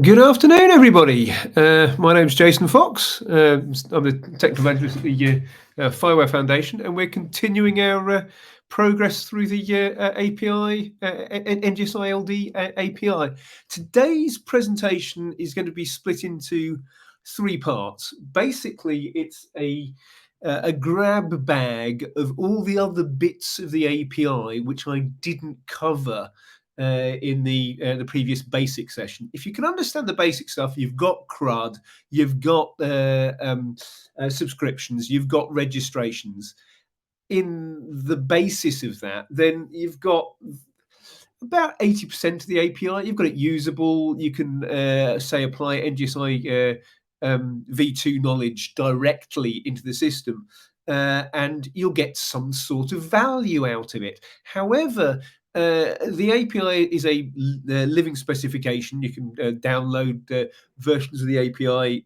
Good afternoon, everybody. My name's Jason Fox. I'm the technical evangelist at the FIWARE Foundation, and we're continuing our progress through the API, NGSI-LD API. Today's presentation is going to be split into three parts. Basically, it's a grab bag of all the other bits of the API which I didn't cover in the previous basic session. If you can understand the basic stuff, you've got CRUD, you've got subscriptions, you've got registrations. In the basis of that, then you've got about 80% of the API. You've got it usable. You can say apply NGSI v2 knowledge directly into the system, and you'll get some sort of value out of it. However, the API is a living specification. You can download versions of the API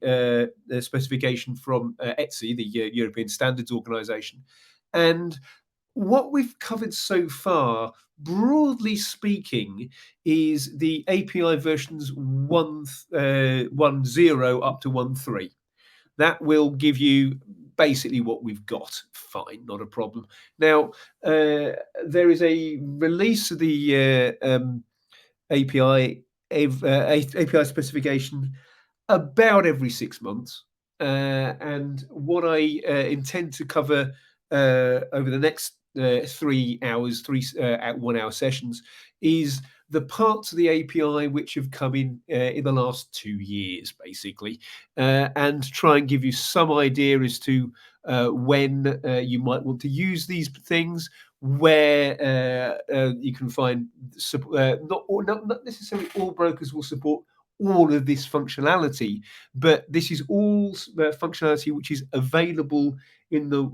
specification from ETSI, the European Standards Organization. And what we've covered so far, broadly speaking, is the API versions 1.0 up to 1.3. That will give you basically what we've got. Fine, not a problem. Now, there is a release of the API specification about every 6 months. And what I intend to cover over the next 3 hours, 1 hour sessions, is the parts of the API which have come in the last 2 years, basically, and try and give you some idea as to when you might want to use these things, where you can find not necessarily all brokers will support all of this functionality, but this is all functionality which is available in the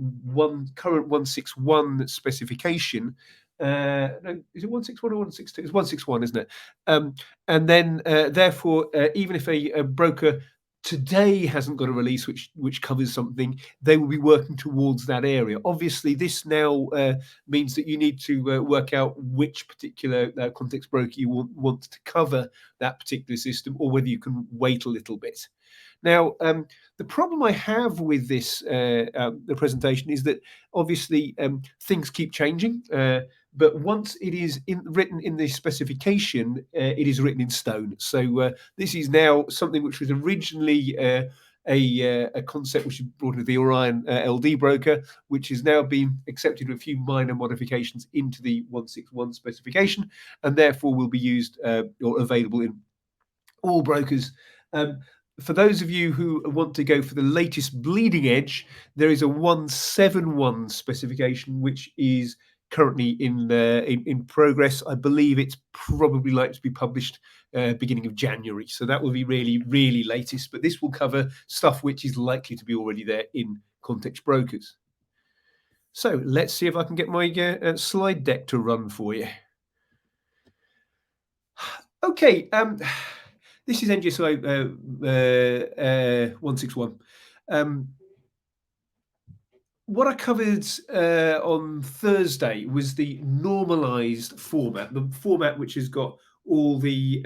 current 161 specification. No, is it 161 or 162? It's 161, isn't it? And then, therefore, even if a broker today hasn't got a release which covers something, they will be working towards that area. Obviously, this now means that you need to work out which particular context broker you want to cover that particular system, or whether you can wait a little bit. Now, the problem I have with this the presentation is that obviously things keep changing, but once it is written in the specification, it is written in stone. So this is now something which was originally a concept which was brought into the Orion LD broker, which has now been accepted with a few minor modifications into the 161 specification, and therefore will be used or available in all brokers. For those of you who want to go for the latest bleeding edge, there is a 171 specification which is currently in progress. I believe it's probably likely to be published beginning of January. So that will be really, really latest. But this will cover stuff which is likely to be already there in context brokers. So let's see if I can get my slide deck to run for you. Okay. This is NGSI 161. What I covered on Thursday was the normalized format, the format which has got all the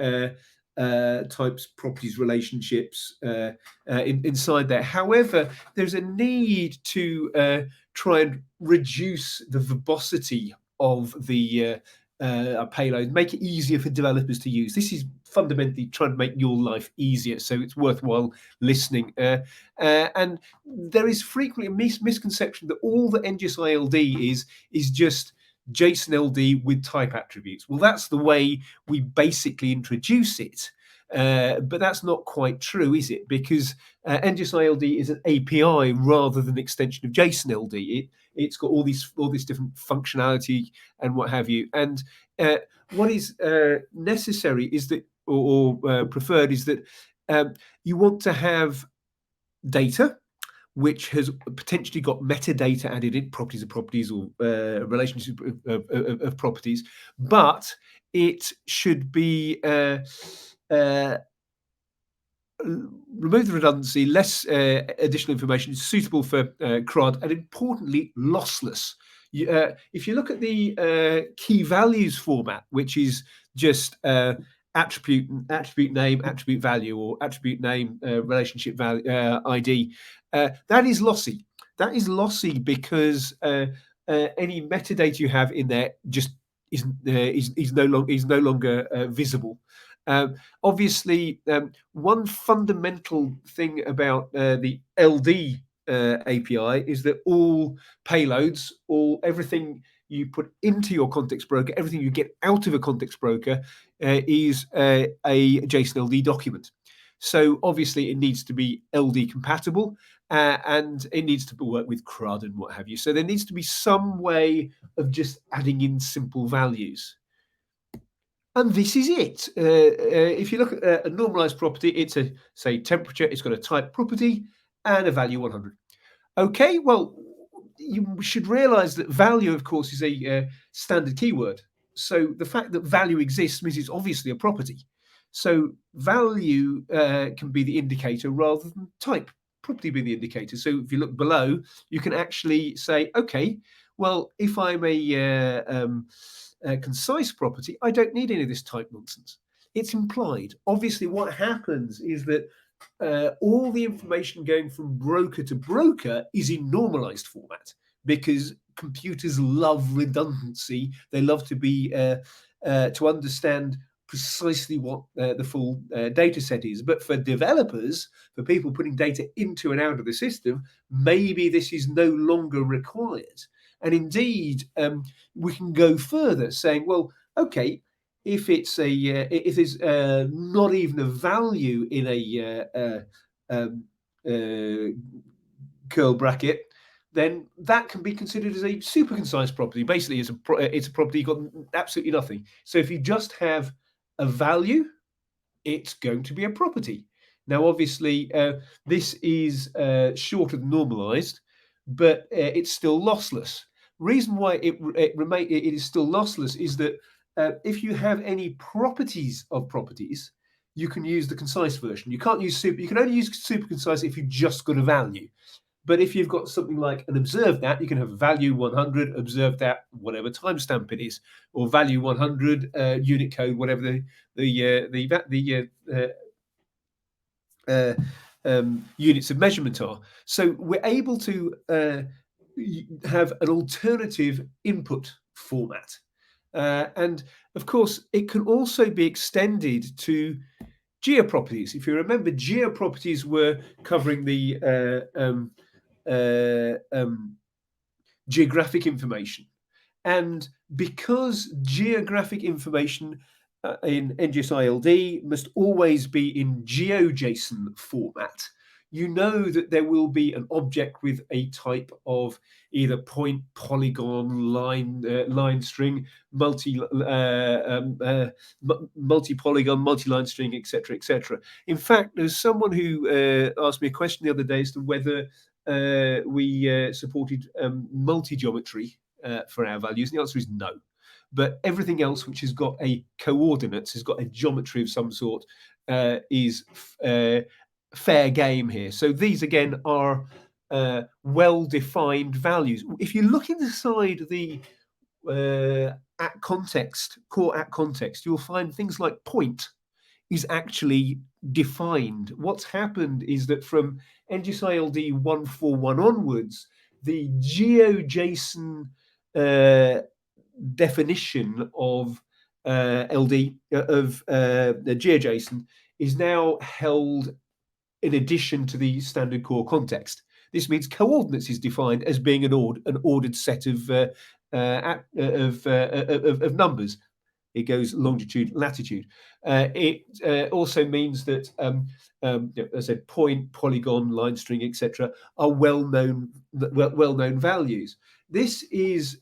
types, properties, relationships inside there. However, there's a need to try and reduce the verbosity of the payload, make it easier for developers to use. This is fundamentally trying to make your life easier, so it's worthwhile listening. And there is frequently a misconception that all that NGSI-LD is just JSON LD with type attributes. Well, that's the way we basically introduce it. But that's not quite true, is it? Because NGSI-LD is an API rather than an extension of JSON LD. It's got all this different functionality and what have you. And what is necessary is that, or preferred, is that you want to have data which has potentially got metadata added in, properties of properties, or relationships of properties, but it should be remove the redundancy, less additional information, suitable for CRUD, and importantly, lossless. If you look at the key values format, which is just attribute name, attribute value, or attribute name, relationship value, ID. That is lossy. That is lossy because any metadata you have in there just is no longer visible. Obviously, one fundamental thing about the LD API is that all payloads, everything you put into your context broker, everything you get out of a context broker is a JSON LD document. So obviously it needs to be LD compatible and it needs to work with CRUD and what have you. So there needs to be some way of just adding in simple values. And this is it. If you look at a normalized property, it's a, say, temperature, it's got a type property and a value 100. Okay, well, you should realize that value, of course, is a standard keyword. So the fact that value exists means it's obviously a property. So value can be the indicator rather than type property being the indicator. So if you look below, you can actually say, okay, well, if I'm a concise property, I don't need any of this type nonsense. It's implied. Obviously, what happens is that all the information going from broker to broker is in normalized format because computers love redundancy. They love to be to understand precisely what the full data set is. But for developers, for people putting data into and out of the system, maybe this is no longer required. And indeed, we can go further, saying, well, okay, if it's a if there's not even a value in a curl bracket, then that can be considered as a super concise property. Basically, it's a property got absolutely nothing. So if you just have a value, it's going to be a property. Now, obviously, this is shorter than normalized, but it's still lossless. Reason why it is still lossless is that if you have any properties of properties, you can use the concise version. You can't use super. You can only use super concise if you've just got a value. But if you've got something like an observed at, you can have value 100, observed at whatever timestamp it is, or value 100, unit code, whatever units of measurement are. So we're able to have an alternative input format. And of course, it can also be extended to geoproperties. If you remember, geoproperties were covering the geographic information. And because geographic information in NGSI-LD must always be in GeoJSON format, you know that there will be an object with a type of either point, polygon, line string, multi-polygon, multi-line string, etc., etc. In fact, there's someone who asked me a question the other day as to whether we supported multi-geometry for our values. And the answer is no. But everything else which has got a coordinates, has got a geometry of some sort, is fair game here. So these again are well-defined values. If you look inside the at context, core at context, you'll find things like point is actually defined. What's happened is that from NGSI-LD 141 onwards, the GeoJSON definition of LD of the GeoJSON is now held in addition to the standard core context. This means coordinates is defined as being an ordered set of numbers. It goes longitude, latitude. It also means that, as I said, point, polygon, line string, etc., are well-known values. This is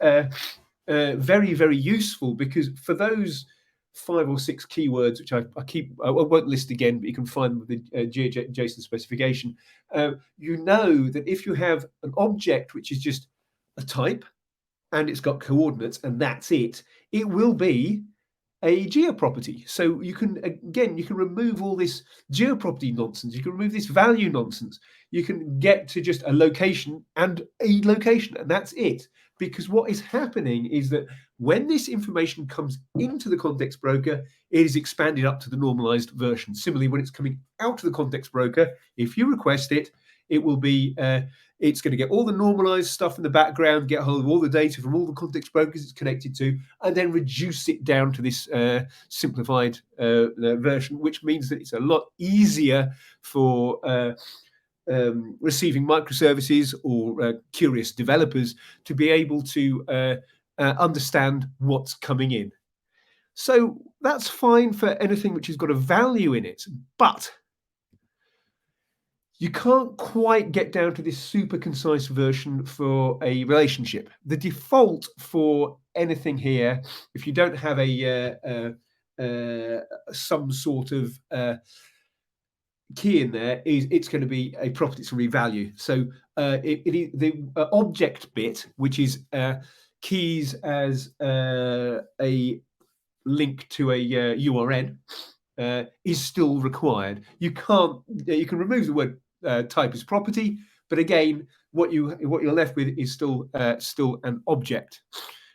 very, very useful because for those 5 or 6 keywords, which I won't list again, but you can find them with the GeoJSON specification. You know that if you have an object which is just a type and it's got coordinates and that's it, it will be a geoproperty. So you can remove all this geoproperty nonsense. You can remove this value nonsense. You can get to just a location, and that's it. because what is happening is that when this information comes into the context broker, it is expanded up to the normalized version. Similarly, when it's coming out of the context broker, if you request it, it will be it's going to get all the normalized stuff in the background, get hold of all the data from all the context brokers it's connected to, and then reduce it down to this simplified version, which means that it's a lot easier for receiving microservices or curious developers to be able to understand what's coming in. So that's fine for anything which has got a value in it, but you can't quite get down to this super concise version for a relationship. The default for anything here, if you don't have some sort of key in there, is it's going to be a property to revalue. So the object bit, which is keys as a link to a URN, is still required. You can remove the word type as property, but again, what you're left with is still an object.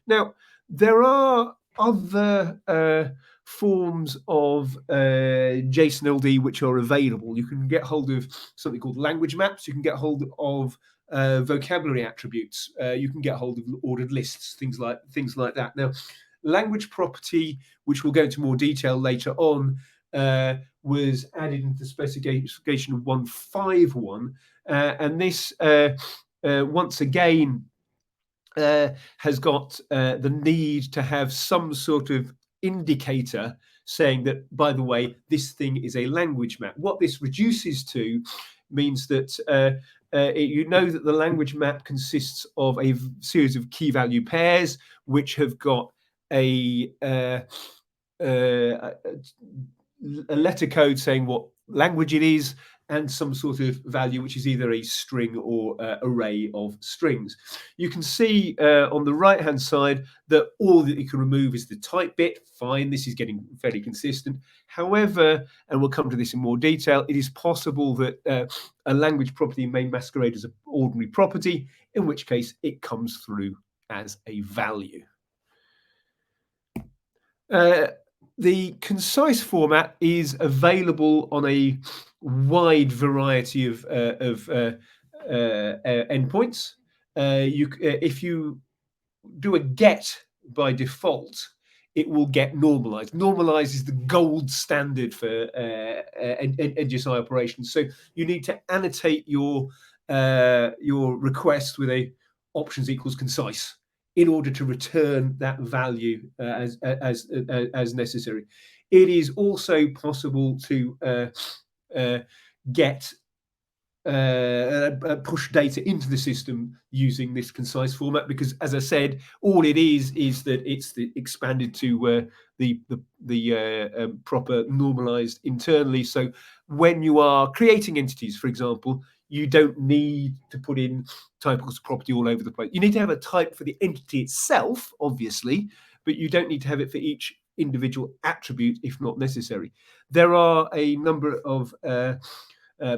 Now, there are other forms of JSON-LD which are available. You can get hold of something called language maps. You can get hold of vocabulary attributes. You can get hold of ordered lists, things like that. Now, language property, which we'll go into more detail later on, was added into the specification of 151, and this once again has got the need to have some sort of indicator saying that, by the way, this thing is a language map. What this reduces to means that you know that the language map consists of a series of key value pairs which have got a letter code saying what language it is, and some sort of value which is either a string or array of strings. You can see on the right hand side that all that you can remove is the type bit. Fine, this is getting fairly consistent. However, and we'll come to this in more detail, it is possible that a language property may masquerade as an ordinary property, in which case it comes through as a value. The concise format is available on a wide variety of endpoints. If you do a get by default, it will get normalized. Normalized is the gold standard for NGSI operations. So you need to annotate your request with a options equals concise in order to return that value as necessary. It is also possible to get push data into the system using this concise format, because, as I said, all it is that it's expanded to the proper normalized internally. So when you are creating entities, for example, you don't need to put in type equals property all over the place. You need to have a type for the entity itself, obviously, but you don't need to have it for each individual attribute if not necessary. There are a number of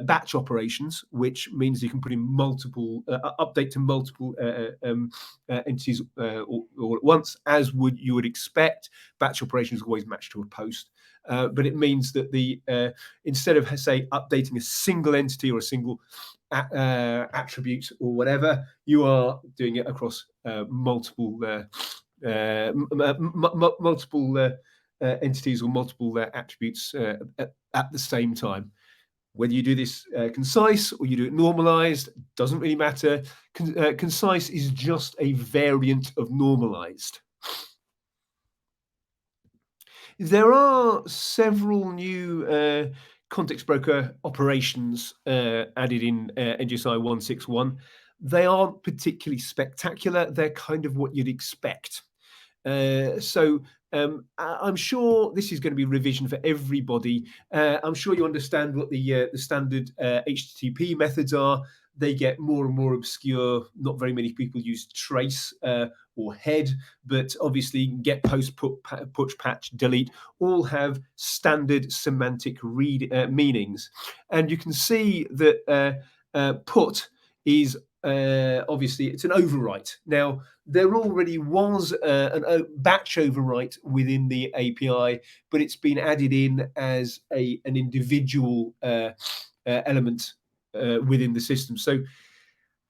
batch operations, which means you can put in multiple update to multiple entities all at once, as you would expect. Batch operations always match to a post, but it means that the instead of, say, updating a single entity or a single attribute or whatever, you are doing it across multiple entities or multiple attributes at the same time. Whether you do this concise or you do it normalized, doesn't really matter. Concise is just a variant of normalized. There are several new context broker operations added in NGSI 161. They aren't particularly spectacular. They're kind of what you'd expect. I'm sure this is going to be revision for everybody. I'm sure you understand what the standard HTTP methods are. They get more and more obscure. Not very many people use trace or head, but obviously get, post, put, push, patch, delete all have standard semantic meanings. And you can see that put is obviously it's an overwrite. Now, there already was a batch overwrite within the API, but it's been added in as an individual element within the system. So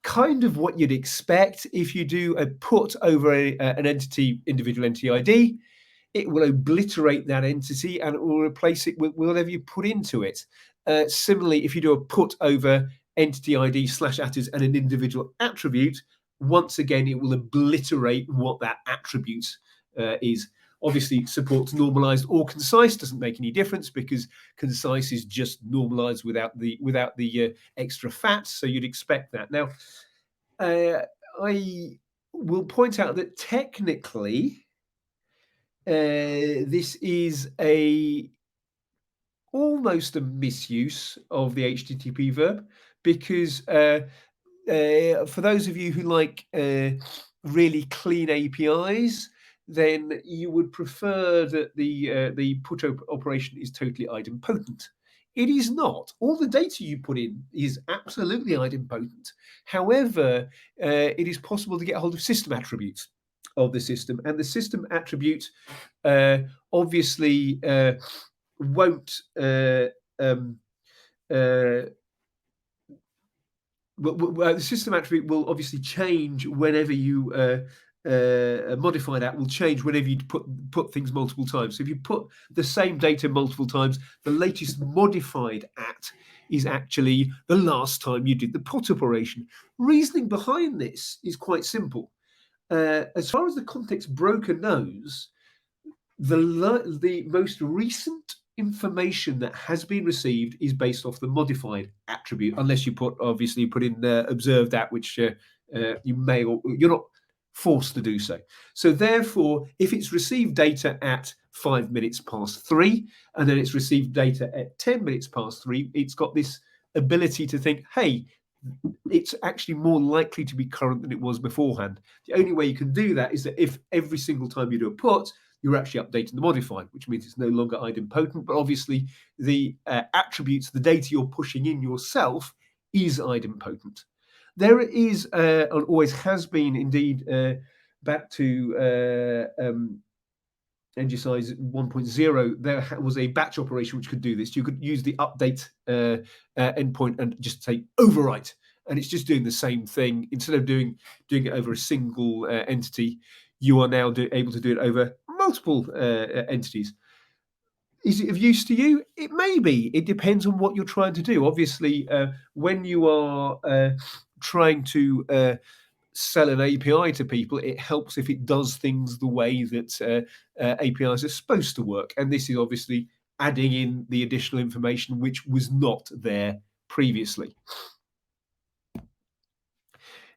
kind of what you'd expect if you do a put over an individual entity ID. It will obliterate that entity and it will replace it with whatever you put into it. Similarly, if you do a put over entity ID /attrs and an individual attribute, once again, it will obliterate what that attribute is. Obviously, supports normalized or concise, doesn't make any difference because concise is just normalized without the extra fat. So you'd expect that. Now, I will point out that technically, this is almost a misuse of the HTTP verb because for those of you who like really clean APIs, then you would prefer that the put operation is totally idempotent. It is not. All the data you put in is absolutely idempotent. However, it is possible to get a hold of system attributes of the system, and the system attribute obviously won't the system attribute will obviously change whenever you modify that. Will change whenever you put things multiple times. So if you put the same data multiple times, the latest modified at is actually the last time you did the put operation. Reasoning behind this is quite simple. As far as the context broker knows, the most recent information that has been received is based off the modified attribute, unless you put in observed at, which you may or you're not forced to do so. So therefore, if it's received data at 5 minutes past 3 and then it's received data at 10 minutes past 3, it's got this ability to think, hey, it's actually more likely to be current than it was beforehand. The only way you can do that is that if every single time you do a put, you're actually updating the modified, which means it's no longer idempotent. But obviously, the attributes, the data you're pushing in yourself is idempotent. There is, and always has been indeed, back to NGSI 1.0, there was a batch operation which could do this. You could use the update endpoint and just say overwrite, and it's just doing the same thing. Instead of doing it over a single entity, you are now able to do it over multiple entities. Is it of use to you? It may be. It depends on what you're trying to do. Obviously, when you are trying to sell an API to people, it helps if it does things the way that APIs are supposed to work. And this is obviously adding in the additional information which was not there previously.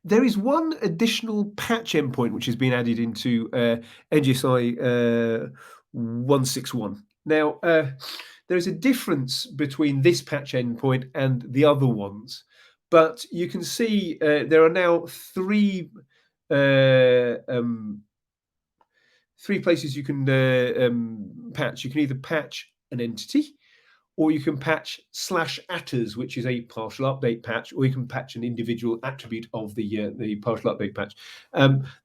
There is one additional patch endpoint which has been added into NGSI 161. Now, there is a difference between this patch endpoint and the other ones, but you can see there are now three places you can patch. You can either patch an entity, or you can patch /attrs, which is a partial update patch, or you can patch an individual attribute of the partial update patch.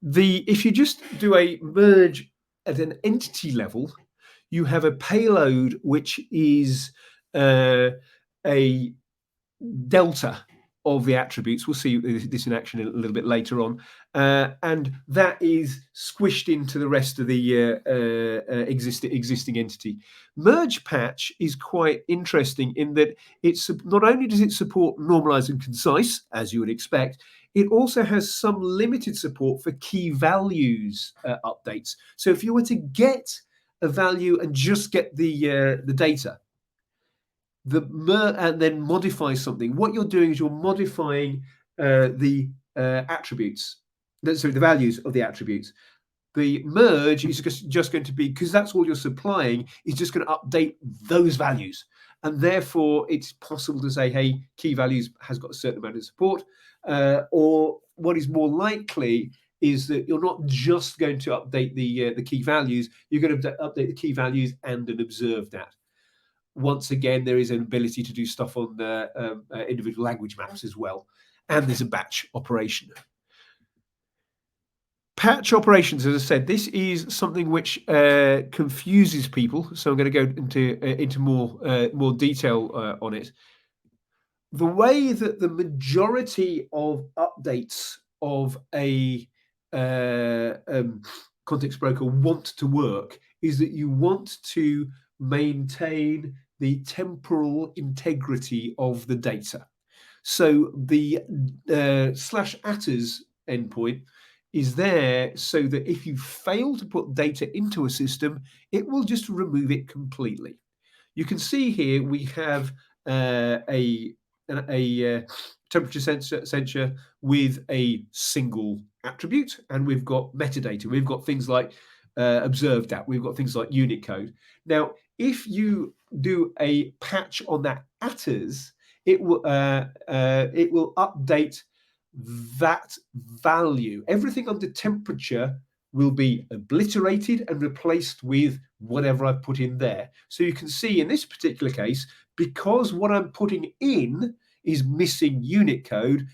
If you just do a merge at an entity level, you have a payload which is a delta of the attributes. We'll see this in action a little bit later on, and that is squished into the rest of the existing entity. Merge patch is quite interesting in that it's not only does it support normalized and concise, as you would expect, it also has some limited support for key values updates. So if you were to get a value and just get the data, and then modify something, what you're doing is you're modifying the attributes, so the values of the attributes. The merge is just going to be, because that's all you're supplying, is just going to update those values. And therefore, it's possible to say, hey, key values has got a certain amount of support. Or what is more likely is that you're not just going to update the key values, you're going to update the key values and an observed at. Once again, there is an ability to do stuff on individual language maps as well. and there's a batch operation. Patch operations, as I said, this is something which confuses people. So I'm going to go into more detail on it. The way that the majority of updates of a context broker want to work is that you want to maintain the temporal integrity of the data. So the /attrs endpoint is there so that if you fail to put data into a system, it will just remove it completely. You can see here we have a temperature sensor with a single attribute, and we've got metadata. We've got things like observed at. We've got things like unit code. Now, if you do a patch on that attrs, it will update that value. Everything under temperature will be obliterated and replaced with whatever I've put in there. So you can see in this particular case, because what I'm putting in is missing unit code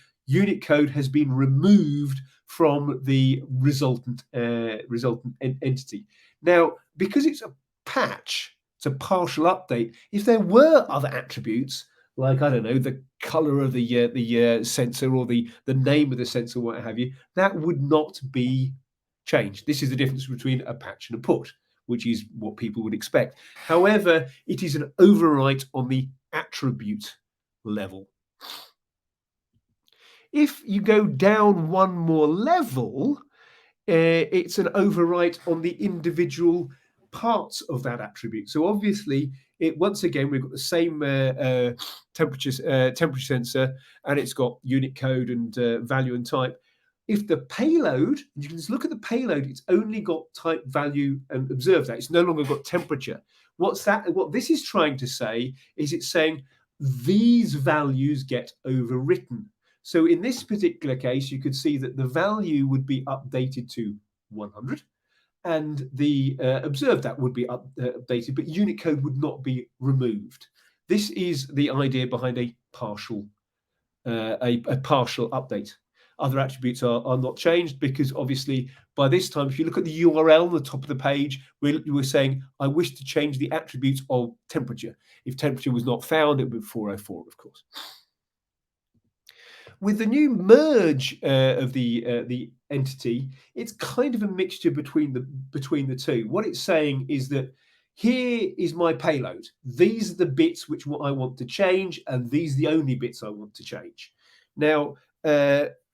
has been removed from the resultant entity. Now, because it's a patch, it's a partial update. If there were other attributes, like, I don't know, the color of the sensor or the name of the sensor, what have you, that would not be changed. This is the difference between a patch and a put, which is what people would expect. However, it is an overwrite on the attribute level. If you go down one more level, it's an overwrite on the individual parts of that attribute. So obviously, once again, we've got the same temperature sensor, and it's got unit code and value and type. If the payload, you can just look at the payload, it's only got type, value, and observe that. It's no longer got temperature. What this is trying to say is it's saying these values get overwritten. So in this particular case, you could see that the value would be updated to 100, and the observed that would be updated, but unit code would not be removed. This is the idea behind a partial update. Other attributes are not changed because obviously by this time, if you look at the URL on the top of the page, we're saying, I wish to change the attributes of temperature. If temperature was not found, it would be 404, of course. With the new merge of the entity, it's kind of a mixture between the two. What it's saying is that here is my payload. These are the bits which I want to change, and these are the only bits I want to change. Now,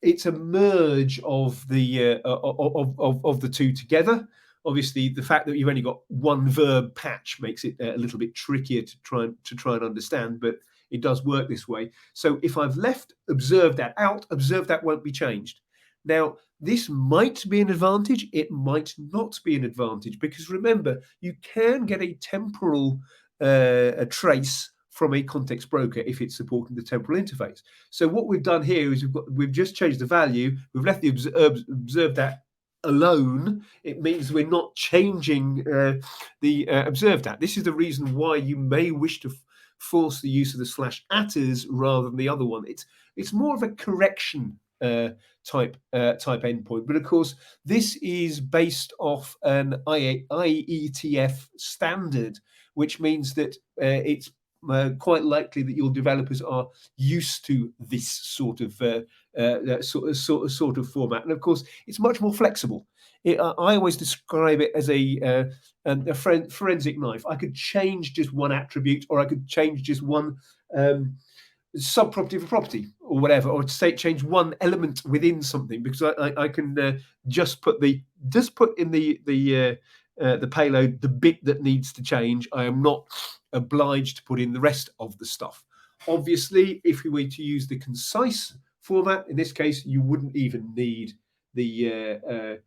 it's a merge of the of the two together. Obviously, the fact that you've only got one verb patch makes it a little bit trickier to try and understand, but it does work this way. So if I've left observe that out, observe that won't be changed. Now, this might be an advantage. It might not be an advantage, because remember, you can get a temporal a trace from a context broker if it's supporting the temporal interface. So what we've done here is we've just changed the value. We've left the observe that alone. It means we're not changing the observed at. This is the reason why you may wish to force the use of the /attrs rather than the other one. It's more of a correction type endpoint, but of course this is based off an IETF standard, which means that it's quite likely that your developers are used to this sort of format, and of course it's much more flexible. I always describe it as a forensic knife. I could change just one attribute, or I could change just one subproperty of a property, or whatever, or change one element within something, because I can just put in the payload the bit that needs to change. I am not obliged to put in the rest of the stuff. Obviously, if we were to use the concise format, in this case, you wouldn't even need the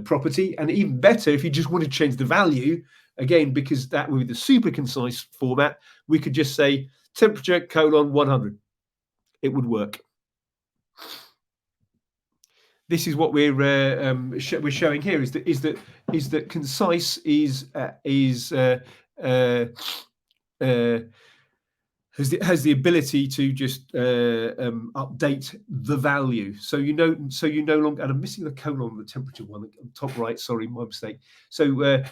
property, and even better, if you just want to change the value, again, because that would be the super concise format, we could just say temperature : 100. It would work. This is what we're showing here. Is that concise is has the ability to just update the value. So you no longer, and I'm missing the colon on the temperature one, top right. Sorry, my mistake. So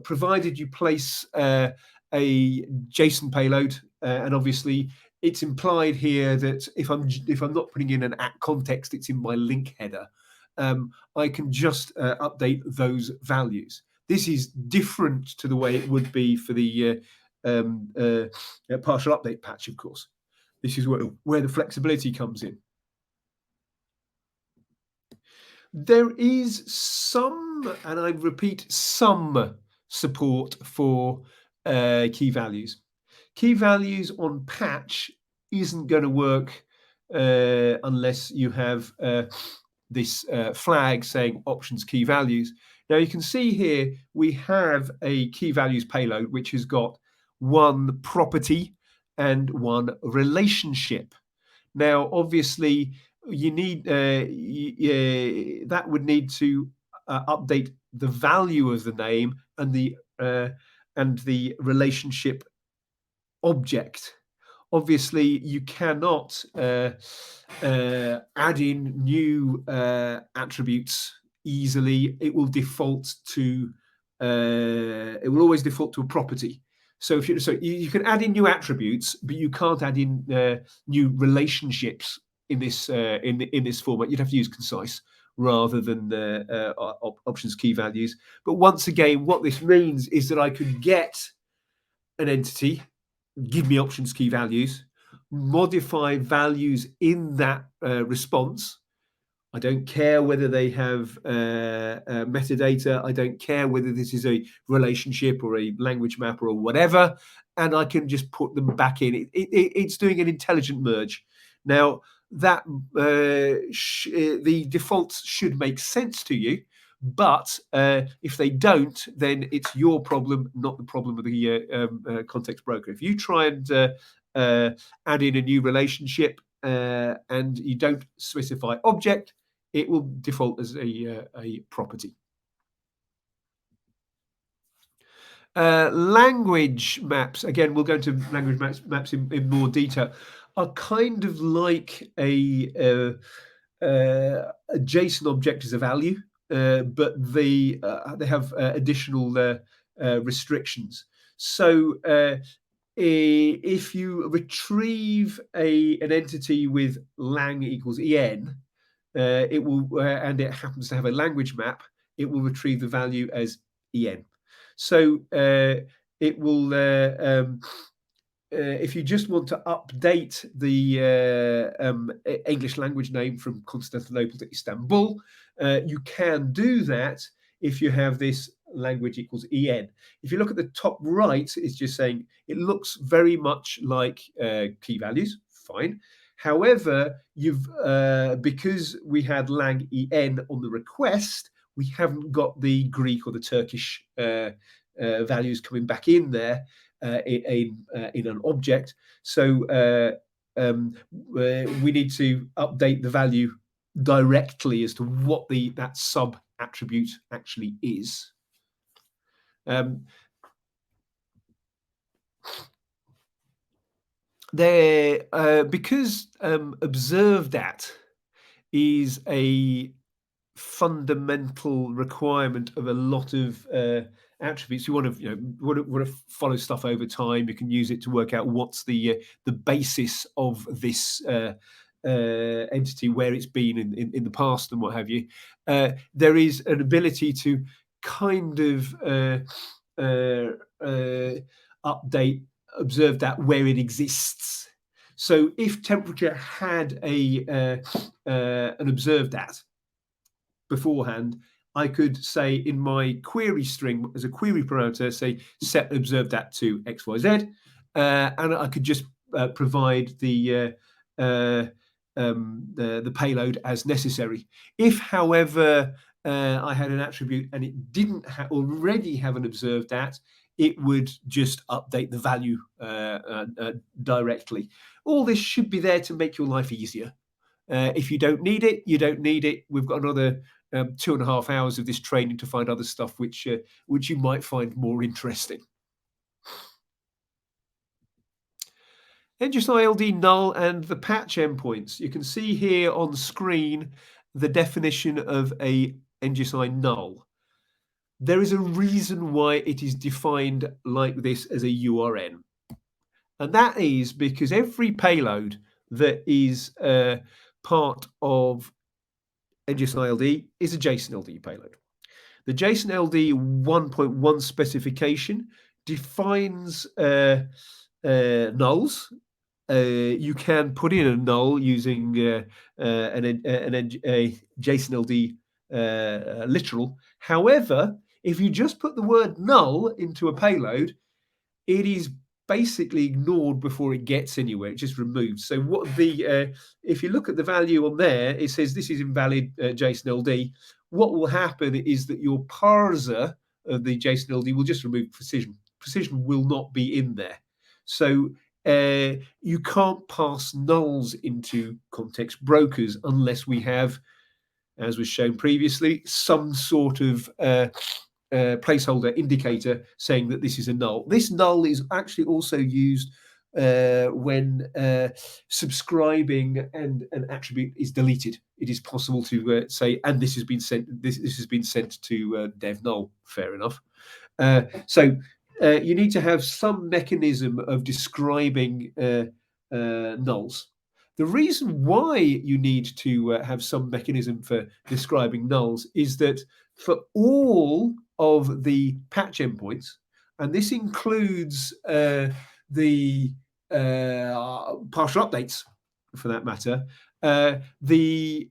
provided you place a JSON payload, and obviously it's implied here that if I'm not putting in an at context, it's in my link header. I can just update those values. This is different to the way it would be for the partial update patch, of course. This is where the flexibility comes in. There is some, and I repeat, some support for key values. Key values on patch isn't going to work unless you have this flag saying options key values. Now you can see here we have a key values payload which has got one property and one relationship. Now, obviously, you need that would need to update the value of the name and the relationship object. Obviously, you cannot add in new attributes easily. It will default to it will always default to a property. So you can add in new attributes, but you can't add in new relationships in this in this format. You'd have to use concise rather than options key values. But once again, what this means is that I could get an entity, give me options key values, modify values in that response. I don't care whether they have metadata. I don't care whether this is a relationship or a language map or whatever, and I can just put them back in. It's doing an intelligent merge. Now, that the defaults should make sense to you, but if they don't, then it's your problem, not the problem of the context broker. If you try and add in a new relationship and you don't specify object, it will default as a property. Language maps, again, we'll go into language maps in more detail, are kind of like a JSON object as a value, but they have additional restrictions. So if you retrieve an entity with lang equals en, it will, and it happens to have a language map, it will retrieve the value as en. So it will, if you just want to update the English language name from Constantinople to Istanbul, you can do that if you have this language equals en. If you look at the top right, it's just saying it looks very much like key values. Fine. However, you've because we had lang en on the request, we haven't got the Greek or the Turkish values coming back in there in an object. So we need to update the value directly as to what that sub attribute actually is. Because observed at is a fundamental requirement of a lot of attributes. You want to follow stuff over time. You can use it to work out what's the basis of this entity, where it's been in the past and what have you. There is an ability to kind of update observed at where it exists. So if temperature had an observed at beforehand, I could say in my query string as a query parameter, say set observed at to XYZ, and I could just provide the payload as necessary. If, however, I had an attribute and it didn't already have an observed at, it would just update the value directly. All this should be there to make your life easier. If you don't need it, you don't need it. We've got another 2.5 hours of this training to find other stuff which you might find more interesting. NGSI-LD null and the patch endpoints. You can see here on screen the definition of a NGSI null. There is a reason why it is defined like this as a URN. And that is because every payload that is part of NGSI-LD is a JSON-LD payload. The JSON-LD 1.1 specification defines nulls. You can put in a null using a JSON-LD literal. However, if you just put the word null into a payload, it is basically ignored before it gets anywhere. It just removed. So what if you look at the value on there, it says this is invalid JSON-LD. What will happen is that your parser of the JSON-LD will just remove precision. Precision will not be in there. So you can't pass nulls into context brokers unless we have, as was shown previously, some sort of placeholder indicator saying that this is a null. This null is actually also used when subscribing and an attribute is deleted. It is possible to say, and this has been sent. This has been sent to dev null. Fair enough. So you need to have some mechanism of describing nulls. The reason why you need to have some mechanism for describing nulls is that for all of the patch endpoints, and this includes the partial updates for that matter, the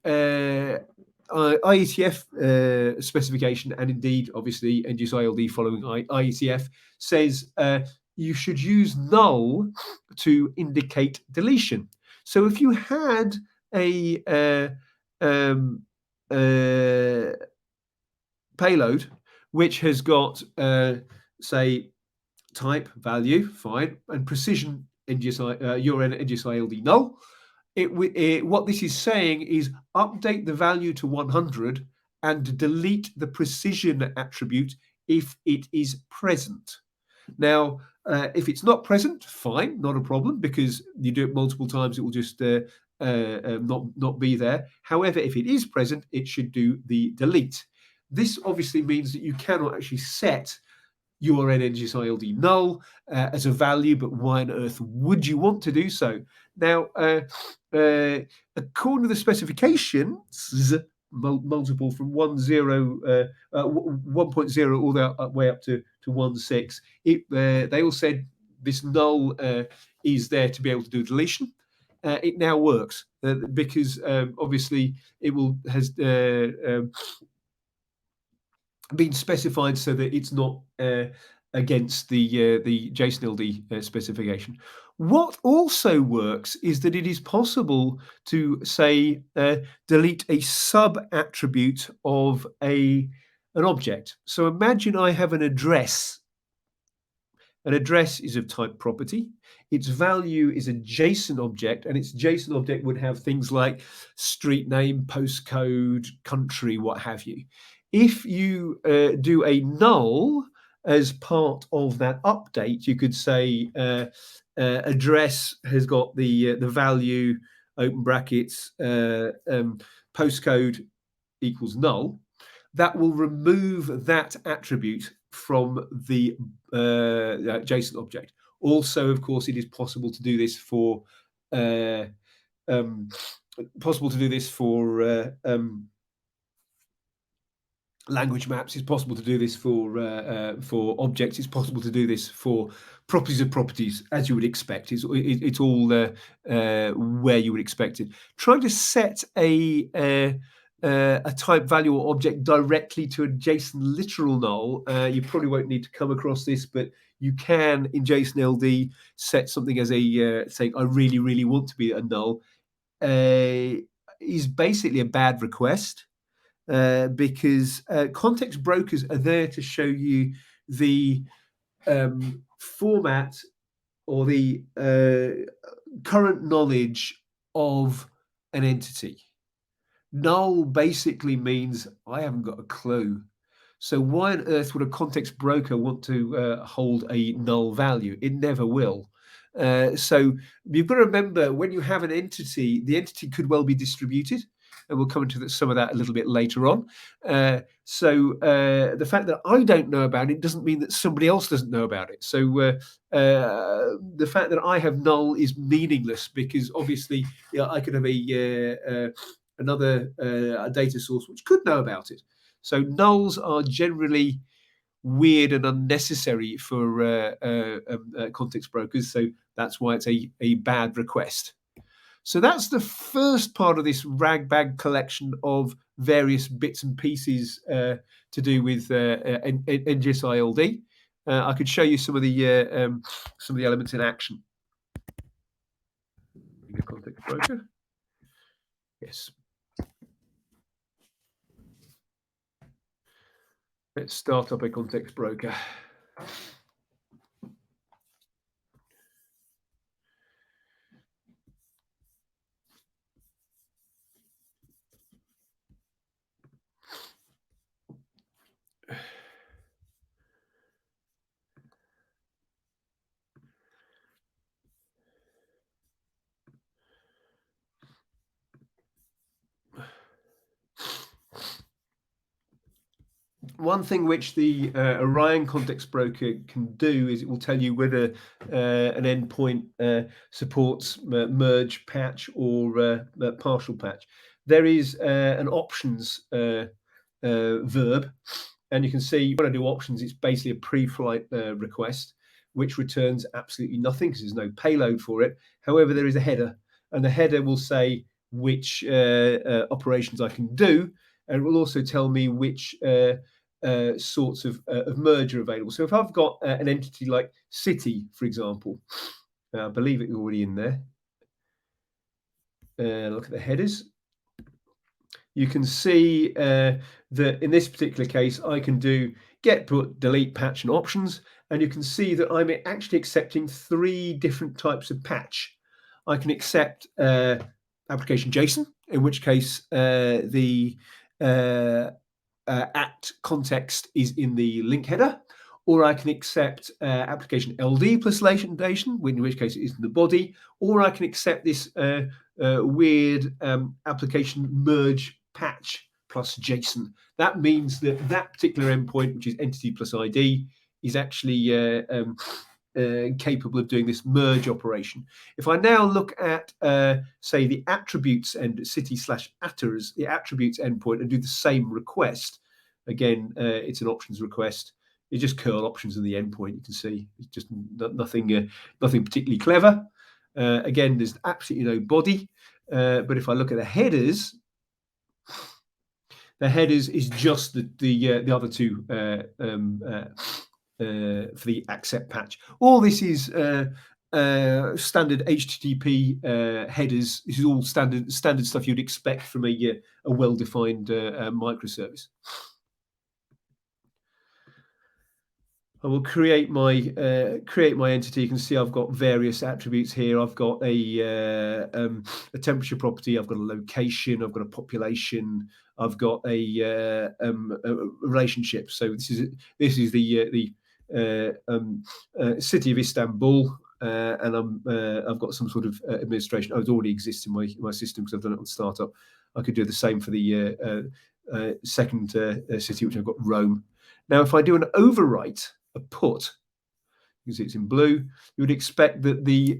IETF specification, and indeed, obviously, NGSI-LD following IETF says you should use null to indicate deletion. So if you had a payload which has got, say, type value, fine, and precision URN NGSI-LD null, what this is saying is update the value to 100 and delete the precision attribute if it is present. Now, if it's not present, fine, not a problem, because you do it multiple times, it will just not be there. However, if it is present, it should do the delete. This obviously means that you cannot actually set URN NGSI-LD null as a value, but why on earth would you want to do so? Now, according to the specifications, multiple from 1.0 all the way up to 1.6, they all said this null is there to be able to do deletion. It now works because obviously it has been specified so that it's not against the JSON-LD specification. What also works is that it is possible to say delete a sub attribute of an object. So imagine I have an address. An address is of type property. Its value is a JSON object, and its JSON object would have things like street name, postcode, country, what have you. If you do a null as part of that update, you could say address has got the value, open brackets, postcode equals null. That will remove that attribute from the JSON object. Also, of course, it is possible to do this for language maps. It's possible to do this for objects. It's possible to do this for properties of properties, as you would expect. It's all where you would expect it. Trying to set a type value or object directly to a JSON literal null, you probably won't need to come across this, but you can in JSON-LD set something as a saying I really, really want to be a null. Is basically a bad request. Because context brokers are there to show you the format or the current knowledge of an entity. Null basically means I haven't got a clue. So why on earth would a context broker want to hold a null value? It never will. So you've got to remember when you have an entity, the entity could well be distributed, and we'll come into some of that a little bit later on. So the fact that I don't know about it doesn't mean that somebody else doesn't know about it. So the fact that I have null is meaningless because obviously I could have another data source which could know about it. So nulls are generally weird and unnecessary for context brokers. So that's why it's a bad request. So that's the first part of this ragbag collection of various bits and pieces to do with NGSI-LD. I could show you some of the elements in action. Context broker. Yes. Let's start up a context broker. One thing which the Orion context broker can do is it will tell you whether an endpoint supports merge patch or partial patch. There is an options verb, and you can see when I do options, it's basically a pre-flight request, which returns absolutely nothing because there's no payload for it. However, there is a header, and the header will say which operations I can do, and it will also tell me which sorts of merge are available. So if I've got an entity like city, for example, I believe it's already in there. Look at the headers. You can see that in this particular case, I can do get, put, delete, patch, and options. And you can see that I'm actually accepting 3 different types of patch. I can accept application JSON, in which case the at context is in the link header, or I can accept application LD plus latentation, in which case it is in the body, or I can accept this weird application merge patch plus JSON. That means that that particular endpoint, which is entity plus ID, is actually capable of doing this merge operation. If I now look at, say, the attributes and city/attrs, the attributes endpoint, and do the same request, again, it's an options request. It's just curl options in the endpoint. You can see it's just nothing particularly clever. Again, there's absolutely no body. But if I look at the headers is just the other two for the accept patch. All this is standard HTTP headers. This is all standard stuff you'd expect from a well-defined microservice. I will create my entity. You can see I've got various attributes here. I've got a temperature property. I've got a location. I've got a population. I've got a relationship. So this is the city of Istanbul, and I've got some sort of administration. It already exists in my system because I've done it on startup. I could do the same for the second city, which I've got Rome. Now, if I do an overwrite, a put, you can see it's in blue, you would expect that the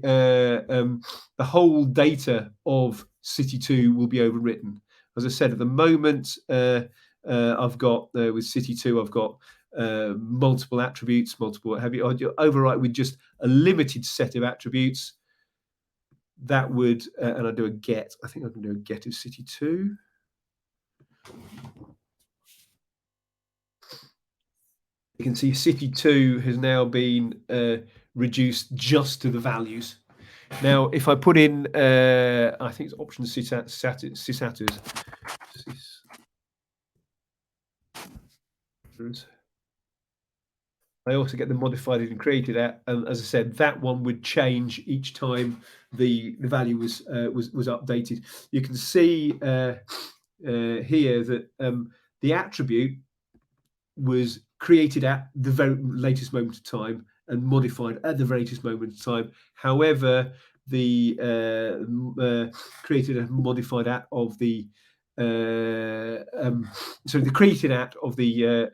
whole data of city 2 will be overwritten. As I said, at the moment, I've got with city 2, I've got multiple attributes, multiple what have you. I'd overwrite with just a limited set of attributes. That would, and I do a get. I think I can do a get of city 2. You can see city 2 has now been reduced just to the values. Now, if I put in, I think it's option sysattrs. I also get them modified and created at, and as I said, that one would change each time the value was updated. You can see here that the attribute was created at the very latest moment of time, and modified at the very latest moment in time. However, the created and modified at of the the created at of the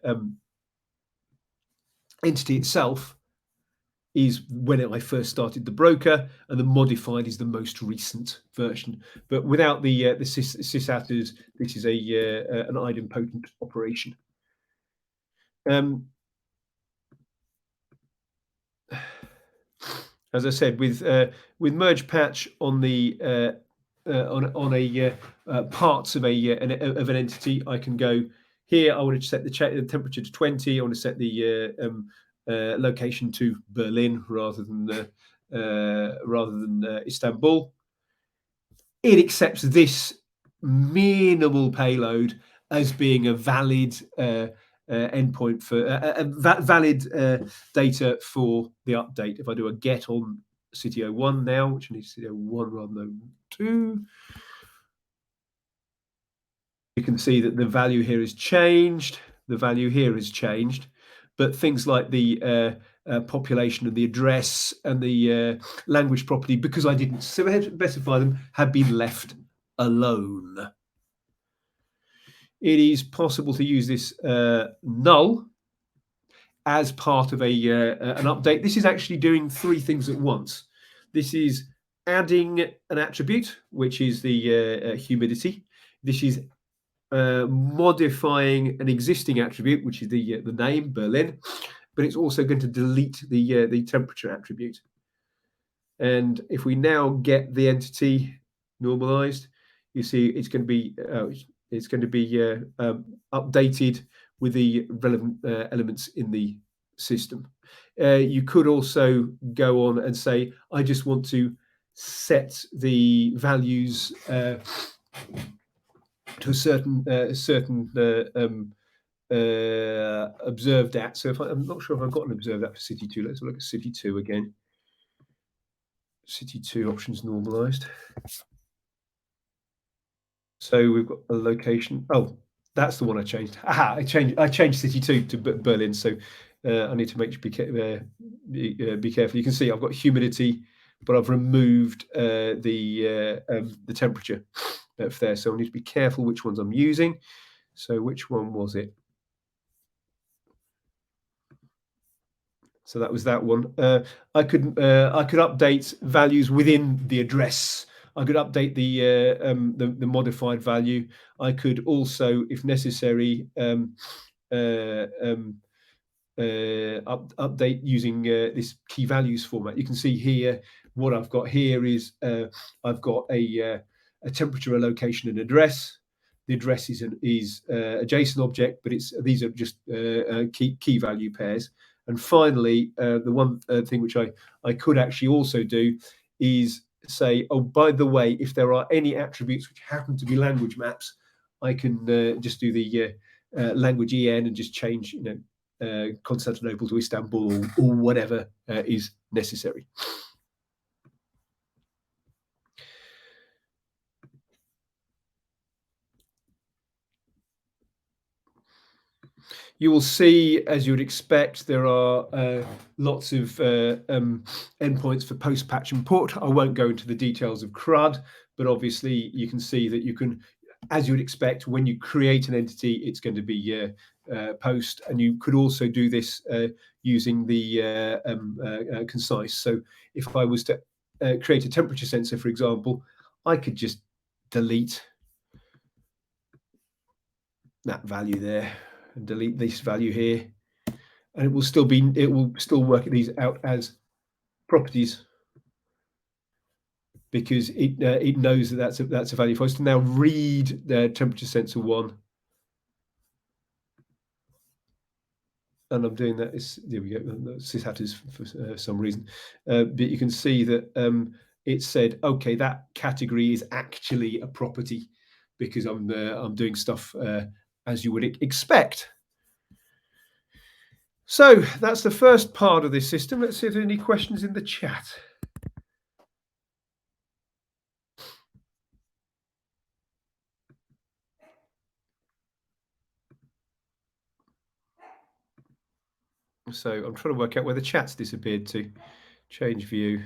entity itself is when I first started the broker, and the modified is the most recent version. But without the sysatters, this is an idempotent operation. As I said, with merge patch on the on a parts of an entity, I can go here. I want to set the temperature to 20. I want to set the location to Berlin rather than Istanbul. It accepts this minimal payload as being a valid endpoint for valid data for the update. If I do a get on CTO1 now, which needs CTO1 rather than 2, you can see that the value here has changed. The value here has changed, but things like the population and the address and the language property, because I didn't specify them, have been left alone. It is possible to use this null as part of an update. This is actually doing 3 things at once. This is adding an attribute, which is the humidity. This is modifying an existing attribute, which is the name Berlin, but it's also going to delete the temperature attribute. And if we now get the entity normalized, you see it's going to be updated with the relevant elements in the system. You could also go on and say, I just want to set the values to a certain observed at. So I'm not sure if I've got an observed at for City 2. Let's look at City 2 again. City 2 options normalized. So we've got a location. Oh, that's the one I changed. Aha! I changed City 2 to Berlin. So I need to be careful. You can see I've got humidity, but I've removed the temperature there. So I need to be careful which ones I'm using. So which one was it? So that was that one. I could update values within the address. I could update the modified value. I could also, if necessary, update using this key values format. You can see here what I've got here is I've got a temperature, a location, and address. The address is a JSON object, but these are just key value pairs. And finally, the one thing which I could actually also do is say, oh, by the way, if there are any attributes which happen to be language maps, I can just do the language en and just change, Constantinople to Istanbul or whatever is necessary. You will see, as you would expect, there are lots of endpoints for post-patch import. I won't go into the details of CRUD, but obviously you can see that you can, as you would expect, when you create an entity, it's going to be post, and you could also do this using the concise. So if I was to create a temperature sensor, for example, I could just delete that value there and delete this value here, and it will still work these out as properties because it knows that that's a value. If I was to now read the temperature sensor 1, and I'm doing that, there we go, sysatters for some reason, but you can see that it said, okay, that category is actually a property because I'm doing stuff as you would expect. So that's the first part of this system. Let's see if there are any questions in the chat. So I'm trying to work out where the chat's disappeared to. Change view.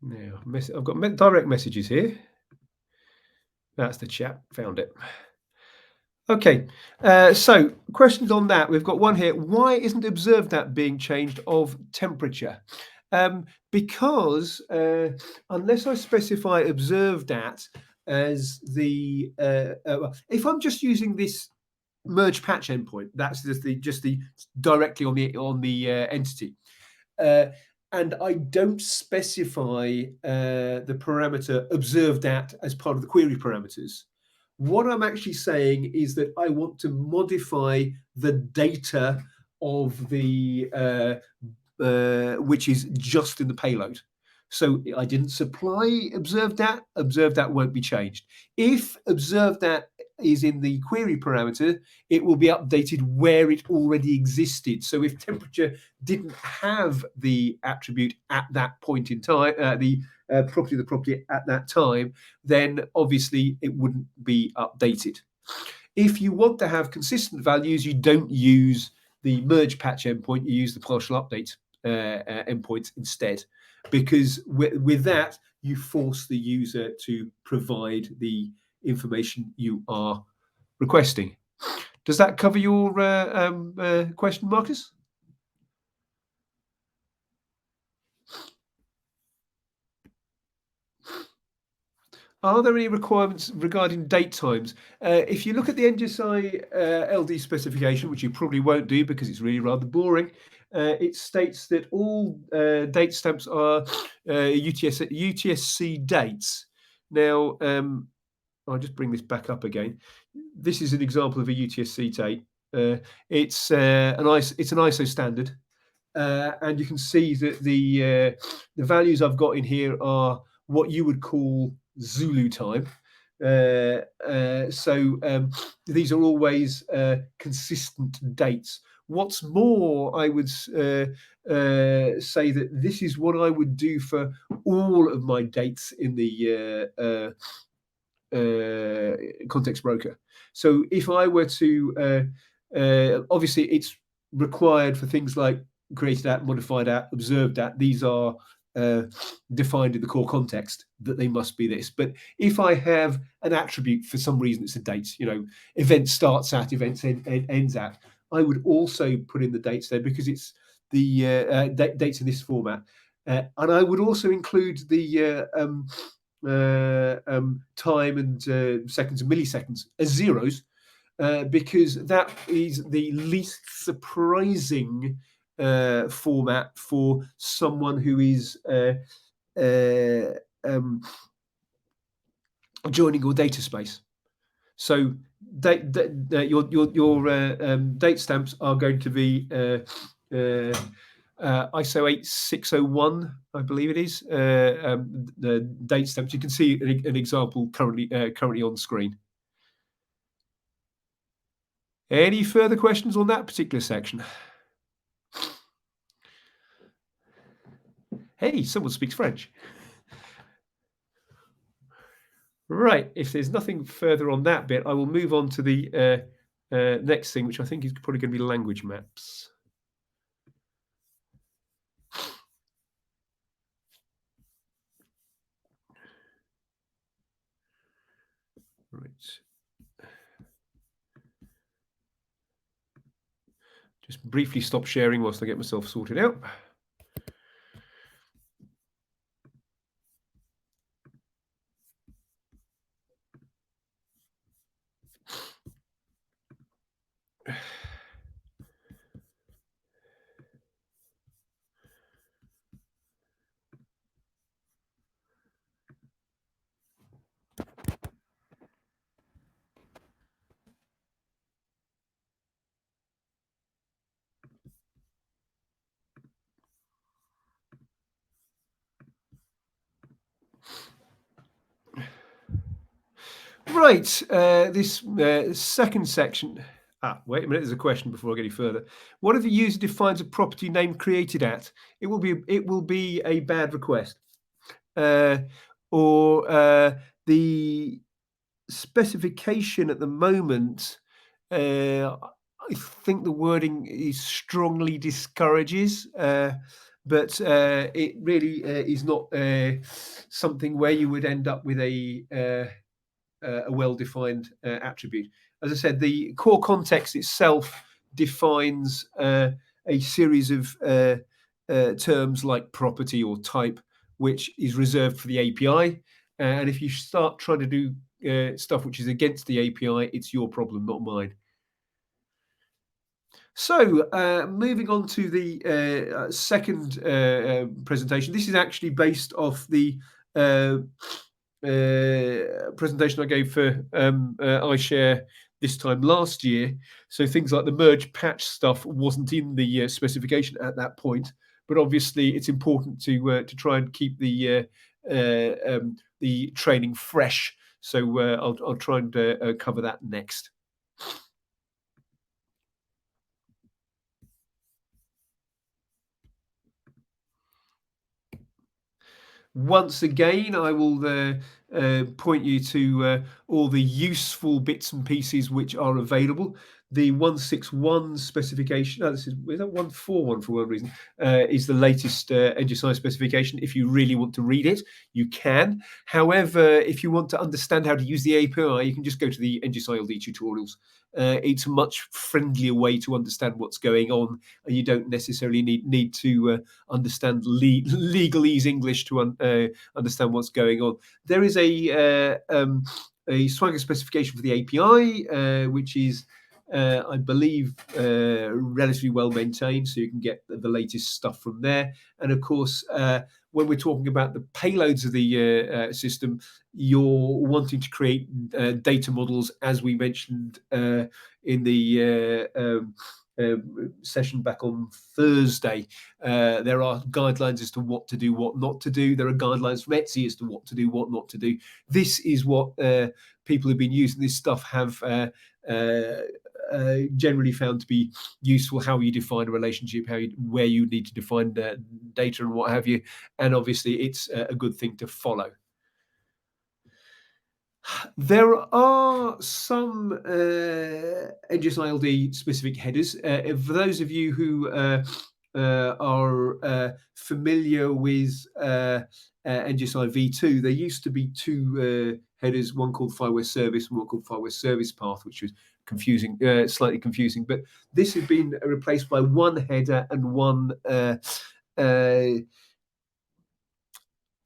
Now, I've got direct messages here. That's the chat. Found it. Okay, so questions on that. We've got one here. Why isn't observed at being changed of temperature? Because unless I specify observed at as the, well, if I'm just using this merge patch endpoint, that's just the directly on the entity. And I don't specify the parameter observed at as part of the query parameters. What I'm actually saying is that I want to modify the data of the which is just in the payload. So I didn't supply observed at won't be changed. If observed at is in the query parameter, it will be updated where it already existed. So if temperature didn't have the attribute at that point in time, the property of the property at that time, then obviously it wouldn't be updated. If you want to have consistent values, you don't use the merge patch endpoint, you use the partial update endpoint instead, because with that, you force the user to provide the information you are requesting. Does that cover your question, Marcus? Are there any requirements regarding date times? If you look at the NGSI-LD specification, which you probably won't do because it's really rather boring, it states that all date stamps are UTSC dates. Now, I'll just bring this back up again. This is an example of a UTSC date. It's an ISO standard, and you can see that the values I've got in here are what you would call Zulu time. So these are always consistent dates. What's more, I would say that this is what I would do for all of my dates in the context broker. So if I were to, obviously it's required for things like created at, modified at, observed at. These are defined in the core context that they must be this. But if I have an attribute for some reason, it's a date, event starts at, event ends at, I would also put in the dates there because it's the dates in this format. And I would also include the time and seconds and milliseconds as zeros, because that is the least surprising format for someone who is joining your data space. So your date stamps are going to be ISO 8601, I believe it is. The date stamps. You can see an example currently on screen. Any further questions on that particular section? Hey, someone speaks French. Right. If there's nothing further on that bit, I will move on to the next thing, which I think is probably going to be language maps. Right. Just briefly stop sharing whilst I get myself sorted out. Right, this second section. Wait a minute. There's a question before I get any further. What if the user defines a property name created at? It will be a bad request, or the specification at the moment. I think the wording is strongly discourages, but it really is not something where you would end up with a well-defined attribute. As I said, the core context itself defines a series of terms like property or type, which is reserved for the API. And if you start trying to do stuff which is against the API, it's your problem, not mine. So, moving on to the second presentation. This is actually based off the uh, presentation I gave for iShare this time last year. So things like the merge patch stuff wasn't in the specification at that point, but obviously it's important to try and keep the training fresh. So I'll try and cover that next. Once again, I will point you to all the useful bits and pieces which are available. The 161 specification, this is that 141 for one reason, is the latest NGSI specification. If you really want to read it, you can. However, if you want to understand how to use the API, you can just go to the NGSI-LD tutorials. It's a much friendlier way to understand what's going on, and you don't necessarily need to understand legalese English to understand what's going on. There is a Swagger specification for the API, which is, I believe, relatively well maintained, so you can get the latest stuff from there. And of course, when we're talking about the payloads of the system, you're wanting to create data models, as we mentioned in the session back on Thursday. There are guidelines as to what to do, what not to do. There are guidelines from Etsy as to what to do, what not to do. This is what people who've been using this stuff have generally found to be useful. How you define a relationship, where you need to define data and what have you. And obviously, it's a good thing to follow. There are some NGSI-LD specific headers. For those of you who are familiar with NGSI v2, there used to be two headers, one called FIWARE Service and one called FIWARE Service Path, which was confusing, slightly confusing. But this has been replaced by one header and one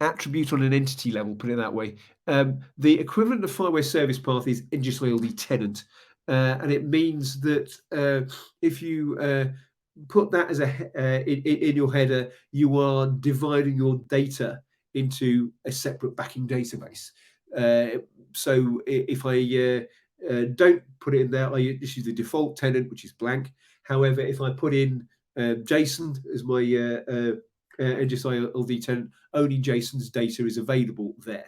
attribute on an entity level, put it that way. The equivalent of FIWARE Service Path is NGSI-LD tenant, and it means that if you put that as in your header, you are dividing your data into a separate backing database. So if I don't put it in there, I just use the default tenant, which is blank. However, if I put in JSON as my NGSI-LD tenant, only JSON's data is available there.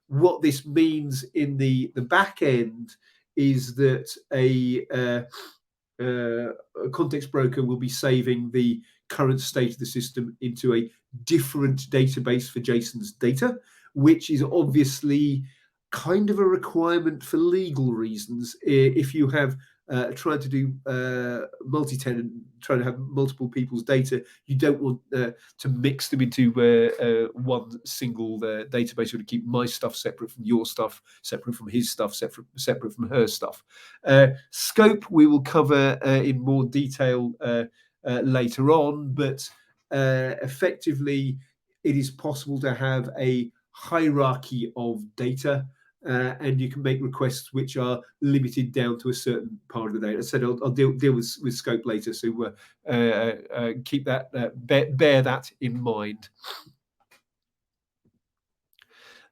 What this means in the back end is that a context broker will be saving the current state of the system into a different database for JSON's data, which is obviously kind of a requirement for legal reasons. If you have tried to do multi-tenant, trying to have multiple people's data, you don't want to mix them into one single database, or to keep my stuff separate from your stuff, separate from his stuff, separate from her stuff. Scope we will cover in more detail later on, but effectively it is possible to have a hierarchy of data, and you can make requests which are limited down to a certain part of the data. I said I'll deal with scope later, so keep that bear that in mind.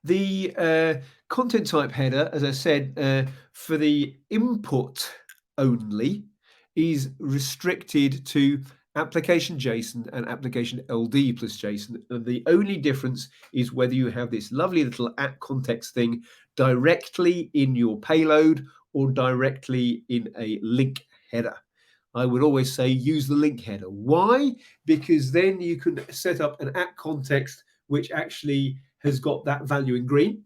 The content type header, as I said, for the input only, is restricted to application JSON and application LD plus JSON. And the only difference is whether you have this lovely little @context thing directly in your payload or directly in a link header. I would always say use the link header. Why? Because then you can set up an @context which actually has got that value in green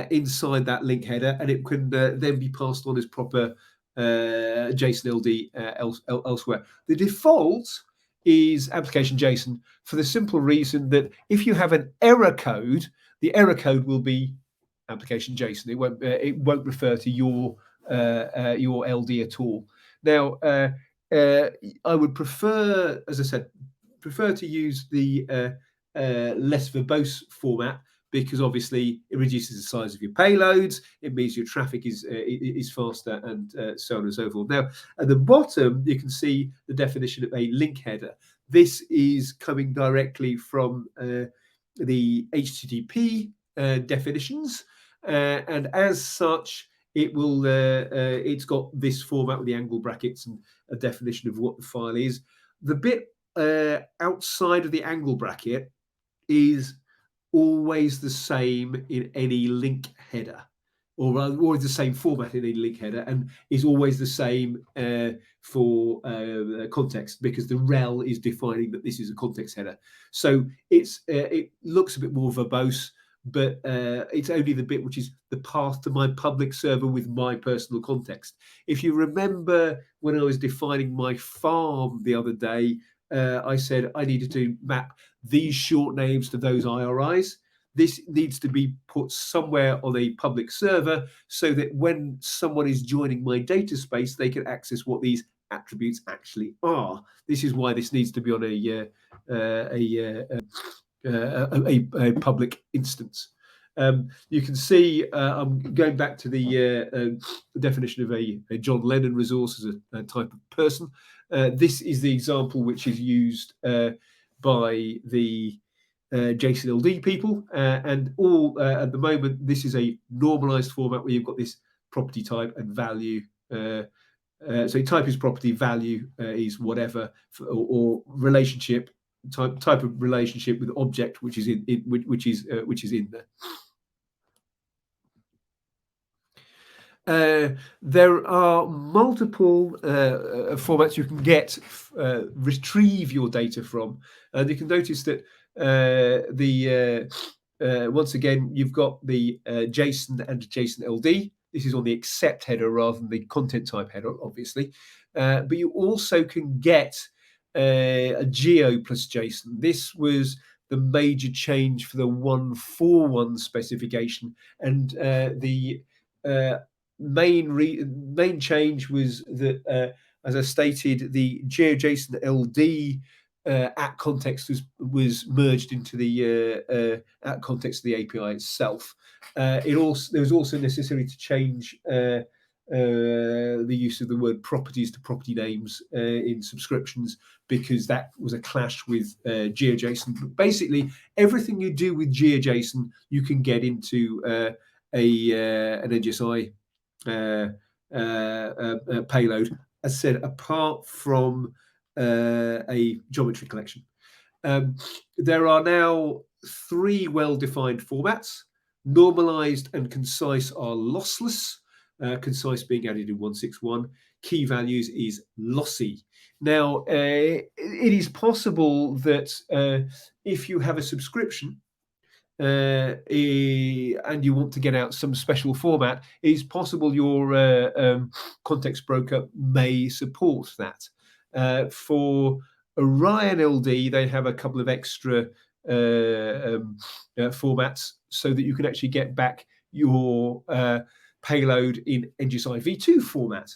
inside that link header, and it can then be passed on as proper JSON-LD elsewhere. The default is application JSON for the simple reason that if you have an error code, the error code will be application JSON. It won't refer to your LD at all. Now, I would prefer, as I said, to use the less verbose format, because obviously it reduces the size of your payloads. It means your traffic is faster, and so on and so forth. Now, at the bottom, you can see the definition of a link header. This is coming directly from the HTTP definitions, and as such, it's got this format with the angle brackets and a definition of what the file is. The bit outside of the angle bracket is always the same in any link header, or always the same format in any link header, and is always the same for context, because the rel is defining that this is a context header. So it looks a bit more verbose, but it's only the bit which is the path to my public server with my personal context. If you remember when I was defining my farm the other day, I said I needed to map these short names to those IRIs. This needs to be put somewhere on a public server so that when someone is joining my data space, they can access what these attributes actually are. This is why this needs to be on a public instance. You can see I'm going back to the definition of a John Lennon resource as a type of person. This is the example which is used by the JSON-LD people, and all at the moment this is a normalized format where you've got this property type and value. So type is property, value is whatever, or relationship type of relationship with object which is in there. There are multiple formats you can retrieve your data from, and you can notice that once again you've got the JSON and JSON-LD. This is on the accept header rather than the content type header, obviously, but you also can get a geo plus JSON. This was the major change for the 141 specification, and the main change was that, as I stated, the GeoJSON-LD at context was merged into the at context of the API itself. There was also necessary to change the use of the word properties to property names in subscriptions, because that was a clash with GeoJSON. But basically, everything you do with GeoJSON, you can get into an NGSI payload, as I said, apart from a geometry collection. There are now 3 well-defined formats. Normalized and concise are lossless, concise being added in 161. Key values is lossy. Now, it is possible that if you have a subscription and you want to get out some special format, it is possible your context broker may support that. For Orion LD, they have a couple of extra formats so that you can actually get back your payload in NGSI v2 format.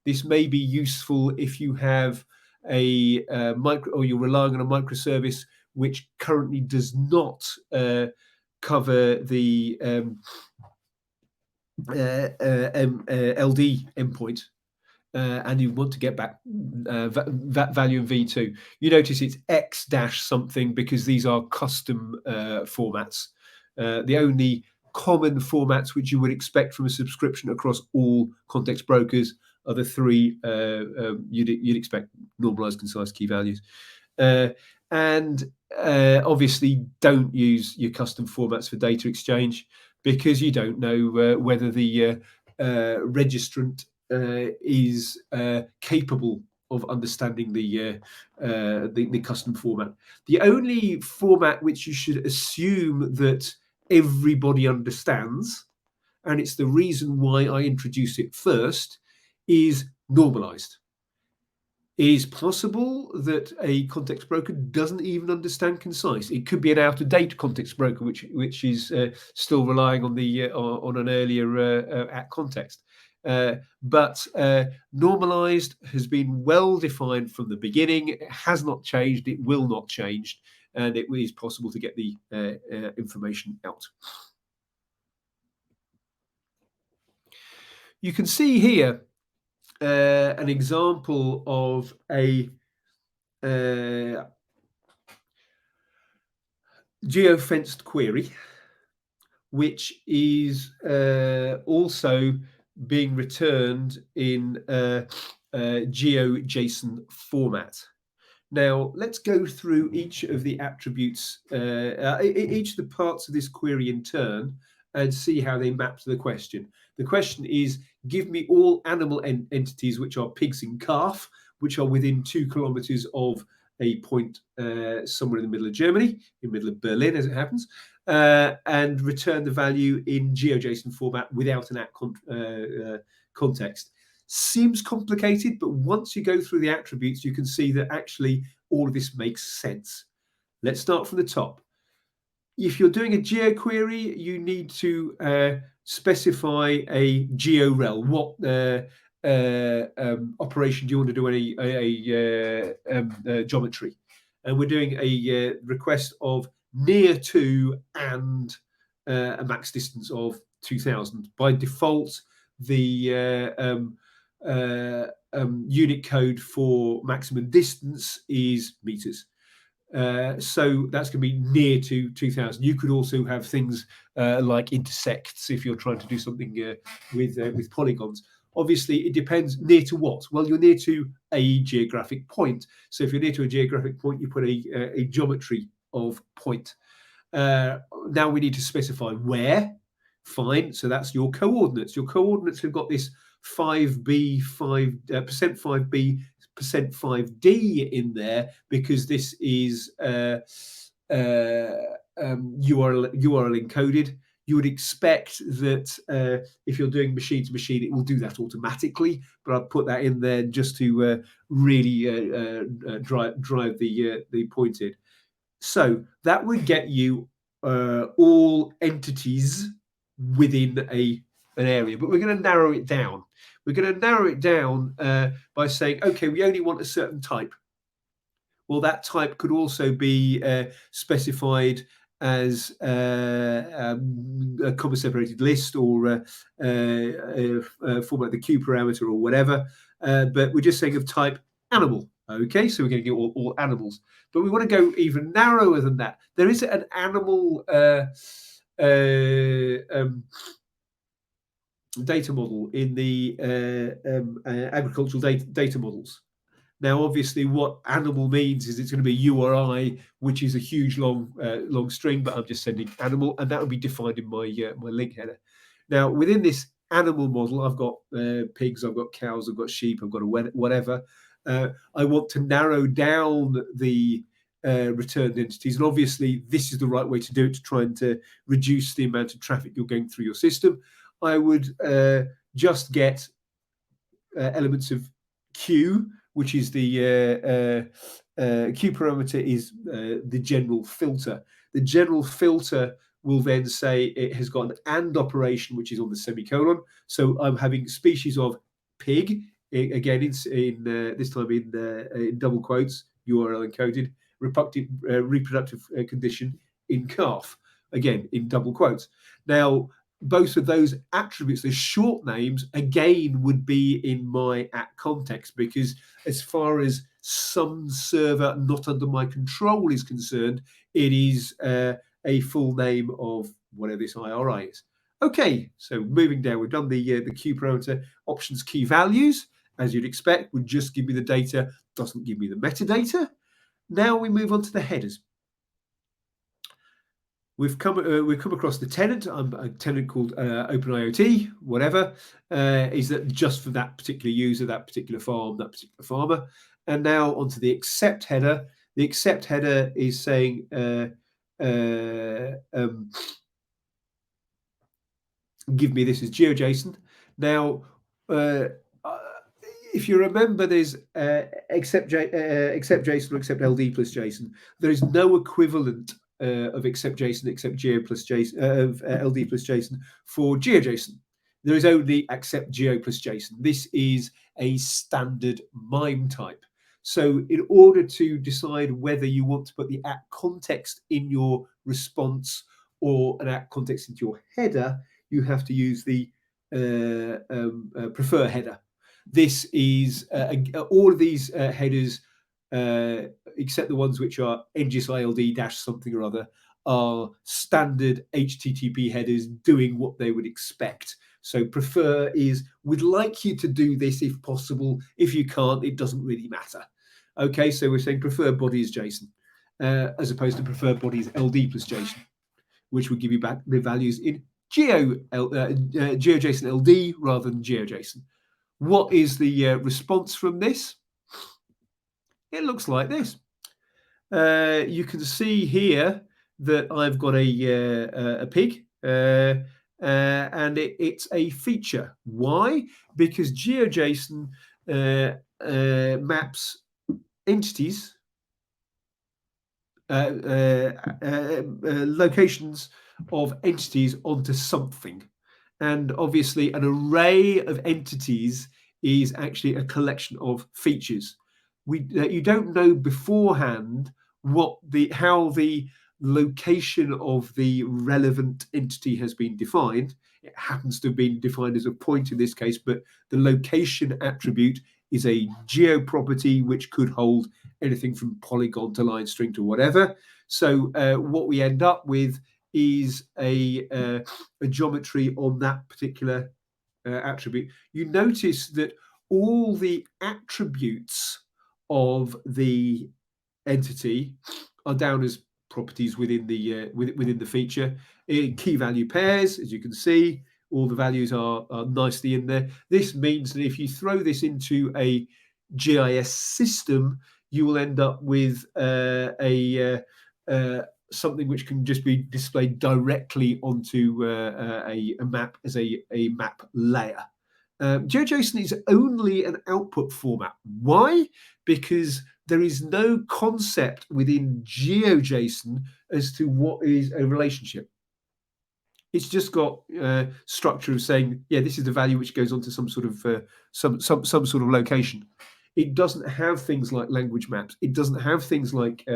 This may be useful if you have a or you're relying on a microservice which currently does not cover the LD endpoint, and you want to get back that value in v2. You notice it's x dash something because these are custom formats. The only common formats which you would expect from a subscription across all context brokers are the 3 you'd expect: normalized, concise, key values. And obviously don't use your custom formats for data exchange, because you don't know whether the registrant is capable of understanding the custom format. The only format which you should assume that everybody understands, and it's the reason why I introduce it first, is normalized. It is possible that a context broker doesn't even understand concise. It could be an out-of-date context broker, which is still relying on the on an earlier at context. But normalized has been well defined from the beginning. It has not changed. It will not change, and it is possible to get the information out. You can see here an example of a geofenced query, which is also being returned in GeoJSON format. Now, let's go through each of the attributes, each of the parts of this query in turn, and see how they map to the question. The question is, give me all animal entities which are pigs and calf, which are within 2 kilometers of a point somewhere in the middle of Germany, in the middle of Berlin, as it happens, and return the value in GeoJSON format without an context. Seems complicated, but once you go through the attributes, you can see that actually all of this makes sense. Let's start from the top. If you're doing a geoquery, you need to specify a georel. What operation do you want to do any geometry? And we're doing a request of near to and a max distance of 2000. By default, the unit code for maximum distance is meters. So that's going to be near to 2000. You could also have things like intersects if you're trying to do something with polygons. Obviously, it depends near to what. Well, you're near to a geographic point. So if you're near to a geographic point, you put a geometry of point. Now we need to specify where. Fine. So that's your coordinates. Your coordinates have got this 5b, 5% 5b, percent 5d in there because this is URL encoded. You would expect that if you're doing machine to machine, it will do that automatically. But I'll put that in there just to really drive the point in. So that would get you all entities within an area, but we're going to narrow it down. We're going to narrow it down by saying, okay, we only want a certain type. Well, that type could also be specified as a comma-separated list or format the Q parameter or whatever. But we're just saying of type animal. Okay, so we're going to get all animals. But we want to go even narrower than that. There is an animal data model in the agricultural data models. Now, obviously, what animal means is it's going to be URI, which is a huge long string, but I'm just sending animal, and that will be defined in my my link header. Now, within this animal model, I've got pigs, I've got cows, I've got sheep, I've got whatever. I want to narrow down the returned entities, and obviously, this is the right way to do it to try and to reduce the amount of traffic you're going through your system. I would just get elements of Q, which is the Q parameter is the general filter. The general filter will then say it has got an AND operation, which is on the semicolon. So I'm having species of pig, again, in this time in double quotes, URL encoded, reproductive condition in calf, again, in double quotes. Now, both of those attributes, those short names, again, would be in my at context, because as far as some server not under my control is concerned, it is a full name of whatever this IRI is. Okay, so moving down, we've done the Q parameter. Options key values, as you'd expect, would just give me the data, doesn't give me the metadata. Now we move on to the headers. We've come across the tenant. I'm a tenant called OpenIoT, whatever. Is that just for that particular user, that particular farm, that particular farmer? And now onto the accept header. The accept header is saying give me this as GeoJSON. Now, if you remember, there's except JSON or except LD plus JSON. There is no equivalent of except JSON except Geo plus JSON of LD plus JSON for GeoJSON. There is only accept Geo plus JSON. This is a standard MIME type. So in order to decide whether you want to put the at context in your response or an at context into your header, you have to use the prefer header. This is all of these headers, except the ones which are NGSI-LD dash something or other, are standard HTTP headers doing what they would expect. So prefer is we'd like you to do this if possible. If you can't, it doesn't really matter. Okay, so we're saying prefer body is JSON, as opposed to prefer body is LD plus JSON, which would give you back the values in GeoJSON LD rather than GeoJSON. What is the response from this? It looks like this. You can see here that I've got a pig, and it's a feature. Why? Because GeoJSON maps entities, locations of entities onto something. And obviously an array of entities is actually a collection of features. You don't know beforehand how the location of the relevant entity has been defined. It happens to have been defined as a point in this case, but the location attribute is a geo property which could hold anything from polygon to line string to whatever. So what we end up with is a geometry on that particular attribute. You notice that all the attributes of the entity are down as properties within the feature. In key value pairs, as you can see, all the values are nicely in there. This means that if you throw this into a GIS system, you will end up with something which can just be displayed directly onto a map as a map layer. GeoJSON is only an output format. Why? Because there is no concept within GeoJSON as to what is a relationship. It's just got structure of saying, yeah, this is the value which goes on to some sort of some sort of location. It doesn't have things like language maps. It doesn't have things like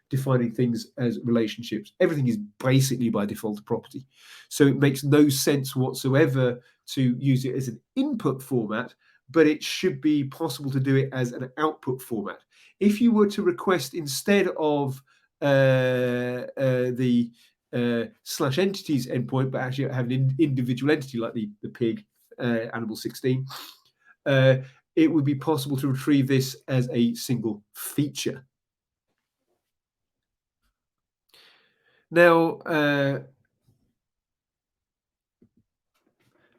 defining things as relationships. Everything is basically by default a property. So it makes no sense whatsoever to use it as an input format, but it should be possible to do it as an output format. If you were to request instead of the slash entities endpoint, but actually have an individual entity like the pig, animal 16, it would be possible to retrieve this as a single feature. Now,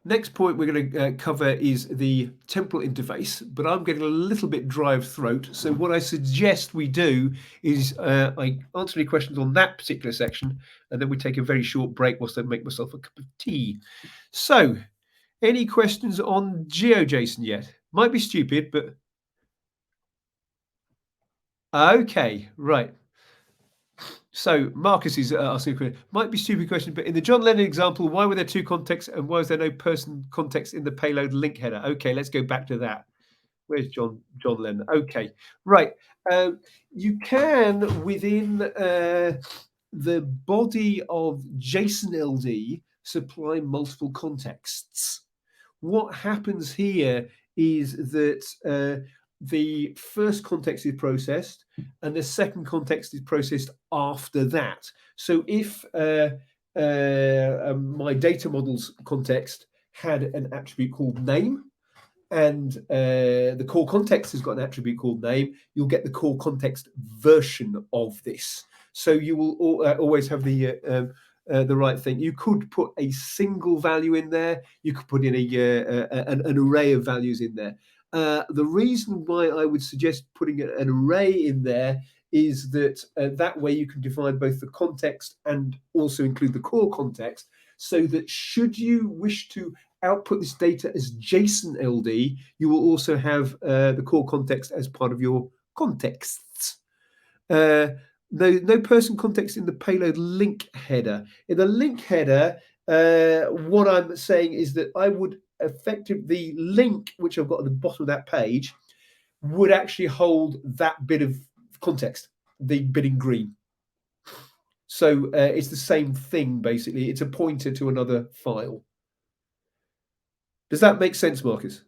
next point we're going to cover is the temporal interface, but I'm getting a little bit dry of throat. So what I suggest we do is I answer any questions on that particular section, and then we take a very short break whilst I make myself a cup of tea. So, any questions on GeoJSON yet? Might be stupid, but okay, right. So Marcus is asking a question. Might be a stupid question, but in the John Lennon example, why were there two contexts and why was there no person context in the payload link header? Okay, let's go back to that. Where's John Lennon? Okay, right. You can, within the body of JSON LD, supply multiple contexts. What happens here is that the first context is processed and the second context is processed after that. So if my data models context had an attribute called name, and the core context has got an attribute called name, you'll get the core context version of this. So you will always have the right thing. You could put a single value in there. You could put in an array of values in there. The reason why I would suggest putting an array in there is that that way you can define both the context and also include the core context. so that should you wish to output this data as JSON-LD, you will also have the core context as part of your contexts. Uh, no person context in the payload link header. In the link header, what I'm saying is that I would effectively the link, which I've got at the bottom of that page, would actually hold that bit of context, the bit in green. So it's the same thing, basically. It's a pointer to another file. Does that make sense, Marcus?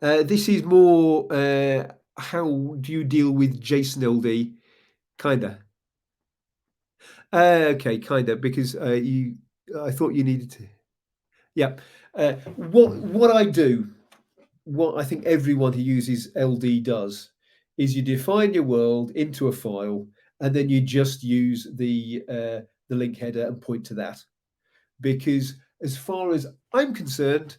This is more how do you deal with JSON-LD? Kinda. Okay, kinda, because I thought you needed to. Yeah. What I do, what I think everyone who uses LD does, is you define your world into a file, and then you just use the link header and point to that. Because as far as I'm concerned,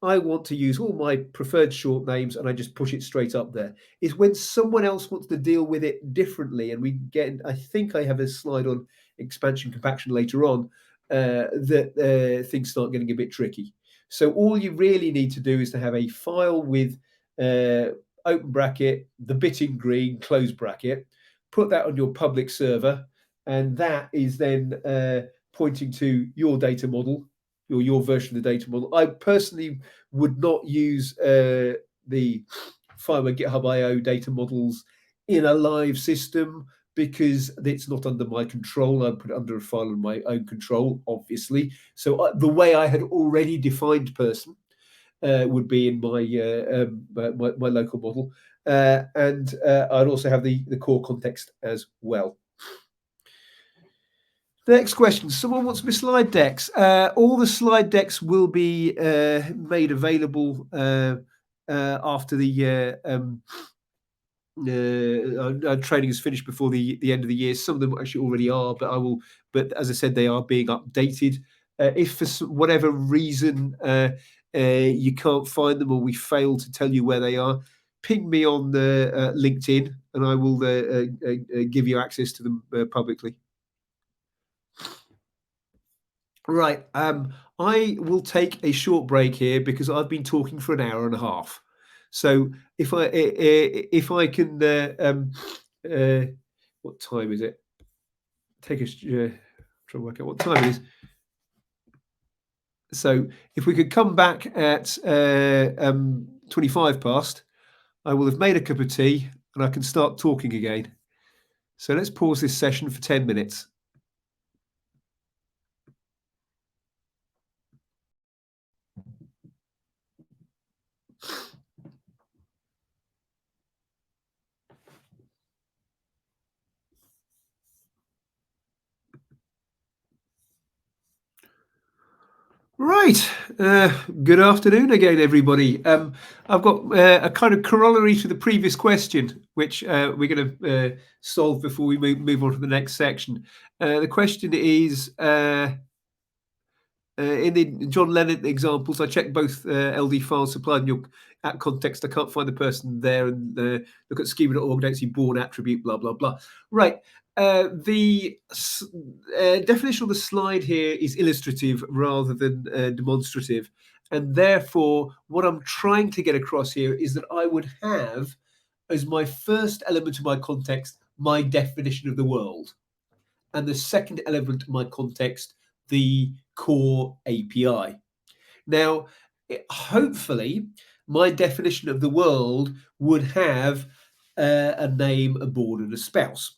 I want to use all my preferred short names and I just push it straight up there. It's when someone else wants to deal with it differently, and we get, I think I have a slide on expansion compaction later on, that things start getting a bit tricky. So all you really need to do is to have a file with open bracket, the bit in green, close bracket, put that on your public server, and that is then pointing to your data model, or your version of the data model. I personally would not use the FIWARE GitHub IO data models in a live system because it's not under my control. I put it under a file in my own control, obviously. So the way I had already defined person would be in my local model, and I'd also have the core context as well. Next question. Someone wants my slide decks. All the slide decks will be made available after the training is finished before the end of the year. Some of them actually already are, but I will. But as I said, they are being updated. If for whatever reason you can't find them or we fail to tell you where they are, ping me on the LinkedIn, and I will give you access to them publicly. Right. I will take a short break here because I've been talking for an hour and a half. So if I can, what time is it? Take a try to work out what time it is. So if we could come back at 25 past, I will have made a cup of tea and I can start talking again. So let's pause this session for 10 minutes. Right. Good afternoon again, everybody. I've got a kind of corollary to the previous question, which we're going to solve before we move on to the next section. The question is, in the John Lennon examples, I checked both LD files supplied in your at context. I can't find the person there, and look at schema.org, don't see born attribute, blah, blah, blah. Right. The definition on the slide here is illustrative rather than demonstrative. And therefore, what I'm trying to get across here is that I would have as my first element of my context, my definition of the world. And the second element of my context, the core API. Now, hopefully, my definition of the world would have a name, a board, and a spouse.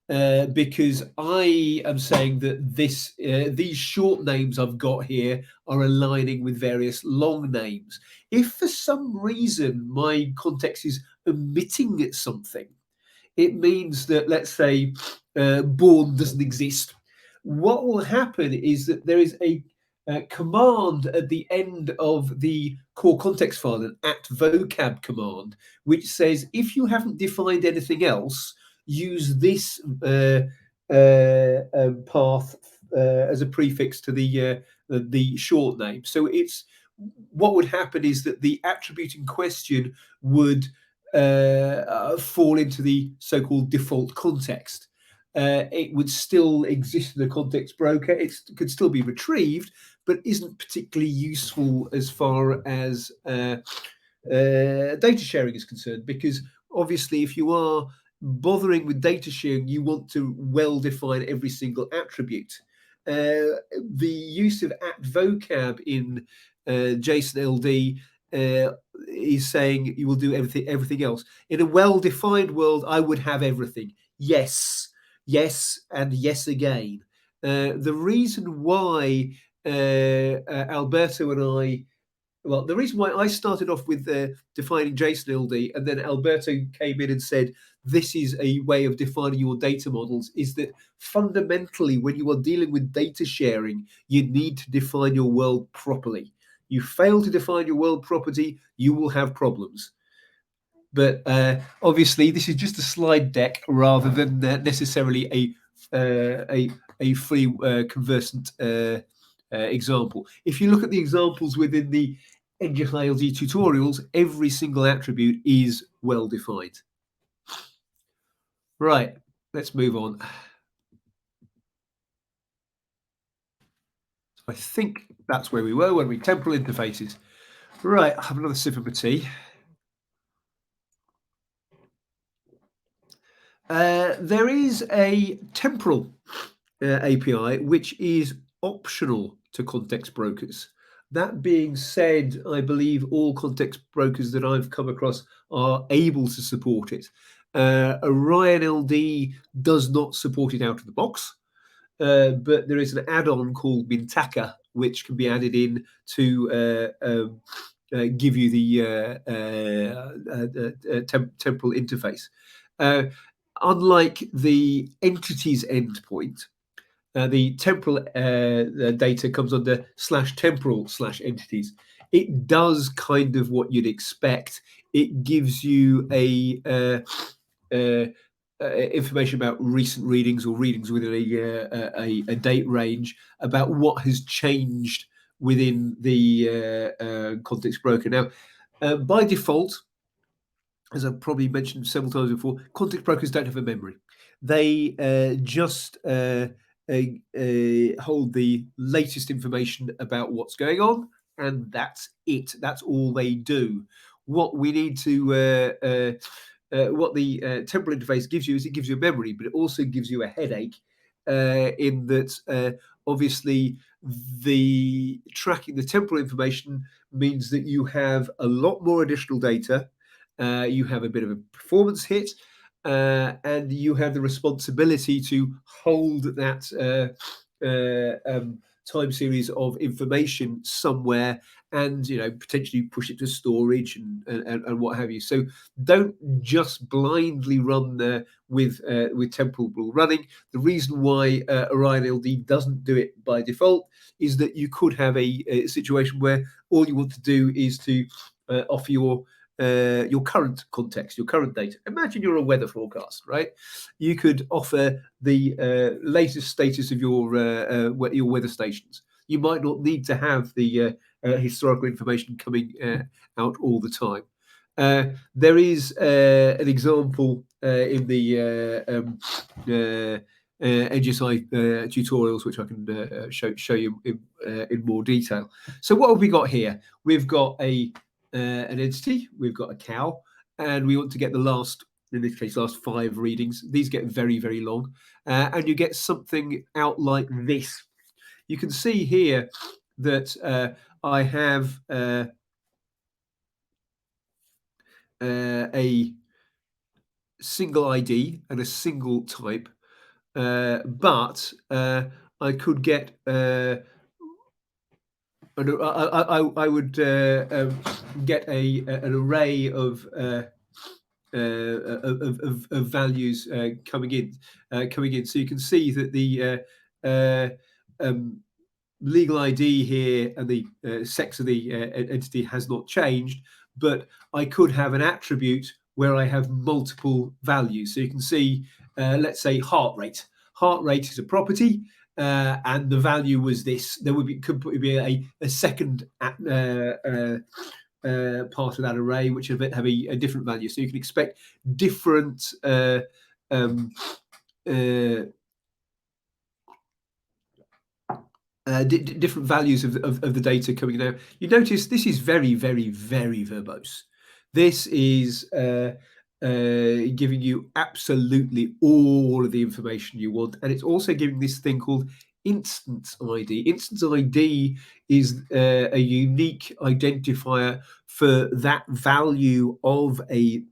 Because I am saying that these short names I've got here are aligning with various long names. If for some reason my context is omitting something, it means that, let's say, born doesn't exist. What will happen is that there is a command at the end of the core context file, an @vocab command, which says if you haven't defined anything else, use this path as a prefix to the short name. So it's what would happen is that the attribute in question would fall into the so-called default context. It would still exist in a context broker. It could still be retrieved, but isn't particularly useful as far as data sharing is concerned, because obviously if you are bothering with data sharing, you want to well define every single attribute. The use of at vocab in JSON-LD is saying you will do everything else. In a well-defined world, I would have everything. Yes, yes, and yes again. The reason why Alberto and I well, the reason why I started off with defining JSON-LD and then Alberto came in and said, this is a way of defining your data models, is that fundamentally, when you are dealing with data sharing, you need to define your world properly. You fail to define your world properly, you will have problems. But obviously, this is just a slide deck rather than necessarily a free conversant example. If you look at the examples within the NGSI-LD tutorials, every single attribute is well defined. Right, let's move on. So I think that's where we were when we temporal interfaces. Right, I'll have another sip of my tea. There is a temporal API which is optional to context brokers. That being said, I believe all context brokers that I've come across are able to support it. Orion LD does not support it out of the box, but there is an add-on called Mintaka which can be added in to give you the temporal interface. Unlike the entities endpoint, the temporal data comes under /temporal/entities. It does kind of what you'd expect. It gives you information about recent readings or readings within a date range about what has changed within the context broker. Now, by default, as I've probably mentioned several times before, context brokers don't have a memory. They just hold the latest information about what's going on, and that's it. That's all they do. What we need to, what the temporal interface gives you is it gives you a memory, but it also gives you a headache in that obviously the tracking the temporal information means that you have a lot more additional data. You have a bit of a performance hit, and you have the responsibility to hold that time series of information somewhere, and potentially push it to storage and what have you. So don't just blindly run there with temporal running. The reason why Orion LD doesn't do it by default is that you could have a situation where all you want to do is to offer your current context, your current data. Imagine you're a weather forecast, right? You could offer the latest status of your weather stations. You might not need to have the historical information coming out all the time. There is an example in the NGSI tutorials, which I can show you in more detail. So what have we got here? We've got an entity, we've got a cow, and we want to get the last, in this case, last 5 readings. These get very, very long, and you get something out like this. You can see here that I have a single ID and a single type, but I could get I would get an array of values coming in. So you can see that the legal ID here and the sex of the entity has not changed, but I could have an attribute where I have multiple values. So you can see, let's say heart rate. Heart rate is a property, and the value was this. There could be a second part of that array, which have a different value. So you can expect different um, uh, different values of the data coming down. You notice this is very, very, very verbose. This is giving you absolutely all of the information you want, and it's also giving this thing called instance ID. Instance ID is a unique identifier for that value of a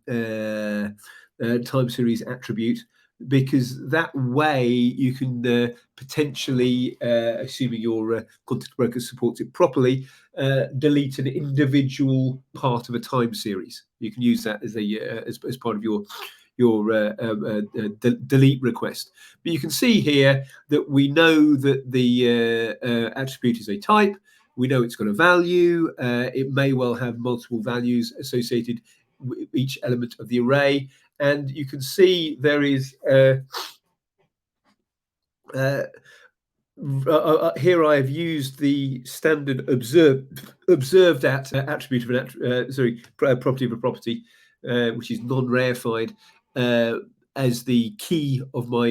time series attribute, because that way you can potentially, assuming your context broker supports it properly, delete an individual part of a time series. You can use that as as part of your delete request. But you can see here that we know that the attribute is a type. We know it's got a value. It may well have multiple values associated with each element of the array. And you can see there is here I have used the standard observed at attribute of an property of a property, which is non-reified, as the key of my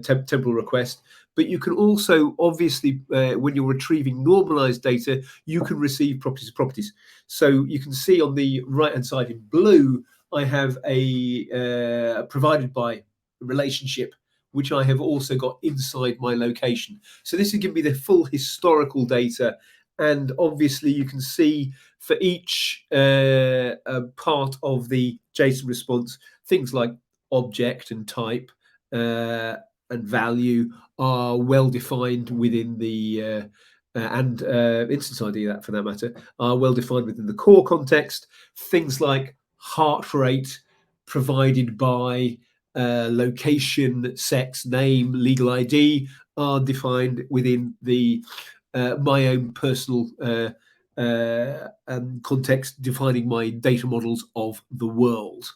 temporal request. But you can also, obviously, when you're retrieving normalized data, you can receive properties of properties. So you can see on the right-hand side in blue, I have a provided by relationship, which I have also got inside my location. So this will give me the full historical data. And obviously you can see for each part of the JSON response, things like object and type and value are well defined within the and instance ID, that for that matter, are well defined within the core context. Things like heart rate provided by location, sex, name, legal ID are defined within the my own personal context, defining my data models of the world.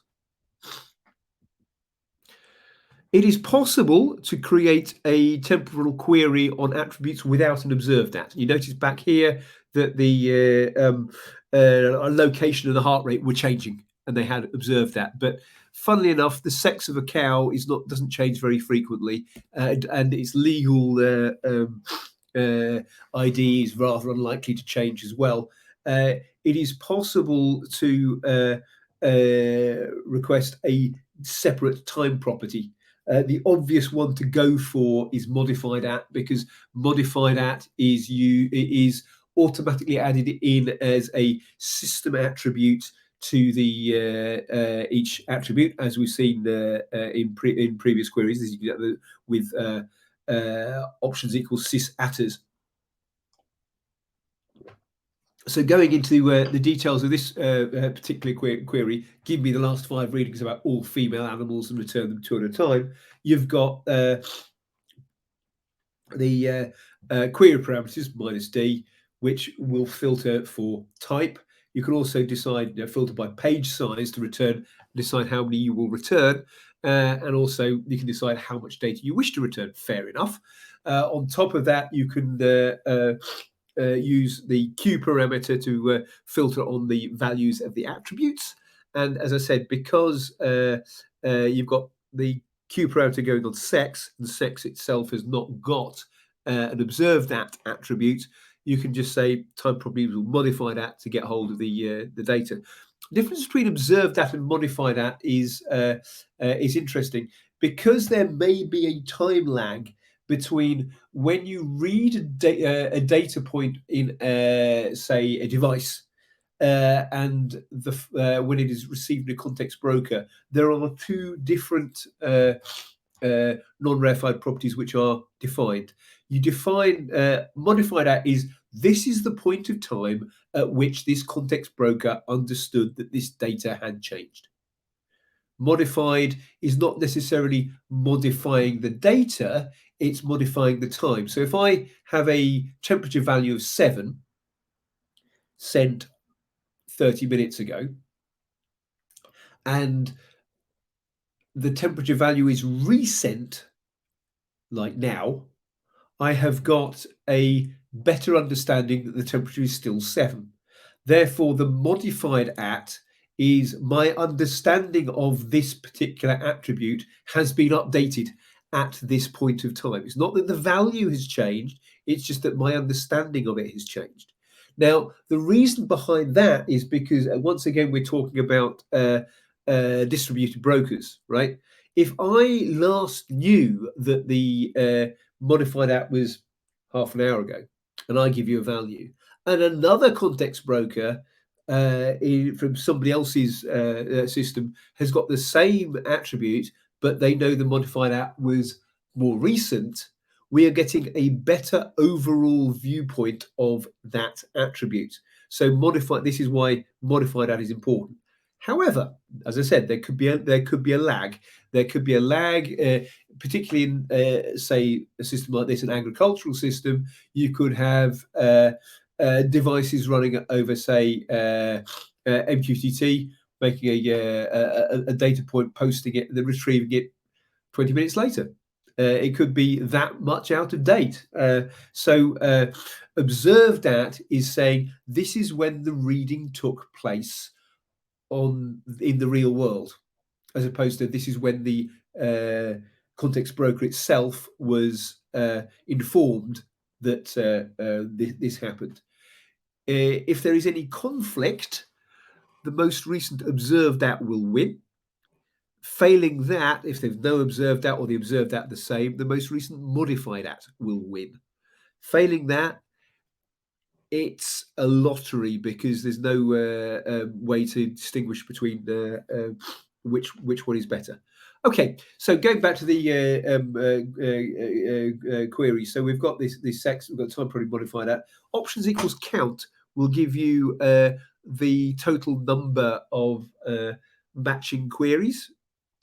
It is possible to create a temporal query on attributes without an observed at. You notice back here that the location and the heart rate were changing, and they had observed that. But funnily enough, the sex of a cow doesn't change very frequently, and its legal ID is rather unlikely to change as well. It is possible to request a separate time property. The obvious one to go for is modified at, because modified at is automatically added in as a system attribute to the each attribute, as we've seen in previous queries. As you can get with options equals sys atters. So going into the details of this particular query, give me the last 5 readings about all female animals and return them 2 at a time. You've got the query parameters -d, which will filter for type. You can also decide filter by page size to decide how many you will return, and also you can decide how much data you wish to return. Fair enough. On top of that, you can use the Q parameter to filter on the values of the attributes. And as I said, because you've got the Q parameter going on sex, and sex itself has not got an observed at attribute, you can just say time properties will modify that to get hold of the data. The difference between observed at and modified at is interesting, because there may be a time lag between when you read a data point in, say, a device, and when it is received in a context broker. There are 2 different non-reified properties which are defined. You define modified at is, this is the point of time at which this context broker understood that this data had changed. Modified is not necessarily modifying the data, it's modifying the time. So if I have a temperature value of 7 sent 30 minutes ago, and the temperature value is resent like now, I have got a better understanding that the temperature is still 7. Therefore, the modified at is my understanding of this particular attribute has been updated at this point of time. It's not that the value has changed, it's just that my understanding of it has changed. Now, the reason behind that is because, once again, we're talking about distributed brokers, right? If I last knew that the modified at was half an hour ago, and I give you a value, and another context broker from somebody else's system has got the same attribute, but they know the modified at was more recent, we are getting a better overall viewpoint of that attribute. So this is why modified at is important. However, as I said, there could be a lag. There could be a lag, particularly in say a system like this, an agricultural system. You could have devices running over, say, MQTT, making a data point, posting it, and then retrieving it 20 minutes later. It could be that much out of date. So observed at is saying this is when the reading took place in the real world, as opposed to this is when the context broker itself was informed that this happened. If there is any conflict, the most recent observed at will win. Failing that, if there's no observed at or the observed at the same, the most recent modified at will win. Failing that, it's a lottery because there's no way to distinguish between which one is better. Okay, so going back to the query, so we've got this sex, we've got time period modified at. Options equals count will give you the total number of matching queries.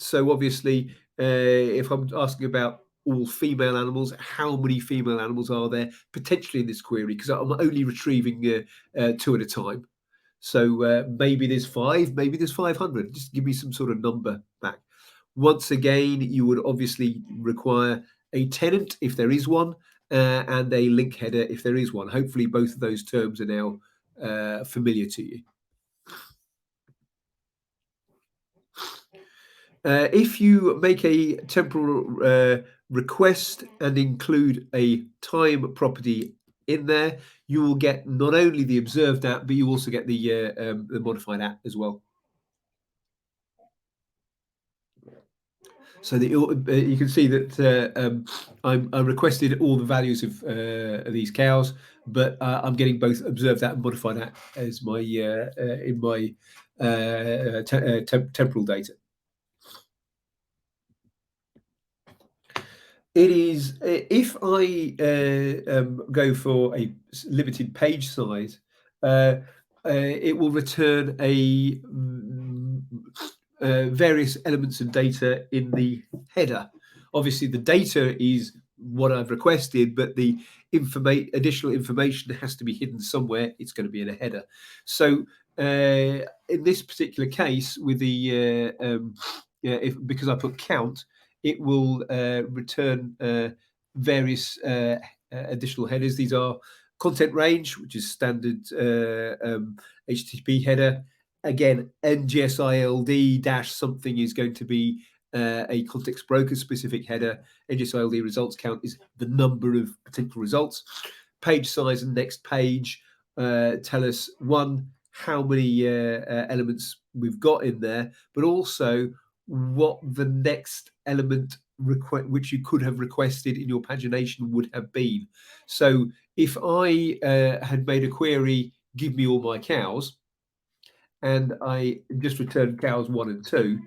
So obviously, if I'm asking about all female animals, how many female animals are there potentially in this query? Because I'm only retrieving 2 at a time. So maybe there's 5, maybe there's 500. Just give me some sort of number back. Once again, you would obviously require a tenant if there is one, and a link header if there is one. Hopefully, both of those terms are now familiar to you. If you make a temporal request and include a time property in there, you will get not only the observed at, but you also get the modified at as well. So that you can see that I requested all the values of these cows, but I'm getting both observed at and modified at as my in my temporal data. It is if I go for a limited page size, it will return a various elements of data in the header. Obviously, the data is what I've requested, but the additional information has to be hidden somewhere. It's going to be in a header. So in this particular case, with the because I put count, it will return various additional headers. These are content range, which is standard HTTP header. Again, NGSI-LD dash something is going to be a context broker specific header. NGSI-LD results count is the number of potential results. Page size and next page tell us, one, how many elements we've got in there, but also what the next element which you could have requested in your pagination would have been. So if I had made a query, give me all my cows, and I just returned cows 1 and 2,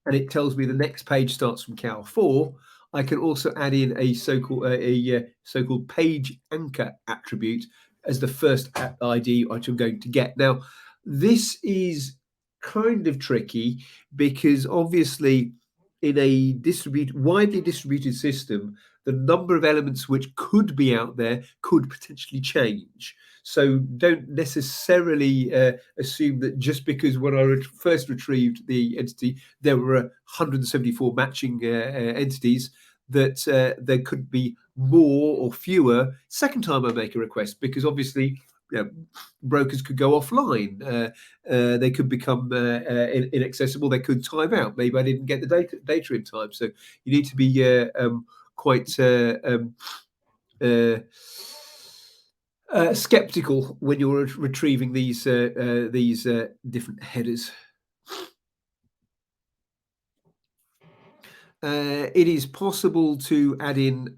and it tells me the next page starts from cow 4, I can also add in a so-called page anchor attribute as the first ID which I'm going to get. Now, this is kind of tricky because obviously in a widely distributed system, the number of elements which could be out there could potentially change. So don't necessarily assume that just because when I first retrieved the entity, there were 174 matching entities, that there could be more or fewer second time I make a request, because obviously, brokers could go offline. They could become inaccessible. They could time out. Maybe I didn't get the data in time. So you need to be quite uh, skeptical when you're retrieving these different headers. It is possible to add in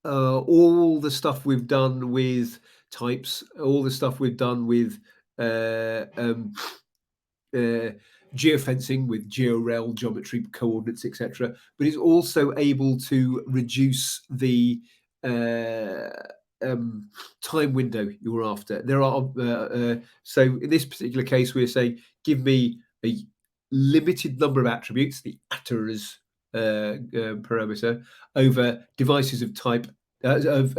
all the stuff we've done with types, all the stuff we've done with uh, um, uh, geofencing, with georel, geometry, coordinates, etc. But it's also able to reduce the uh, time window you're after. There are so in this particular case, we're saying give me a limited number of attributes, the attrs parameter, over devices of type of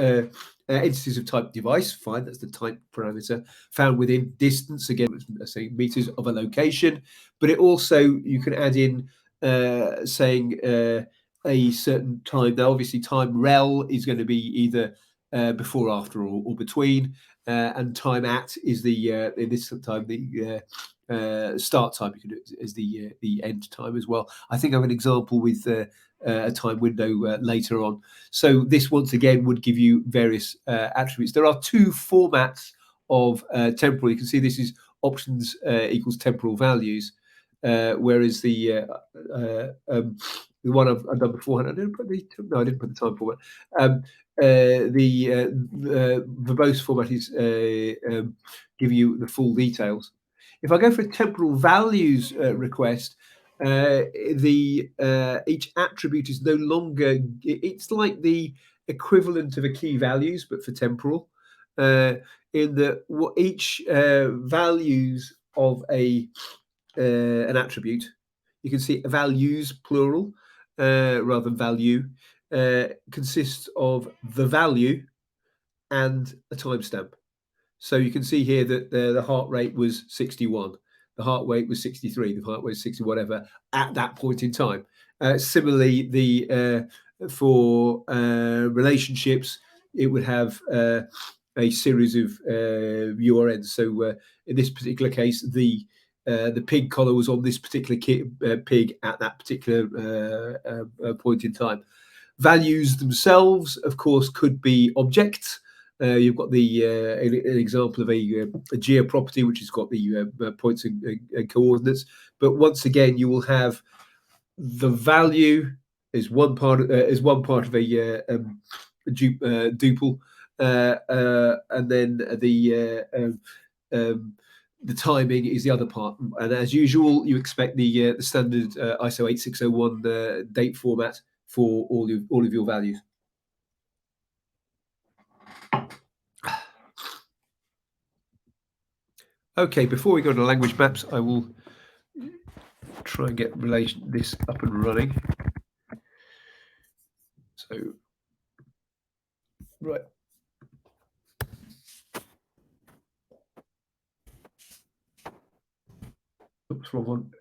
entities of type device. Fine, that's the type parameter found within distance. Again, let's say meters of a location. But it also, you can add in saying a certain time. Now, obviously, time rel is going to be either before, after, or between, and time at is the in this time the start time. You can do it as the end time as well. I think I have an example with a time window later on. So this once again would give you various attributes. There are two formats of temporal. You can see this is options equals temporal values, whereas the one I've done beforehand, I didn't put the time format. The verbose format is give you the full details. If I go for a temporal values request, the each attribute is no longer. It's like the equivalent of a key values, but for temporal. In that, what each values of an attribute, you can see values plural rather than value, consists of the value and a timestamp. So you can see here that the heart rate was 61, the heart rate was 63, the heart rate was 60, whatever, at that point in time. Similarly, for relationships, it would have a series of URNs. So in this particular case, the pig collar was on this particular pig at that particular point in time. Values themselves, of course, could be objects. You've got an example of a geo property, which has got the points and coordinates. But once again, you will have the value is one part of a duple, and then the timing is the other part. And as usual, you expect the standard ISO 8601 date format for all of your values. Okay, before we go to language maps, I will try and get this up and running. So, right. Oops, wrong one.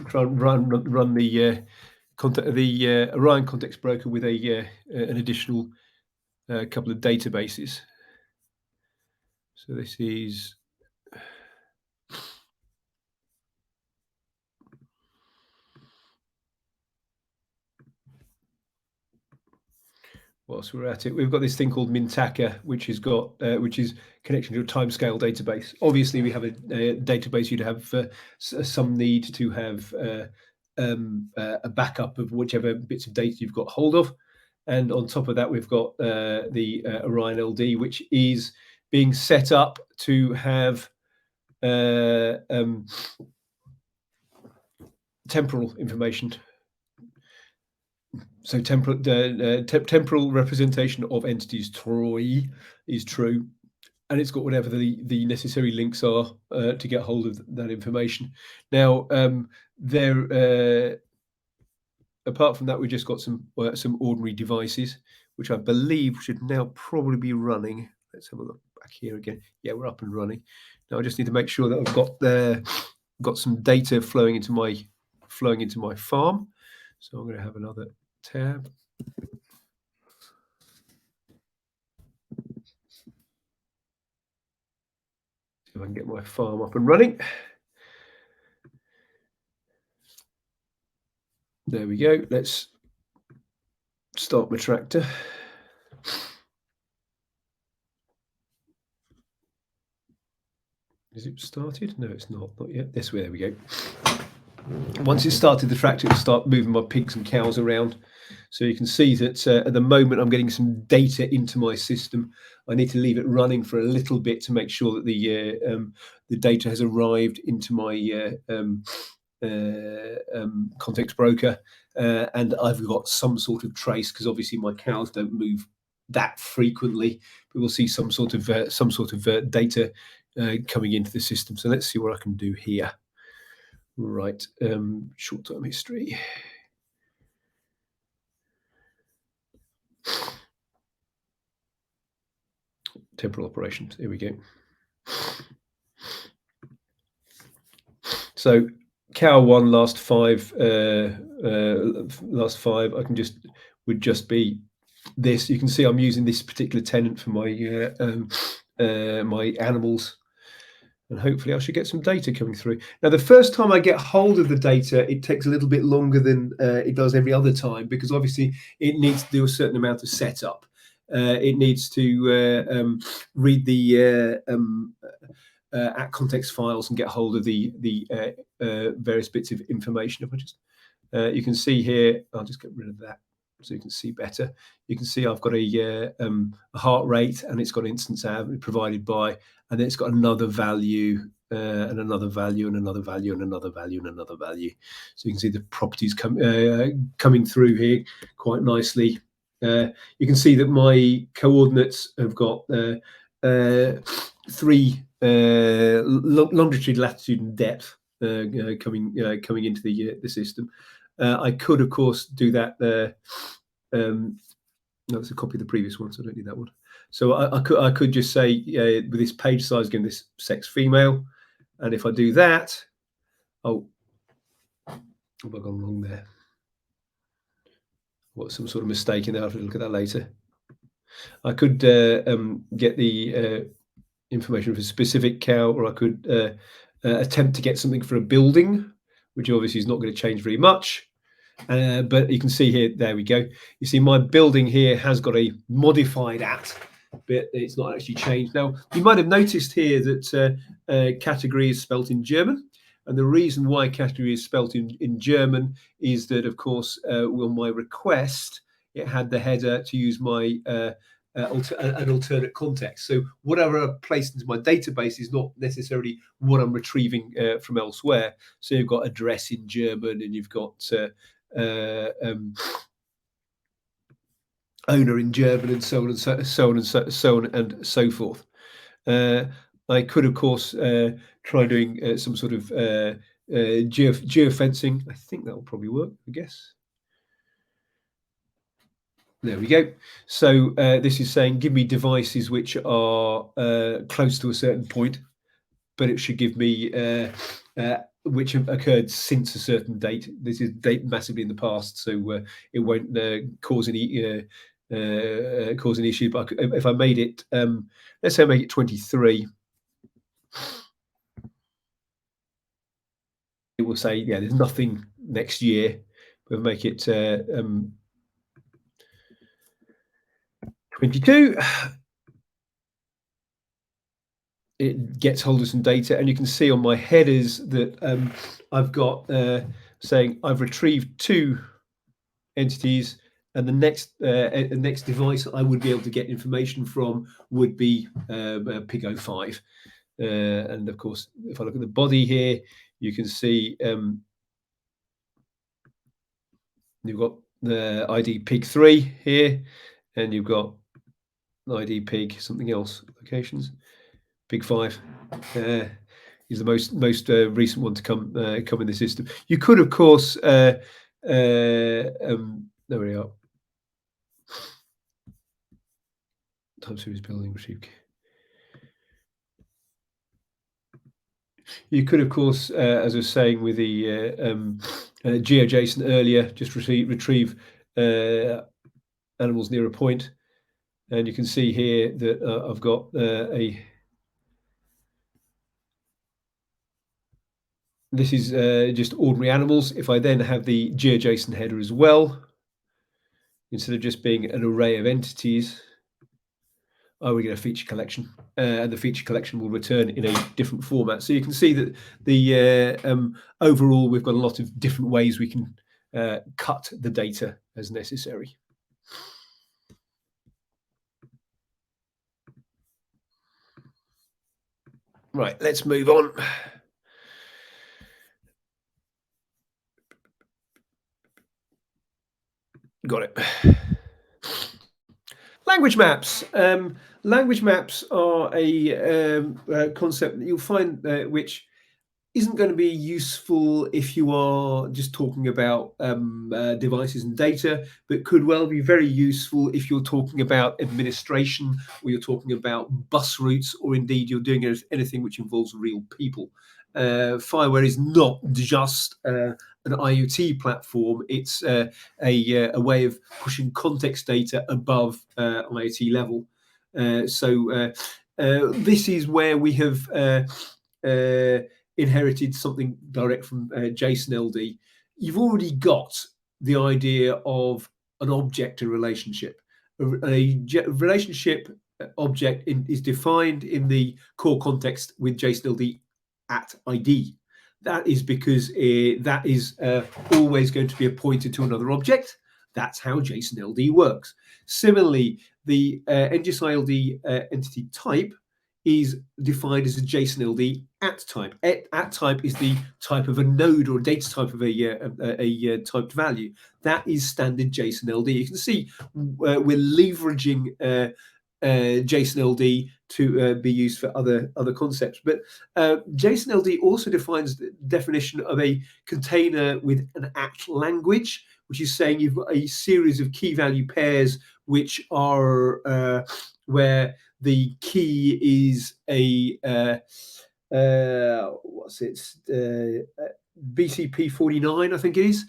Try and run the Orion context broker with an additional couple of databases. So this is whilst we're at it, we've got this thing called Mintaka, which is connection to a timescale database. Obviously, we have a database. You'd have some need to have a backup of whichever bits of data you've got hold of. And on top of that, we've got the Orion LD, which is being set up to have temporal information. So temporal representation of entities Troy is true, and it's got whatever the necessary links are to get hold of that information. Now, apart from that, we've just got some ordinary devices, which I believe should now probably be running. Let's have a look. back here again. Yeah, we're up and running. Now I just need to make sure that I've got some data flowing into my farm. So I'm going to have another tab. See if I can get my farm up and running. There we go. Let's start my tractor. Is it started? No, it's not yet. This way, there we go. Once it's started, the tractor will start moving my pigs and cows around. So you can see that at the moment I'm getting some data into my system. I need to leave it running for a little bit to make sure that the data has arrived into my context broker, and I've got some sort of trace, because obviously my cows don't move that frequently, but we'll see some sort of data coming into the system. So let's see what I can do here. Right, short-term history. Temporal operations. Here we go. So cow one, last five. I can would just be this. You can see I'm using this particular tenant for my my animals, and hopefully I should get some data coming through. Now, the first time I get hold of the data, it takes a little bit longer than it does every other time, because obviously it needs to do a certain amount of setup. It needs to read the at context files and get hold of the various bits of information. If I just, you can see here, I'll just get rid of that so you can see better. You can see I've got a heart rate, and it's got instance provided by, and then it's got another value and another value and another value and another value and another value. So you can see the properties coming through here quite nicely. You can see that my coordinates have got 3 longitude, latitude, and depth coming into the system. I could, of course, do that. No, it's a copy of the previous one, so I don't need that one. So I could just say with this page size, given this sex female, and if I do that, oh, have I gone wrong there? What, some sort of mistake in there? I'll have to look at that later. I could get the information of a specific cow, or I could attempt to get something for a building, which obviously is not going to change very much. But you can see here, there we go. You see my building here has got a modified at, but it's not actually changed. Now, you might have noticed here that category is spelt in German. And the reason why category is spelt in German is that, of course, on my request, it had the header to use my an alternate context. So whatever I placed into my database is not necessarily what I'm retrieving from elsewhere. So you've got address in German, and you've got owner in German, and so on and so on and so forth. I could, of course, try doing some sort of geofencing. I think that will probably work, I guess. There we go. So this is saying, give me devices which are close to a certain point, but it should give me which have occurred since a certain date. This is date massively in the past, so it won't cause any issue. But if I made it, let's say I make it 23, it will say, yeah, there's nothing next year. We'll make it 22. It gets hold of some data, and you can see on my headers that I've got saying I've retrieved 2 entities, and the next device I would be able to get information from would be Pig 05. And of course, if I look at the body here, you can see you've got the ID Pig 3 here, and you've got ID Pig something else locations. Pig 5 is the most recent one to come in the system. You could, of course, there we are. Time series building retrieve. You could, of course, as I was saying with the GeoJSON earlier, just retrieve uh, animals near a point, and you can see here that I've got a. This is just ordinary animals. If I then have the GeoJSON header as well, instead of just being an array of entities, we get a feature collection, and the feature collection will return in a different format. So you can see that the overall, we've got a lot of different ways we can cut the data as necessary. Right, let's move on. Got it. Language maps. Language maps are a concept that you'll find which isn't going to be useful if you are just talking about devices and data, but could well be very useful if you're talking about administration, or you're talking about bus routes, or indeed you're doing anything which involves real people. FIWARE is not just an IoT platform, it's a way of pushing context data above IoT level. This is where we have inherited something direct from JSON-LD. You've already got the idea of an object and relationship. A relationship object is defined in the core context with JSON-LD at ID. That is because that is always going to be a pointer to another object. That's how JSON-LD works. Similarly, the NGSI-LD entity type is defined as a JSON-LD at type. At type is the type of a node or a data type of a typed value. That is standard JSON-LD. You can see we're leveraging JSON-LD to be used for other concepts. But JSON-LD also defines the definition of a container with an at language, which is saying you've got a series of key value pairs which are where the key is a what's it? BCP 49, I think it is,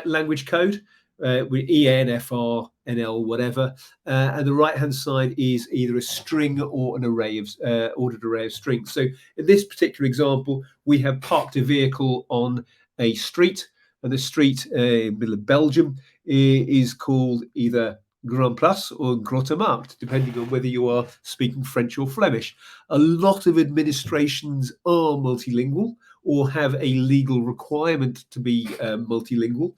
language code with EN, FR, NL, whatever. And the right-hand side is either a string or an array of ordered array of strings. So in this particular example, we have parked a vehicle on a street, and the street in the middle of Belgium is called either Grand Place or Grote Markt, depending on whether you are speaking French or Flemish. A lot of administrations are multilingual or have a legal requirement to be multilingual.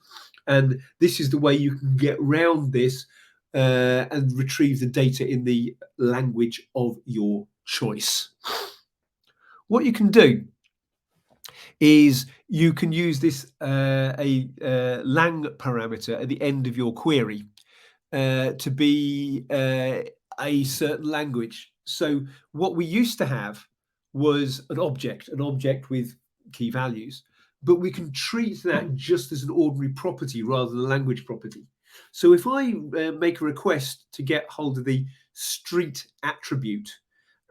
And this is the way you can get around this and retrieve the data in the language of your choice. What you can do is you can use this lang parameter at the end of your query to be a certain language. So what we used to have was an object with key values, but we can treat that just as an ordinary property rather than a language property. So if I make a request to get hold of the street attribute,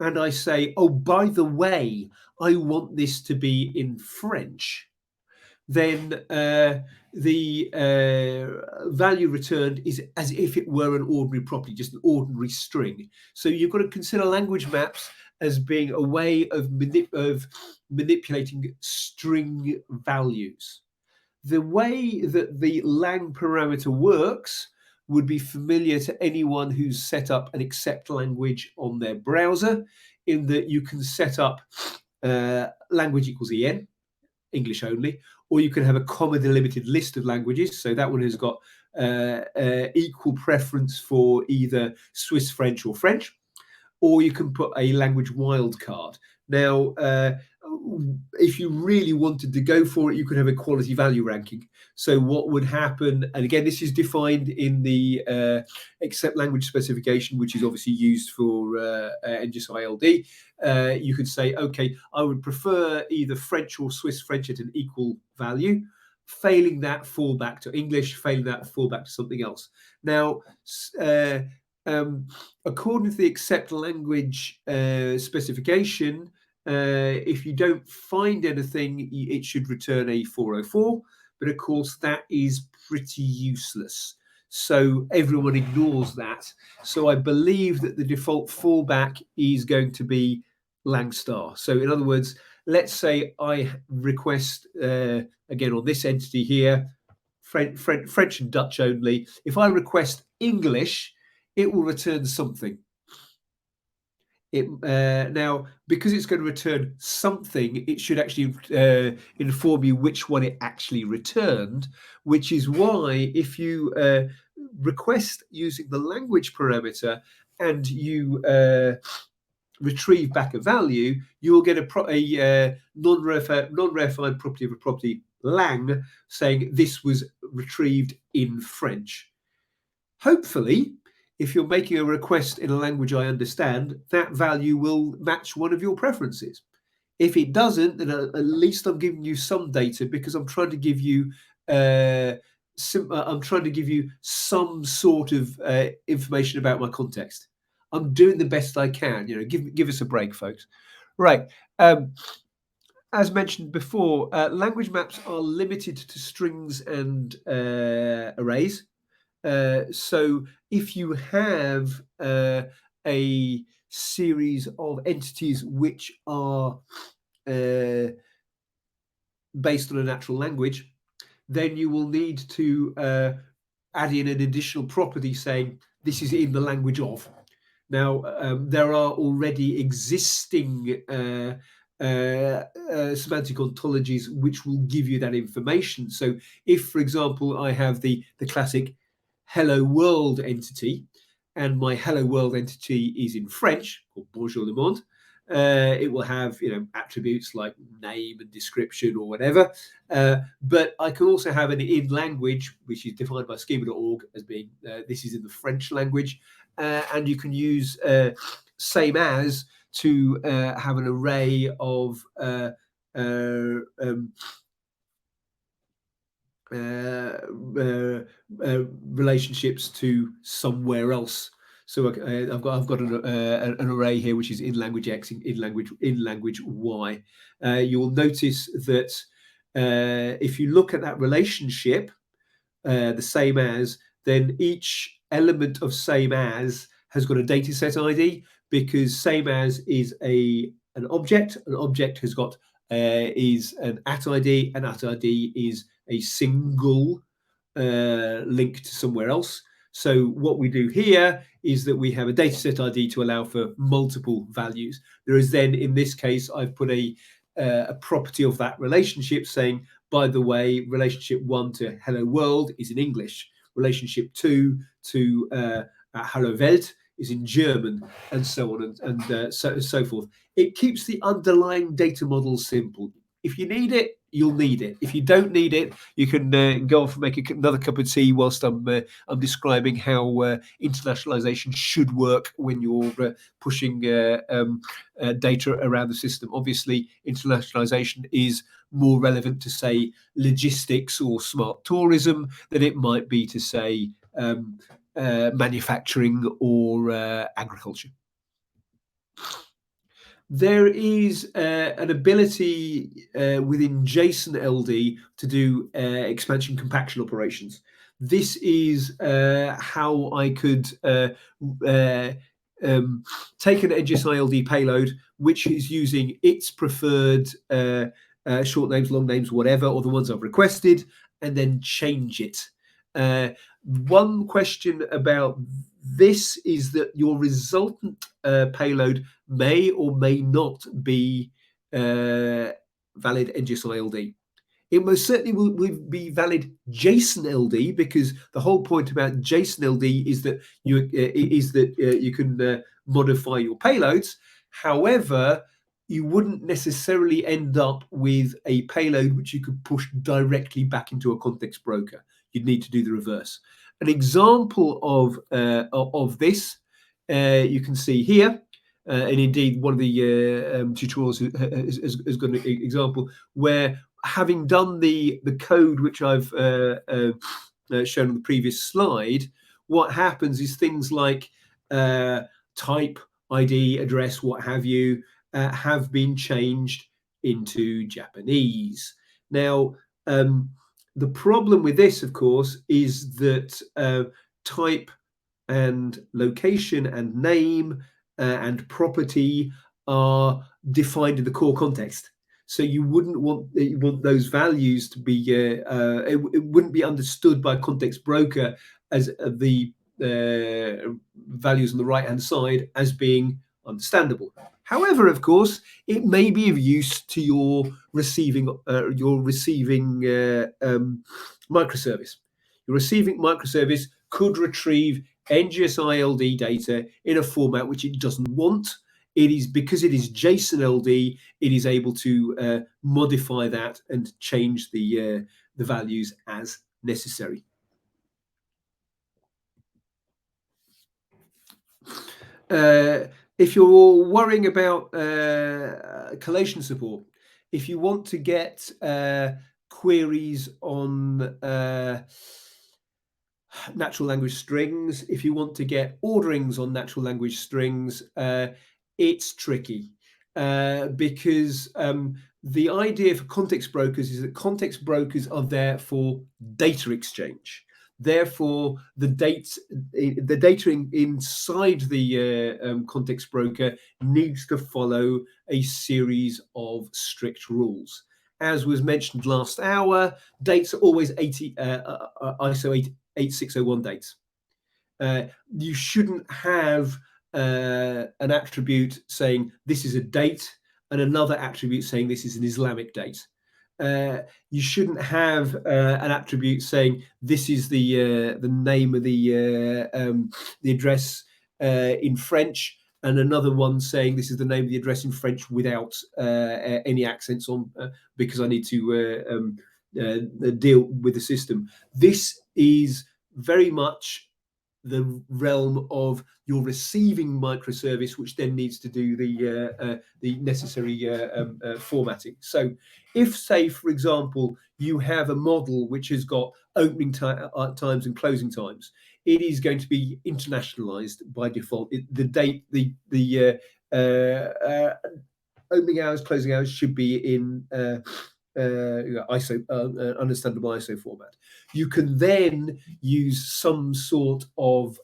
and I say, oh, by the way, I want this to be in French, then the value returned is as if it were an ordinary property, just an ordinary string. So you've got to consider language maps as being a way of manipulating string values. The way that the lang parameter works would be familiar to anyone who's set up an accept language on their browser, in that you can set up language equals EN, English only, or you can have a comma delimited list of languages. So that one has got equal preference for either Swiss French or French, or you can put a language wildcard. Now, if you really wanted to go for it, you could have a quality value ranking. So what would happen, and again, this is defined in the accept language specification, which is obviously used for NGSI-LD. You could say, okay, I would prefer either French or Swiss French at an equal value. Failing that, fall back to English. Failing that, fall back to something else. Now, according to the accept language specification, If you don't find anything, it should return a 404, but of course that is pretty useless. So everyone ignores that. So I believe that the default fallback is going to be lang star. So in other words, let's say I request, again on this entity here, French and Dutch only. If I request English, it will return something. Now, because it's going to return something, it should actually inform you which one it actually returned, which is why if you request using the language parameter and you retrieve back a value, you will get a non-rarefied property of a property lang saying this was retrieved in French. Hopefully, if you're making a request in a language I understand, that value will match one of your preferences. If it doesn't, then at least I'm giving you some data because I'm trying to give you some sort of information about my context. I'm doing the best I can. Give us a break, folks. Right. As mentioned before, language maps are limited to strings and arrays. So if you have a series of entities which are based on a natural language, then you will need to add in an additional property saying this is in the language of. Now, there are already existing semantic ontologies which will give you that information. So if, for example, I have the classic hello world entity, and my hello world entity is in French, called Bonjour le monde, it will have attributes like name and description or whatever. But I can also have an in language, which is defined by schema.org as being this is in the French language, and you can use same as to have an array of relationships to somewhere else. So I've got an array here which is in language X, in language Y. You'll notice that if you look at that relationship, the same as, then each element of same as has got a data set ID, because same as is an object. An object has got is an at ID. An at ID is a single link to somewhere else. So what we do here is that we have a dataset ID to allow for multiple values. There is then, in this case, I've put a property of that relationship saying, by the way, relationship 1 to hello world is in English. Relationship 2 to hello Welt is in German, and so on and so forth. It keeps the underlying data model simple. If you need it, you'll need it. If you don't need it, you can go off and make another cup of tea whilst I'm describing how internationalization should work when you're pushing data around the system. Obviously, internationalization is more relevant to, say, logistics or smart tourism than it might be to, say, manufacturing or agriculture. There is an ability within JSON-LD to do expansion compaction operations. This is how I could take an NGSI-LD payload, which is using its preferred short names, long names, whatever, or the ones I've requested, and then change it. One question about this is that your resultant payload may or may not be valid NGSI-LD. It most certainly will be valid JSON-LD, because the whole point about JSON-LD is that you can modify your payloads. However, you wouldn't necessarily end up with a payload which you could push directly back into a context broker. You'd need to do the reverse. An example of this you can see here, and indeed one of the tutorials has got an example where, having done the code which I've shown on the previous slide, what happens is things like type, ID, address, what have you, have been changed into Japanese. Now, the problem with this, of course, is that type and location and name and property are defined in the core context. So you wouldn't want those values to be. It wouldn't be understood by a context broker as the values on the right hand side as being understandable. However, of course, it may be of use to your receiving microservice. Your receiving microservice could retrieve NGSI-LD data in a format which it doesn't want. It is because it is JSON LD. It is able to modify that and change the values as necessary. If you're worrying about collation support, if you want to get queries on natural language strings, if you want to get orderings on natural language strings, it's tricky because the idea for context brokers is that context brokers are there for data exchange. Therefore, the data inside the context broker needs to follow a series of strict rules. As was mentioned last hour, dates are always ISO 8601 dates. You shouldn't have an attribute saying this is a date and another attribute saying this is an Islamic date. You shouldn't have an attribute saying this is the name of the address in French, and another one saying this is the name of the address in French without any accents on, because I need to deal with the system. This is very much the realm of your receiving microservice, which then needs to do the necessary formatting. So if, say, for example, you have a model which has got opening times and closing times, it is going to be internationalized by default. The date, the opening hours, closing hours should be in ISO, understandable ISO format. You can then use some sort of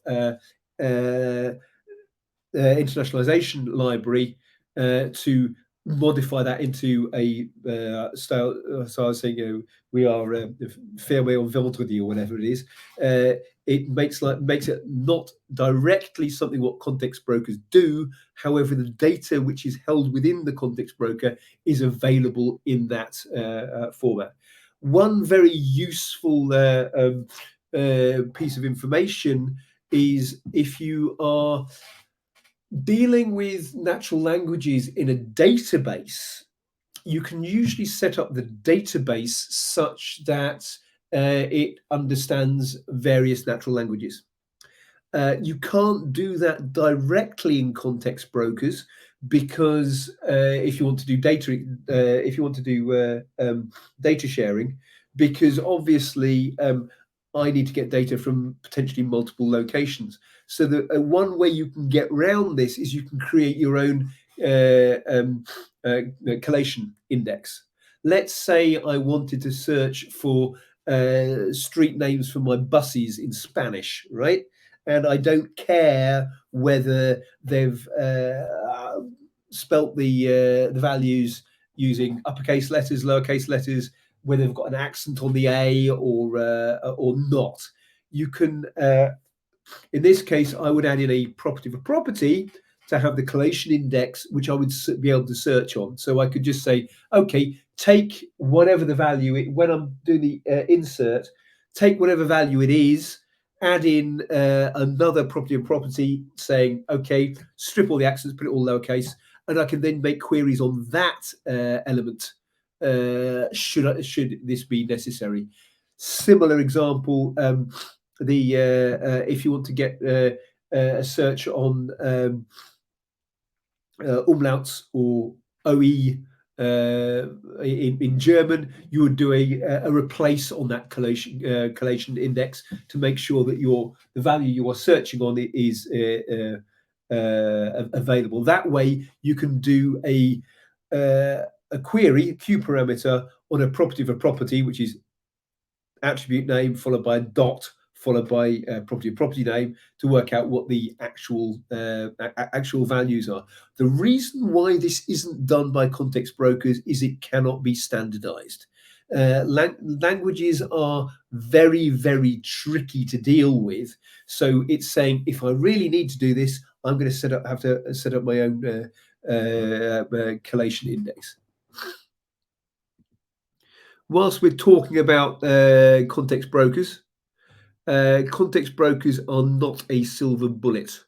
internationalization library to modify that into a style. So I was saying, we are FIWARE or vendredi or whatever it is. It makes it not directly something what context brokers do. However, the data which is held within the context broker is available in that format. One very useful piece of information is if you are dealing with natural languages in a database, you can usually set up the database such that it understands various natural languages. You can't do that directly in context brokers because if you want to do data sharing, because obviously I need to get data from potentially multiple locations. So the one way you can get around this is you can create your own collation index. Let's say I wanted to search for street names for my buses in Spanish, right? And I don't care whether they've spelt the values using uppercase letters, lowercase letters, whether they've got an accent on the A or not. You can, in this case, I would add in a property of a property to have the collation index, which I would be able to search on. So I could just say, okay, take whatever the value when I'm doing the insert, take whatever value it is, add in another property of property saying, okay, strip all the accents, put it all lowercase, and I can then make queries on that element. Should this be necessary? Similar example, if you want to get a search on umlauts or OE in German, you would do a replace on that collation index to make sure that the value you are searching on is available. That way, you can do a query, a Q parameter on a property of a property, which is attribute name followed by a dot followed by property name, to work out what the actual values are. The reason why this isn't done by context brokers is it cannot be standardized. Languages are very, very tricky to deal with. So it's saying, if I really need to do this, I'm going to have to set up my own collation index. Whilst we're talking about context brokers are not a silver bullet.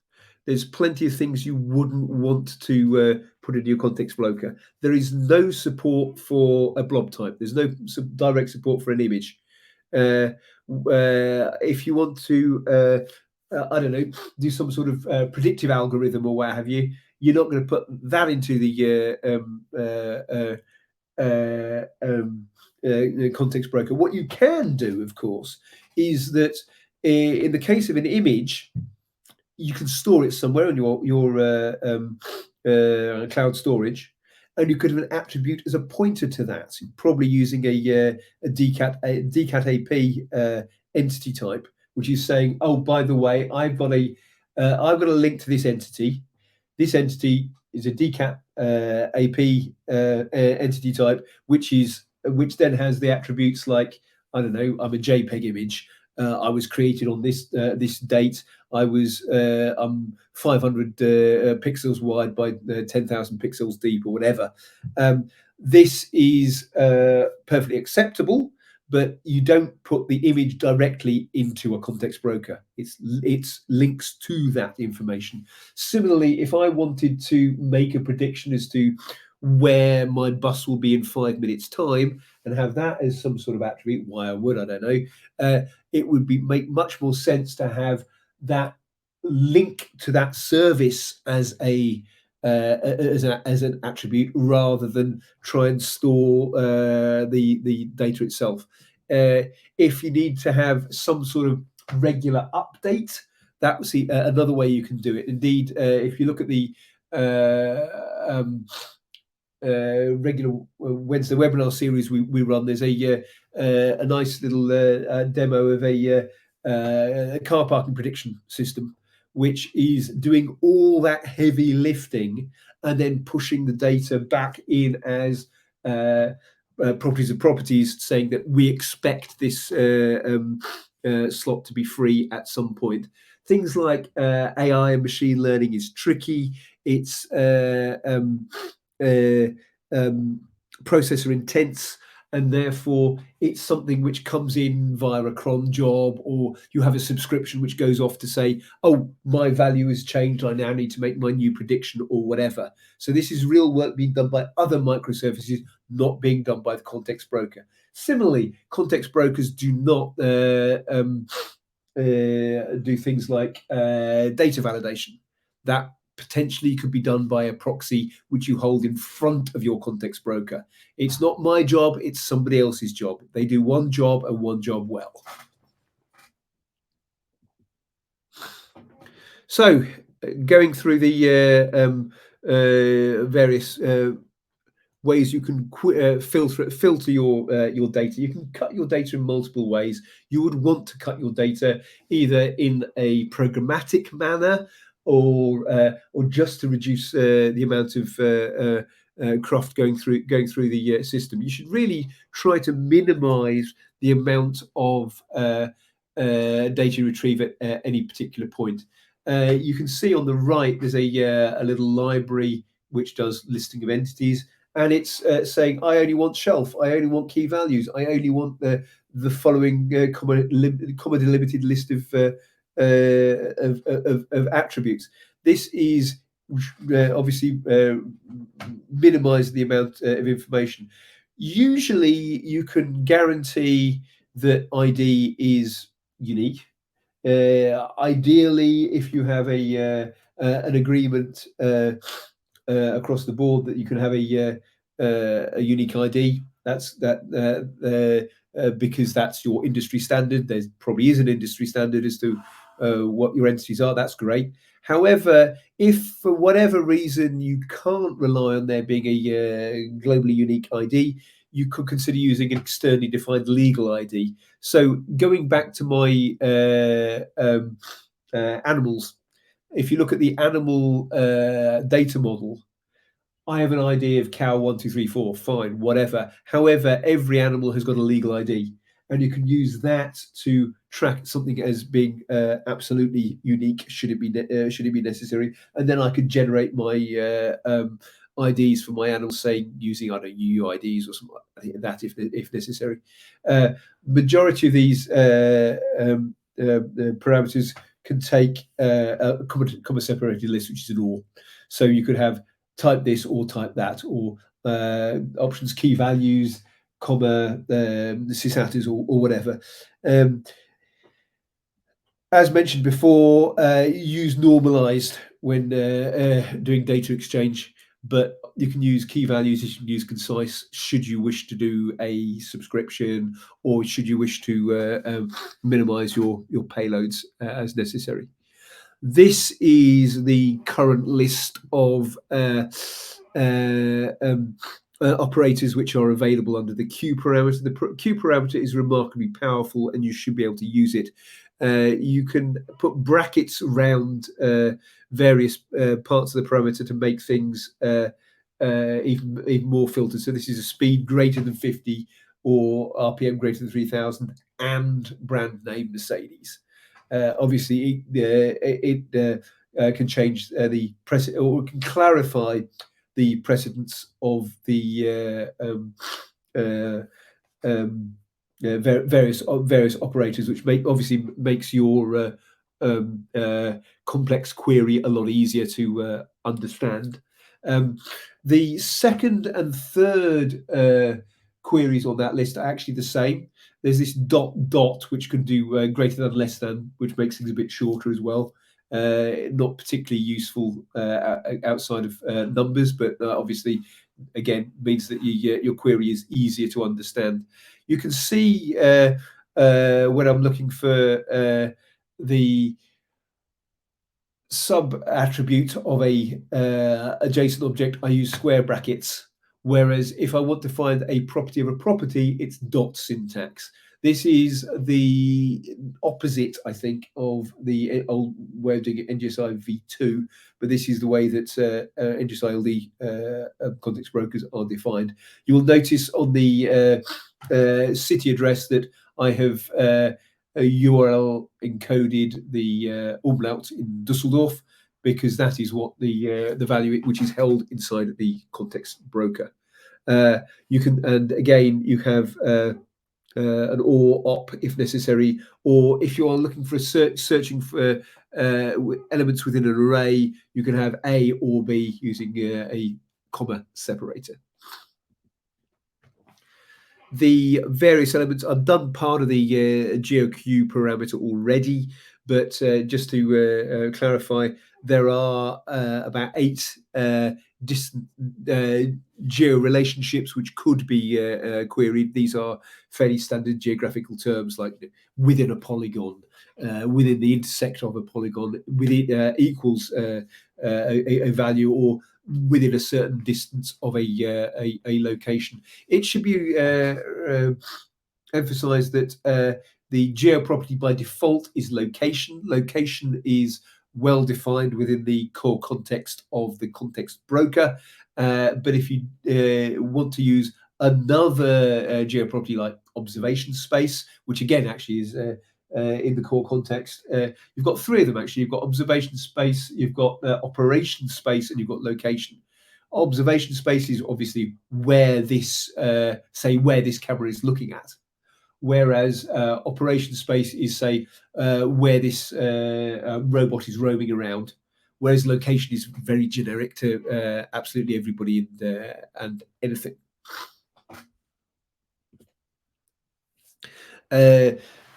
There's plenty of things you wouldn't want to put in your context broker. There is no support for a blob type. There's no direct support for an image. If you want to, I don't know, do some sort of predictive algorithm or what have you, you're not going to put that into the context broker. What you can do, of course, is that in the case of an image, you can store it somewhere on your cloud storage, and you could have an attribute as a pointer to that. Probably using a DCAT AP entity type, which is saying, oh, by the way, I've got a link to this entity. This entity is a DCAT AP entity type, which then has the attributes like, I don't know, I'm a JPEG image. I was created on this date. I'm 500 pixels wide by 10,000 pixels deep, or whatever. This is perfectly acceptable, but you don't put the image directly into a context broker. It's links to that information. Similarly, if I wanted to make a prediction as to where my bus will be in 5 minutes time and have that as some sort of attribute, why I would, I don't know, it would make much more sense to have that link to that service as an attribute, rather than try and store the data itself. If you need to have some sort of regular update, that was another way you can do it. Indeed, if you look at the regular Wednesday webinar series we run, there's a nice little demo of a car parking prediction system, which is doing all that heavy lifting and then pushing the data back in as properties of properties, saying that we expect this slot to be free at some point. Things like AI and machine learning is tricky. It's processor intense, and therefore it's something which comes in via a cron job, or you have a subscription which goes off to say, oh, my value has changed, I now need to make my new prediction, or whatever. So this is real work being done by other microservices, not being done by the context broker. Similarly, context brokers do not do things like data validation. That potentially could be done by a proxy which you hold in front of your context broker. It's not my job, it's somebody else's job. They do one job and one job well. So going through the various ways you can filter your data. You can cut your data in multiple ways. You would want to cut your data either in a programmatic manner, or just to reduce the amount of cruft going through the system. You should really try to minimize the amount of data retrieve at any particular point. You can see on the right there's a little library which does listing of entities, and it's saying, I only want shelf, I only want key values, I only want the following comma delimited list of attributes. This is obviously minimize the amount of information. Usually you can guarantee that ID is unique. Ideally, if you have an agreement across the board that you can have a unique ID, because that's your industry standard. There probably is an industry standard as to what your entities are. That's great. However, if for whatever reason you can't rely on there being a globally unique ID, you could consider using an externally defined legal ID. So going back to my animals, if you look at the animal data model, I have an ID of cow 1, 2, 3, 4, fine, whatever. However, every animal has got a legal ID, and you can use that to track something as being absolutely unique. Should it be necessary? And then I could generate my IDs for my animals, say using, I don't know, UUIDs or something like that if necessary. Majority of these parameters can take a comma separated list, which is an OR. So you could have type this or type that, or options, key values, comma, sysatters, or whatever. As mentioned before, use normalized when doing data exchange, but you can use key values, you can use concise should you wish to do a subscription, or should you wish to minimize your payloads as necessary. This is the current list of operators which are available under the Q parameter. The Q parameter is remarkably powerful, and you should be able to use it. You can put brackets around various parts of the parameter to make things even more filtered. So this is a speed greater than 50 or RPM greater than 3000 and brand name Mercedes. Obviously, it can change the precedent, or can clarify the precedence of the various operators, which obviously makes your complex query a lot easier to understand. The second and third queries on that list are actually the same. There's this dot, which can do greater than, less than, which makes things a bit shorter as well. Not particularly useful outside of numbers, but obviously, again, means that your query is easier to understand. You can see when I'm looking for the sub attribute of a JSON object, I use square brackets. Whereas if I want to find a property of a property, it's dot syntax. This is the opposite, I think, of the old way of doing it, NGSI v2, but this is the way that NGSI-LD context brokers are defined. You will notice on the city address that I have a URL encoded the umlaut in Düsseldorf, because that is what the value which is held inside the context broker. You can, and again, you have an OR op if necessary, or if you are looking for searching for elements within an array, you can have A or B using a comma separator. The various elements are done part of the GeoQ parameter already, but just to clarify, there are about 8 distant geo relationships which could be queried. These are fairly standard geographical terms, like within a polygon, within the intersect of a polygon, within equals a value, or within a certain distance of a location. It should be emphasized that the geo property by default is location. Location is well defined within the core context of the context broker. But if you want to use another geo property like observation space, which again actually is in the core context, you've got 3 of them actually. You've got observation space, you've got operation space, and you've got location. Observation space is obviously where this, say, where this camera is looking at. Whereas operation space is, say, where this robot is roaming around. Whereas location is very generic to absolutely everybody and anything.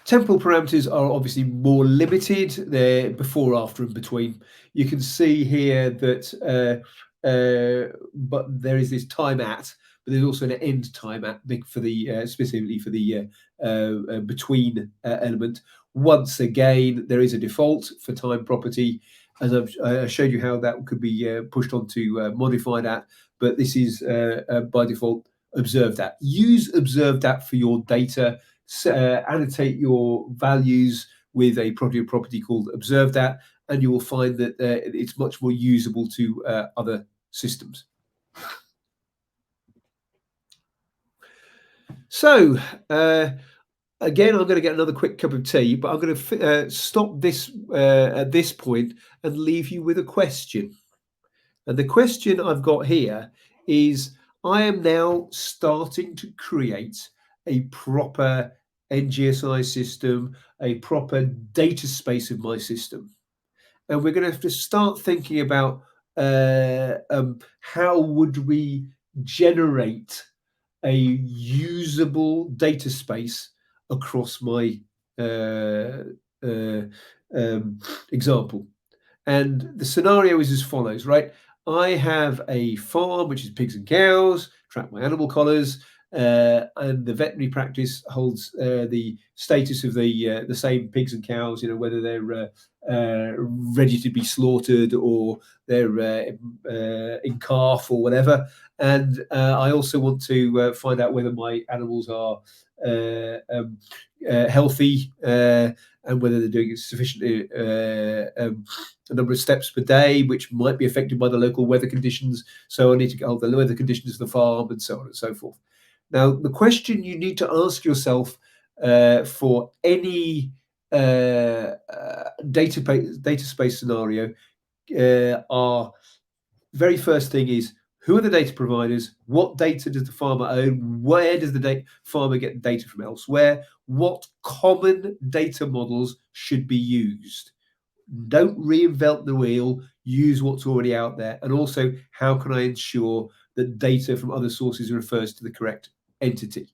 Temporal parameters are obviously more limited. They're before, after, and between. You can see here that, but there is this time at, but there's also an end time for the specifically for the between element. Once again, there is a default for time property, as I showed you how that could be pushed on to modify that, but this is by default observe that. Use observe that for your data. Annotate your values with a property called observe that, and you will find that it's much more usable to other systems. So again, I'm going to get another quick cup of tea, but I'm going to stop this at this point and leave you with a question. And the question I've got here is, I am now starting to create a proper NGSI system, a proper data space of my system. And we're going to have to start thinking about how would we generate a usable data space across my example. And the scenario is as follows, right? I have a farm, which is pigs and cows, track my animal collars, and the veterinary practice holds the status of the same pigs and cows, whether they're ready to be slaughtered or they're in calf or whatever. And I also want to find out whether my animals are healthy and whether they're doing sufficiently a number of steps per day, which might be affected by the local weather conditions. So I need to get hold of the weather conditions of the farm and so on and so forth. Now, the question you need to ask yourself for any data space scenario are, very first thing is, who are the data providers? What data does the farmer own? Where does the farmer get data from elsewhere? What common data models should be used? Don't reinvent the wheel, use what's already out there. And also, how can I ensure that data from other sources refers to the correct entity?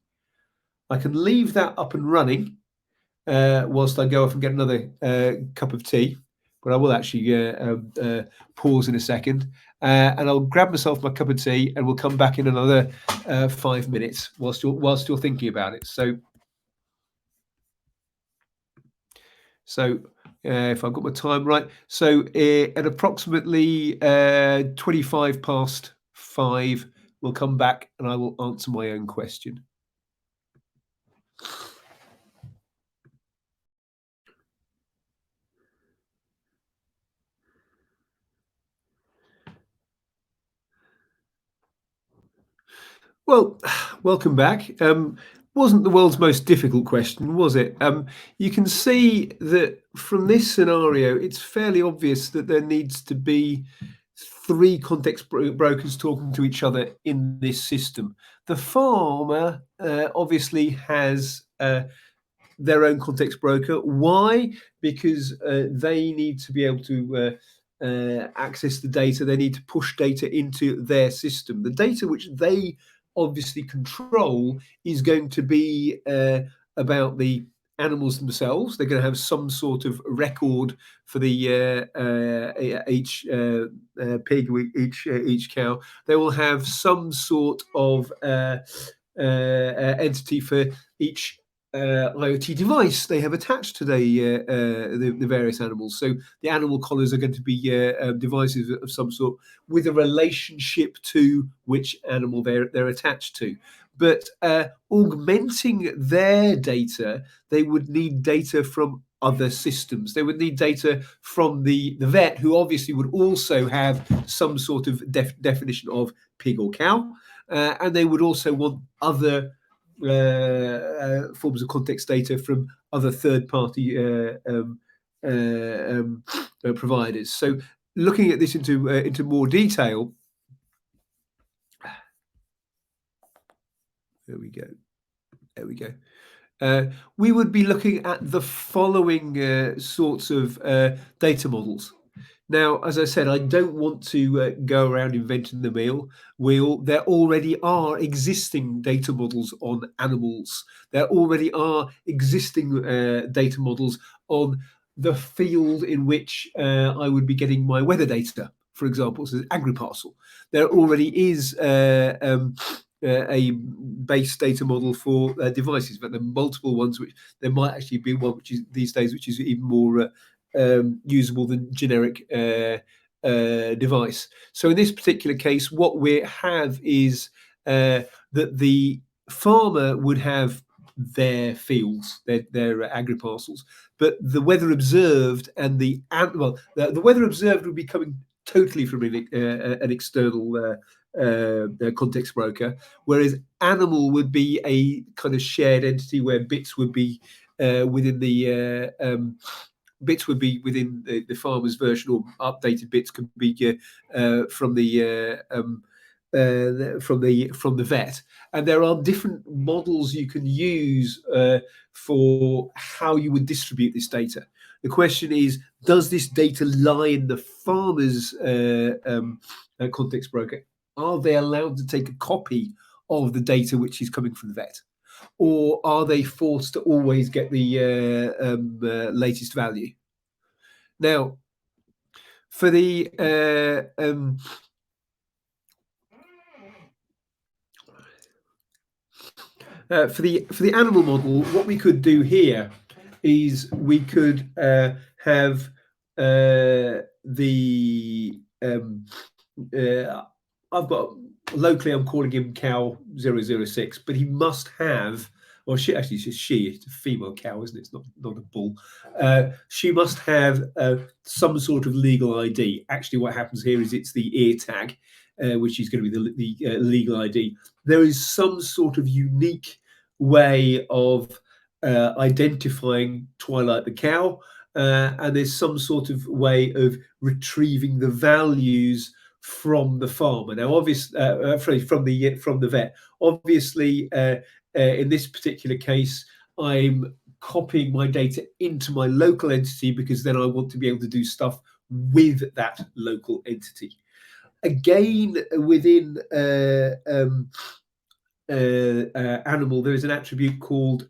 I can leave that up and running whilst I go off and get another cup of tea, but I will actually pause in a second and I'll grab myself my cup of tea and we'll come back in another 5 minutes whilst you're thinking about it. So if I've got my time right, so at approximately 25 past 5, we'll come back and I will answer my own question. Well, welcome back. Wasn't the world's most difficult question, was it? You can see that from this scenario, it's fairly obvious that there needs to be 3 context brokers talking to each other in this system. The farmer obviously has their own context broker. Why? Because they need to be able to access the data. They need to push data into their system. The data which they obviously control is going to be about the animals themselves. They're going to have some sort of record for the each pig, each cow. They will have some sort of entity for each IoT device they have attached to the various animals. So the animal collars are going to be devices of some sort with a relationship to which animal they're attached to. But augmenting their data, they would need data from other systems. They would need data from the vet, who obviously would also have some sort of definition of pig or cow. And they would also want other forms of context data from other third-party providers. So, looking at this into more detail, there we go. We would be looking at the following sorts of data models. Now, as I said, I don't want to go around inventing the wheel. There already are existing data models on animals. There already are existing data models on the field in which I would be getting my weather data, for example, so AgriParcel. There already is a base data model for devices, but there are multiple ones. Which there might actually be one which is these days, which is even more usable than generic device. So in this particular case, what we have is that the farmer would have their fields, their agri parcels, but the weather observed and the weather observed would be coming totally from an external context broker, whereas animal would be a kind of shared entity where bits would be within the farmer's version, or updated bits could be from the vet. And there are different models you can use for how you would distribute this data. The question is, does this data lie in the farmer's context broker? Are they allowed to take a copy of the data which is coming from the vet? Or are they forced to always get the latest value? Now, for the animal model, what we could do here is we could have I've got locally, I'm calling him cow 006, but he must have, or she actually, it's a female cow, isn't it? It's not a bull. She must have some sort of legal ID. Actually, what happens here is it's the ear tag, which is going to be the legal ID. There is some sort of unique way of identifying Twilight the cow, and there's some sort of way of retrieving the values from the farmer. Now, obviously, from the vet. Obviously, in this particular case, I'm copying my data into my local entity because then I want to be able to do stuff with that local entity. Again, within animal, there is an attribute called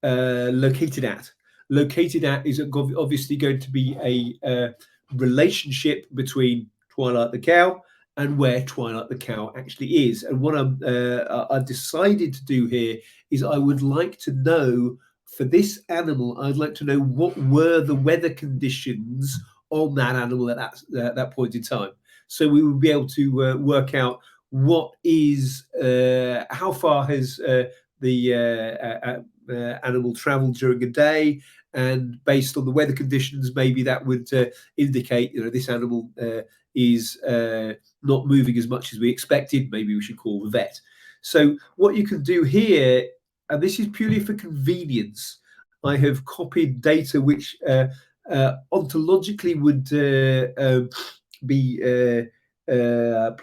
located at. Located at is obviously going to be a relationship between Twilight the cow and where Twilight the cow actually is. And what I've decided to do here is I would like to know, for this animal, I'd like to know what were the weather conditions on that animal at that point in time. So we would be able to work out what is how far has the animal traveled during a day, and based on the weather conditions, maybe that would indicate, this animal is not moving as much as we expected. Maybe we should call the vet. So what you can do here, and this is purely for convenience, I have copied data which ontologically would be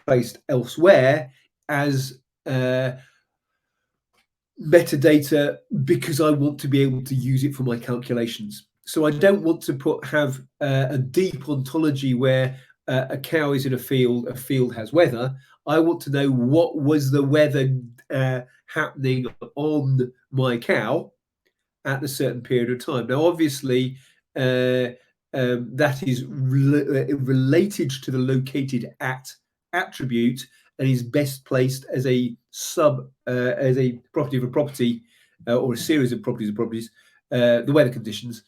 placed elsewhere as metadata, because I want to be able to use it for my calculations. So I don't want to have a deep ontology where a cow is in a field has weather. I want to know what was the weather happening on my cow at a certain period of time. Now, obviously, that is related to the located at attribute, and is best placed as a as a property of a property, or a series of properties, the weather conditions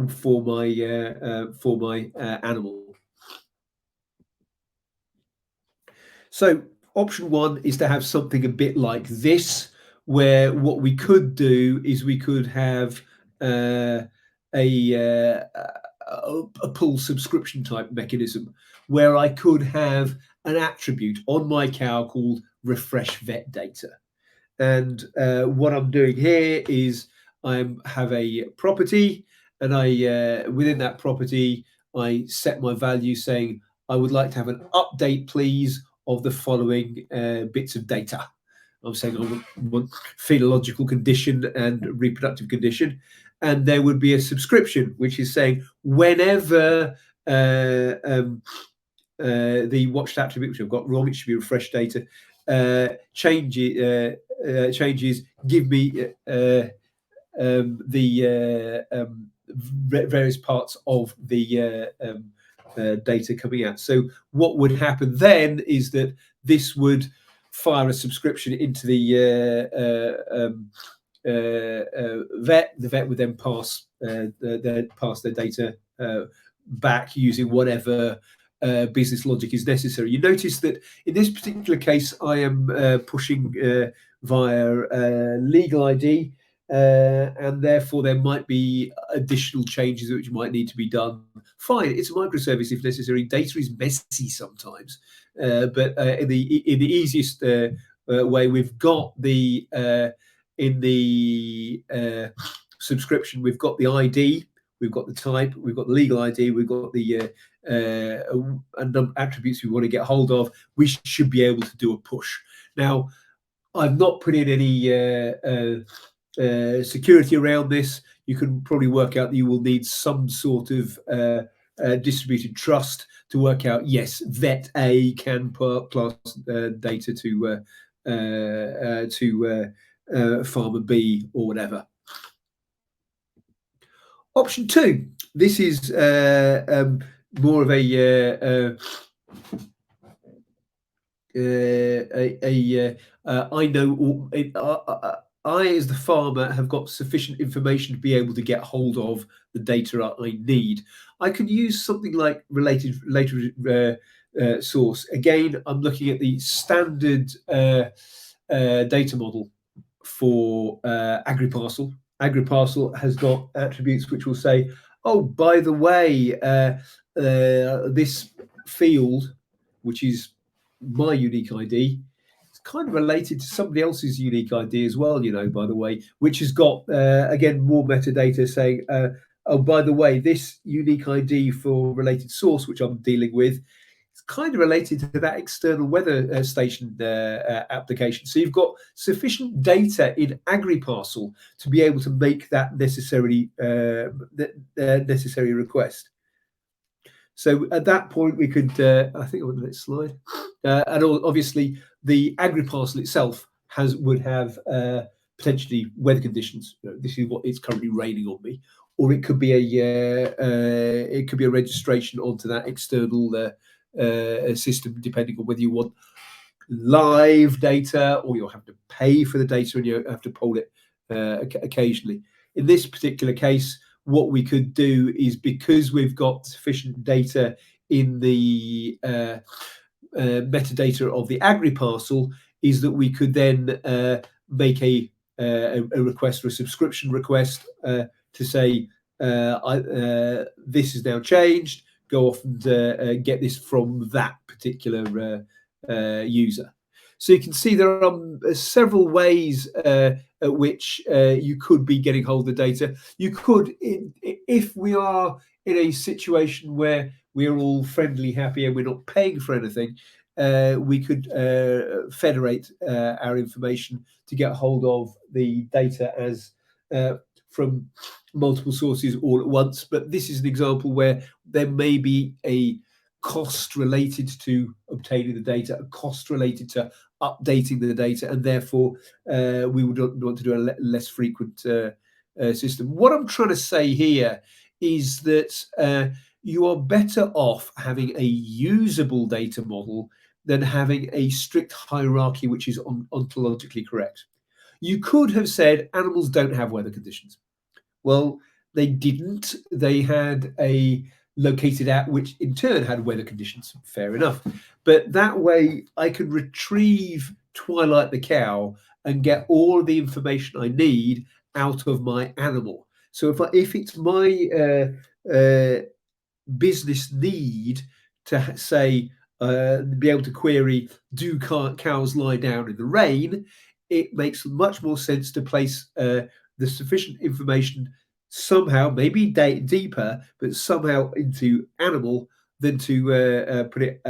for my animal. So option one is to have something a bit like this, where what we could do is we could have a pull subscription type mechanism, where I could have an attribute on my cow called refresh vet data. And what I'm doing here is I have a property, and I within that property, I set my value saying I would like to have an update, please, of the following bits of data. I'm saying I want phenological condition and reproductive condition. And there would be a subscription, which is saying whenever the watched attribute, which I've got wrong, it should be refresh data, changes, give me the various parts of the data coming out. So what would happen then is that this would fire a subscription into the vet. The vet would then pass their data back using whatever business logic is necessary. You notice that in this particular case, I am pushing via legal ID, and therefore there might be additional changes which might need to be done. Fine, it's a microservice if necessary. Data is messy sometimes, but in the easiest way, we've got the in the subscription, we've got the ID, we've got the type, we've got the legal ID, we've got the attributes we want to get hold of. We should be able to do a push. Now, I've not put in any security around this. You can probably work out that you will need some sort of distributed trust to work out, yes, vet A can pass data to farmer B or whatever. Option 2. This is more of I know I, as the farmer, have got sufficient information to be able to get hold of the data I need. I could use something like related source. Again, I'm looking at the standard data model for AgriParcel. AgriParcel has got attributes which will say, oh, by the way, this field, which is my unique ID, it's kind of related to somebody else's unique ID as well, by the way, which has got, again, more metadata saying, oh, by the way, this unique ID for related source, which I'm dealing with, it's kind of related to that external weather station application. So you've got sufficient data in AgriParcel to be able to make that necessary request. So at that point, we could, I think on the next slide, and obviously the AgriParcel itself would have potentially weather conditions. This is what it's currently raining on me, or it could be a registration onto that external system, depending on whether you want live data or you'll have to pay for the data and you have to pull it occasionally. In this particular case, what we could do is, because we've got sufficient data in the metadata of the AgriParcel, is that we could then make a request, or a subscription request, to say, this is now changed. Go off and get this from that particular user. So you can see there are several ways at which you could be getting hold of data. You could, if we are in a situation where we're all friendly, happy, and we're not paying for anything, we could federate our information to get hold of the data as from multiple sources all at once. But this is an example where there may be a cost related to obtaining the data, a cost related to updating the data, and therefore we would want to do a less frequent system. What I'm trying to say here is that you are better off having a usable data model than having a strict hierarchy which is ontologically correct. You could have said animals don't have weather conditions. Well, they didn't. They had a located app which in turn had weather conditions. Fair enough. But that way I could retrieve Twilight the cow and get all of the information I need out of my animal. So if it's my business need to say, be able to query, do cows lie down in the rain, it makes much more sense to place the sufficient information somehow, maybe deeper, but somehow into animal than to put it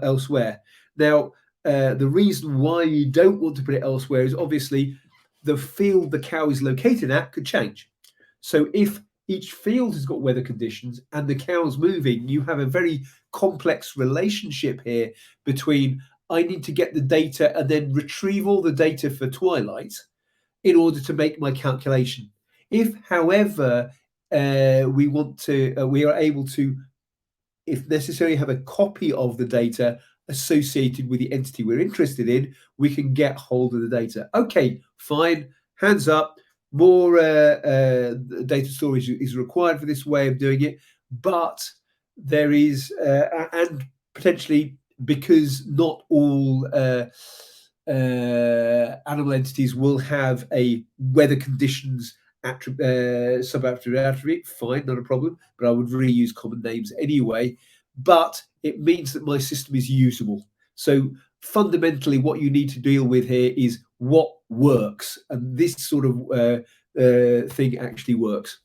elsewhere. Now, the reason why you don't want to put it elsewhere is obviously the field the cow is located at could change. So if each field has got weather conditions and the cow's moving, you have a very complex relationship here between, I need to get the data and then retrieve all the data for Twilight in order to make my calculation. If, however, we are able to, if necessary, have a copy of the data associated with the entity we're interested in, we can get hold of the data. Okay, fine, hands up. More data storage is required for this way of doing it, but there is, and potentially because not all animal entities will have a weather conditions sub-attribute, fine, not a problem, but I would reuse common names anyway. But it means that my system is usable. So fundamentally, what you need to deal with here is what works, and this sort of thing actually works.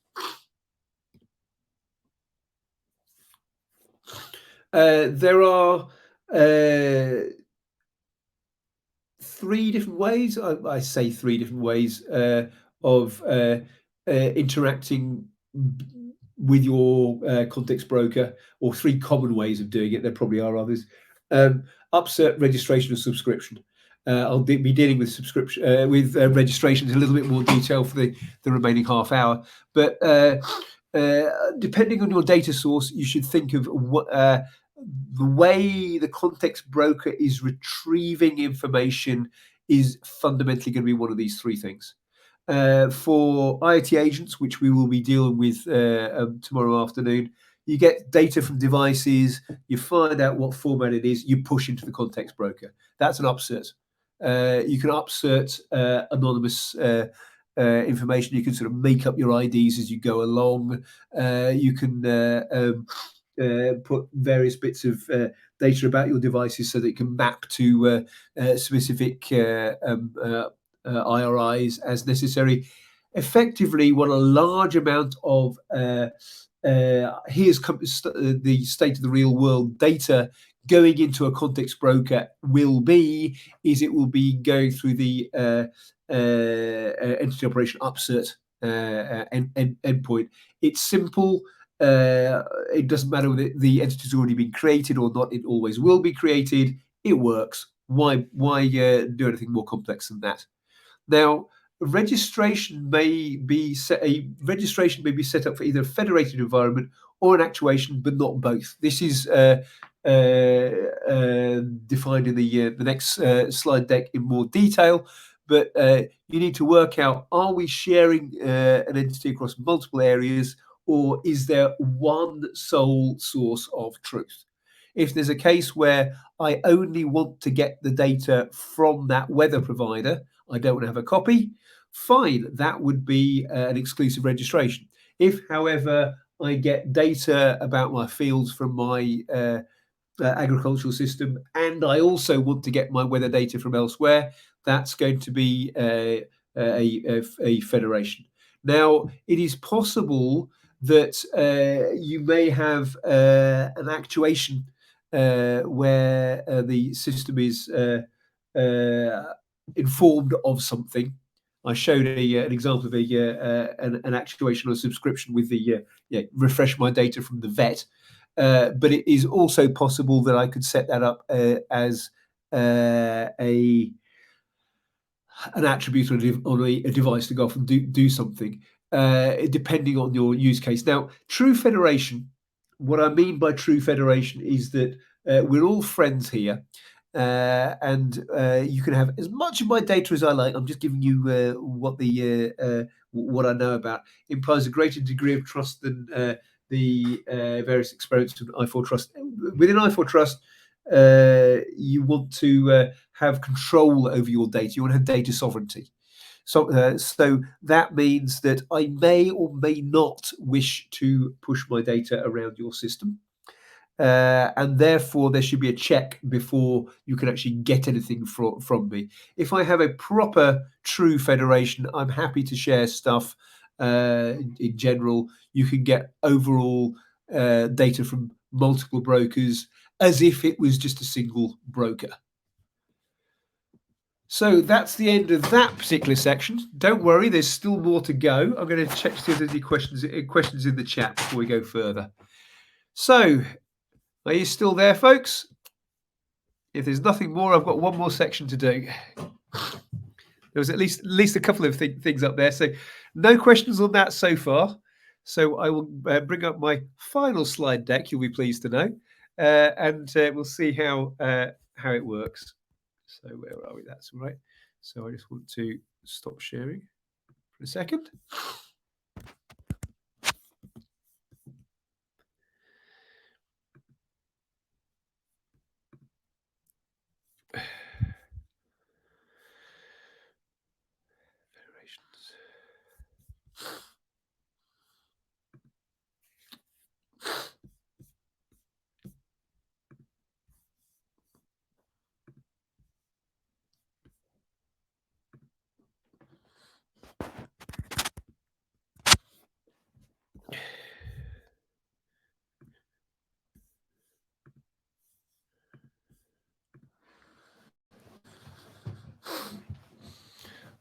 There are three different ways. I say three different ways of interacting with your context broker, or three common ways of doing it. There probably are others. Upsert, registration, or subscription. I'll be dealing with subscription with registrations in a little bit more detail for the remaining half hour. But depending on your data source, you should think of what the way the context broker is retrieving information is fundamentally going to be one of these three things. For IoT agents, which we will be dealing with tomorrow afternoon, you get data from devices, you find out what format it is, you push into the context broker. That's an upsert. You can upsert anonymous information. You can sort of make up your IDs as you go along. You can put various bits of data about your devices so that it can map to specific IRIs as necessary. Effectively, what a large amount of here's the state of the real world data going into a context broker will be, is it will be going through the entity operation upsert endpoint. It's simple. It doesn't matter whether the entity's already been created or not. It always will be created. It works. Why do anything more complex than that? Now, registration may be set up for either a federated environment or an actuation, but not both. This is defined in the next slide deck in more detail. But you need to work out: are we sharing an entity across multiple areas, or is there one sole source of truth? If there's a case where I only want to get the data from that weather provider, I don't want to have a copy, fine, that would be an exclusive registration. If, however, I get data about my fields from my agricultural system, and I also want to get my weather data from elsewhere, that's going to be a federation. Now, it is possible that you may have an actuation where the system is informed of something. I showed an example of an actuation or a subscription with the refresh my data from the vet. But it is also possible that I could set that up as an attribute on a device to go off and do something, depending on your use case. Now, true federation, what I mean by true federation is that we're all friends here, and you can have as much of my data as I like. I'm just giving you what I know about. Implies a greater degree of trust than the various experiments of I4 Trust. Within I4 Trust, you want to have control over your data. You want to have data sovereignty. So that means that I may or may not wish to push my data around your system. And therefore, there should be a check before you can actually get anything from me. If I have a proper, true federation, I'm happy to share stuff. In general, you can get overall data from multiple brokers as if it was just a single broker. So that's the end of that particular section. Don't worry, there's still more to go. I'm going to check to see if there's any questions in the chat before we go further. So, are you still there, folks? If there's nothing more, I've got one more section to do. There was at least a couple of things up there. So no questions on that so far. So I will bring up my final slide deck, you'll be pleased to know. and we'll see how it works. So where are we? That's all right. So I just want to stop sharing for a second.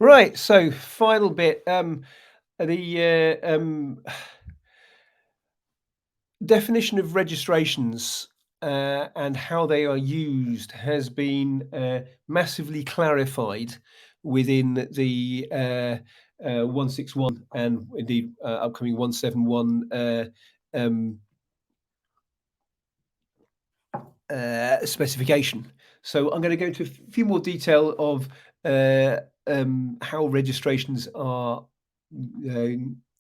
Right. So final bit. The definition of registrations and how they are used has been massively clarified within the 161 and indeed upcoming 171 um, specification. So I'm going to go into a few more detail of how registrations are uh,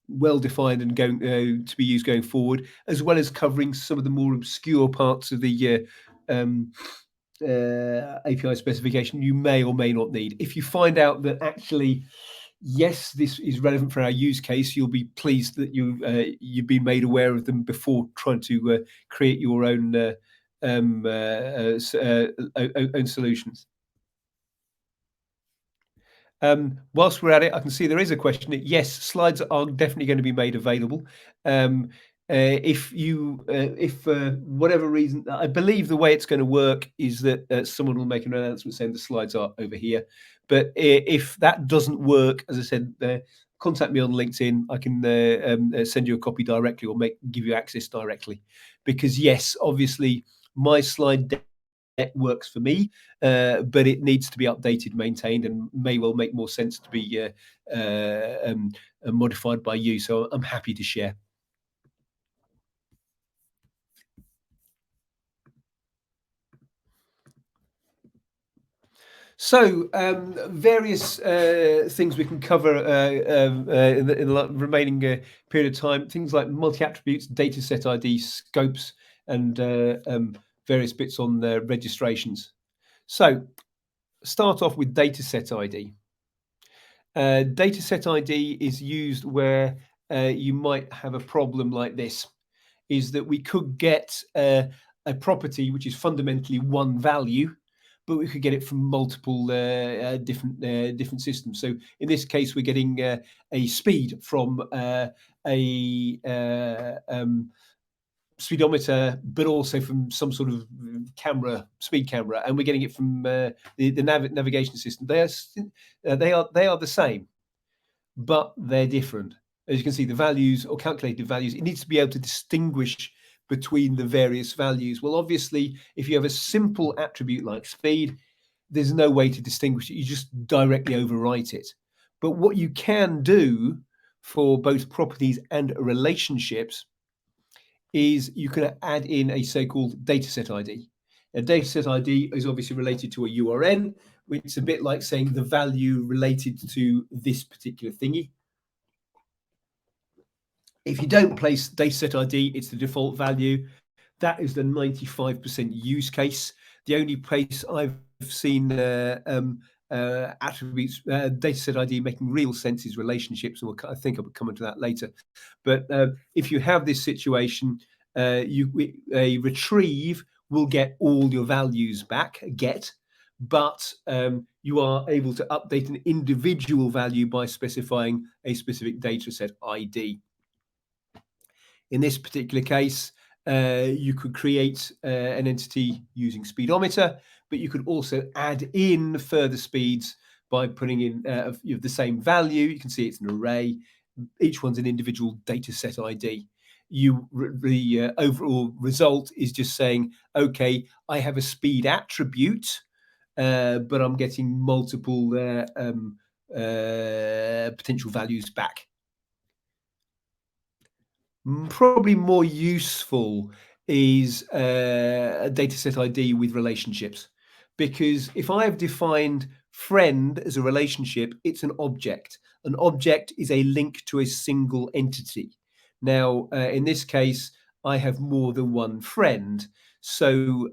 well defined and going to be used going forward, as well as covering some of the more obscure parts of the API specification you may or may not need. If you find out that actually, yes, this is relevant for our use case, you'll be pleased that you've been made aware of them before trying to create your own own solutions. Whilst we're at it, I can see there is a question. Yes, slides are definitely going to be made available. If for whatever reason, I believe the way it's going to work is that someone will make an announcement saying the slides are over here. But if that doesn't work, as I said, contact me on LinkedIn. I can send you a copy directly or give you access directly. Because yes, obviously, my slide deck works for me, but it needs to be updated, maintained, and may well make more sense to be modified by you. So I'm happy to share. So, various things we can cover in the remaining period of time. Things like multi-attributes, dataset ID, scopes, and various bits on registrations. So, start off with dataset ID. Dataset ID is used where you might have a problem like this, is that we could get a property which is fundamentally one value, but we could get it from multiple different systems. So in this case, we're getting a speed from a speedometer, but also from some sort of speed camera, and we're getting it from the navigation system. They are the same, but they're different. As you can see, the values or calculated values, it needs to be able to distinguish between the various values. Well, obviously, if you have a simple attribute like speed, there's no way to distinguish it. You just directly overwrite it. But what you can do for both properties and relationships is you can add in a so-called dataset ID. A dataset ID is obviously related to a URN, which is a bit like saying the value related to this particular thingy. If you don't place dataset ID, it's the default value. That is the 95% use case. The only place I've seen attributes, dataset ID making real sense is relationships, and I think I'll come into that later. But if you have this situation, a retrieve will get all your values back, but you are able to update an individual value by specifying a specific dataset ID. In this particular case, you could create an entity using speedometer, but you could also add in further speeds by putting in the same value. You can see it's an array. Each one's an individual data set ID. The overall result is just saying, okay, I have a speed attribute, but I'm getting multiple potential values back. Probably more useful is a dataset ID with relationships. Because if I have defined friend as a relationship, it's an object. An object is a link to a single entity. Now, in this case, I have more than one friend. So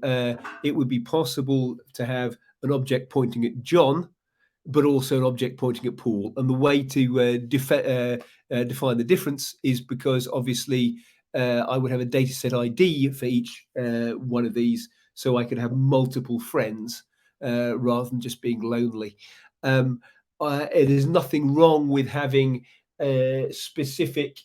it would be possible to have an object pointing at John, but also an object pointing at Paul. And the way to define the difference is because obviously I would have a dataset ID for each one of these, so I could have multiple friends rather than just being lonely. There's nothing wrong with having specific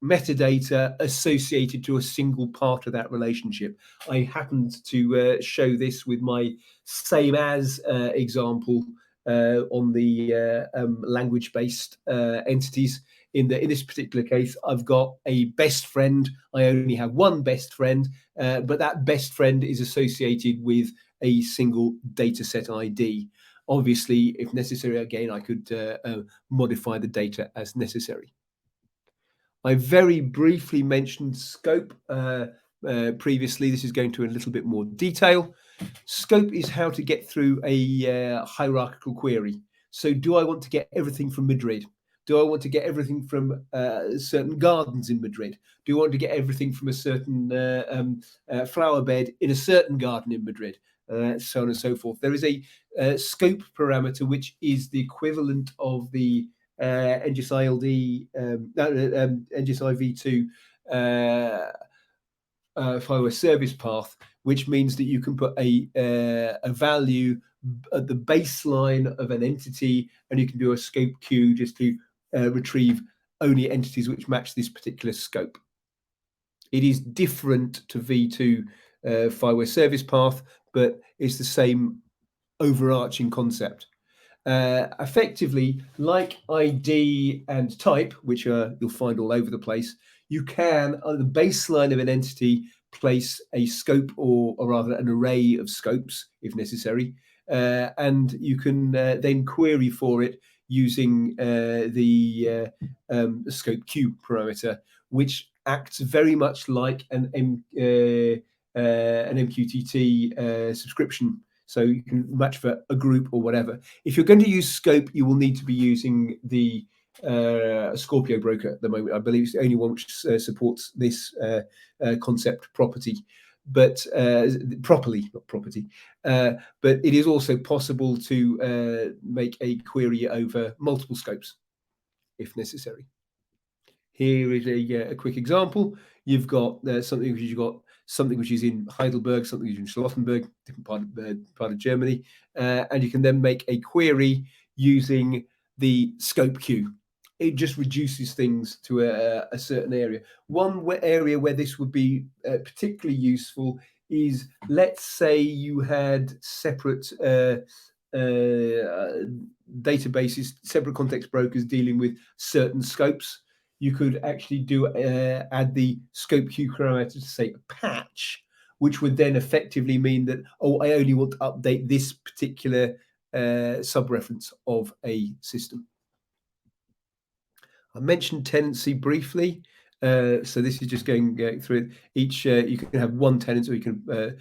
metadata associated to a single part of that relationship. I happened to show this with my same as example on the language-based entities. In this particular case, I've got a best friend. I only have one best friend, but that best friend is associated with a single dataset ID. Obviously, if necessary, again, I could modify the data as necessary. I very briefly mentioned scope previously. This is going to a little bit more detail. Scope is how to get through a hierarchical query. So do I want to get everything from Madrid? Do I want to get everything from certain gardens in Madrid? Do I want to get everything from a certain flower bed in a certain garden in Madrid? So on and so forth. There is a scope parameter, which is the equivalent of the NGSI-LD, NGSI v2 FIWARE service path, which means that you can put a value at the baseline of an entity, and you can do a scope queue just to retrieve only entities which match this particular scope. It is different to v2 FIWARE service path, but it's the same overarching concept. Effectively, like ID and type, which you'll find all over the place, you can, on the baseline of an entity, place a scope or rather an array of scopes if necessary, and you can then query for it using the scope queue parameter, which acts very much like an MQTT subscription. So you can match for a group or whatever. If you're going to use scope, you will need to be using the Scorpio broker at the moment. I believe it's the only one which supports this concept property, but properly, not property. But it is also possible to make a query over multiple scopes if necessary. Here is a quick example. You've got something which is in Heidelberg, something which is in Charlottenburg, different part of Germany, and you can then make a query using the scope queue. It just reduces things to a certain area. One area where this would be particularly useful is, let's say you had separate databases, separate context brokers dealing with certain scopes. You could actually add the scope queue parameter to say a patch, which would then effectively mean that, oh, I only want to update this particular sub-reference of a system. I mentioned tenancy briefly. So this is just going through it. Each you can have one tenant, or you can for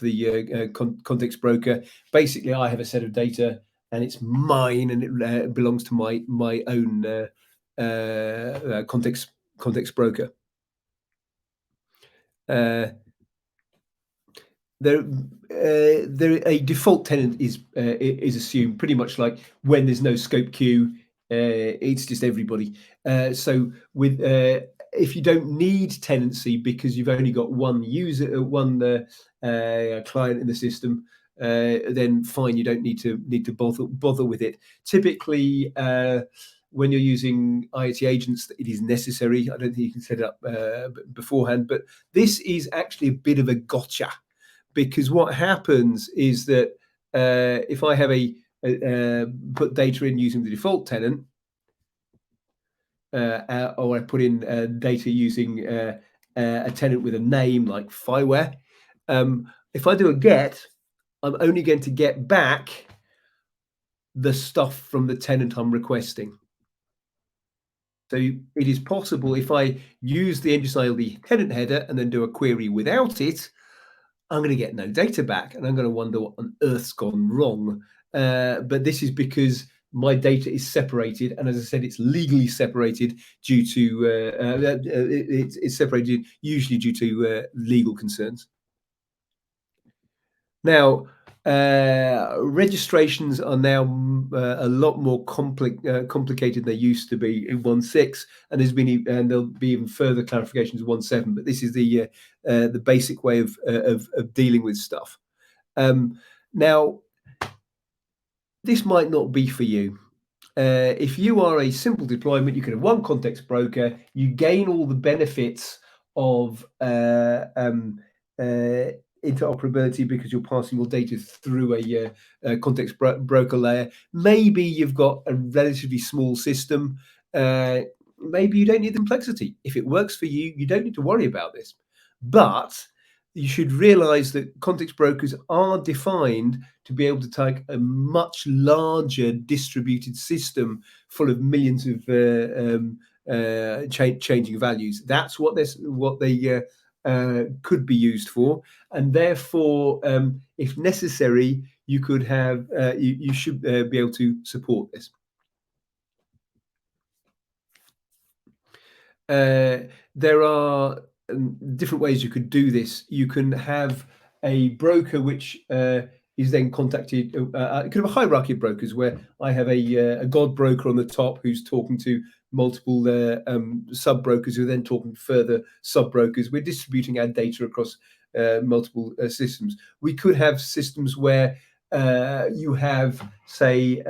the context broker. Basically, I have a set of data, and it's mine, and it belongs to my own context broker. A default tenant is assumed pretty much like when there's no scope queue. It's just everybody. So with if you don't need tenancy because you've only got one user, one client in the system, then fine, you don't need to bother with it. Typically, when you're using IoT agents, it is necessary. I don't think you can set it up beforehand, but this is actually a bit of a gotcha, because what happens is that if I have put data in using the default tenant, or I put in data using a tenant with a name like FIWARE, if I do a get, I'm only going to get back the stuff from the tenant I'm requesting. So it is possible if I use the NGSI-LD tenant header and then do a query without it, I'm going to get no data back, and I'm going to wonder what on earth's gone wrong. But this is because my data is separated, and as I said, it's legally separated due to it's separated usually due to legal concerns. Now, registrations are now a lot more complicated than they used to be in 1.6, and and there'll be even further clarifications in 1.7. But this is the basic way of dealing with stuff. Now, this might not be for you. If you are a simple deployment, you can have one context broker. You gain all the benefits of interoperability because you're passing your data through a context broker layer. Maybe you've got a relatively small system. Maybe you don't need the complexity. If it works for you, you don't need to worry about this. But you should realize that context brokers are defined to be able to take a much larger distributed system full of millions of changing values. That's what they could be used for, and therefore, if necessary, you could have you should be able to support this. There are different ways you could do this. You can have a broker which is then contacted, kind of a hierarchy of brokers where I have a god broker on the top who's talking to multiple sub brokers who are then talking to further sub brokers. We're distributing our data across multiple systems. We could have systems where you have, say,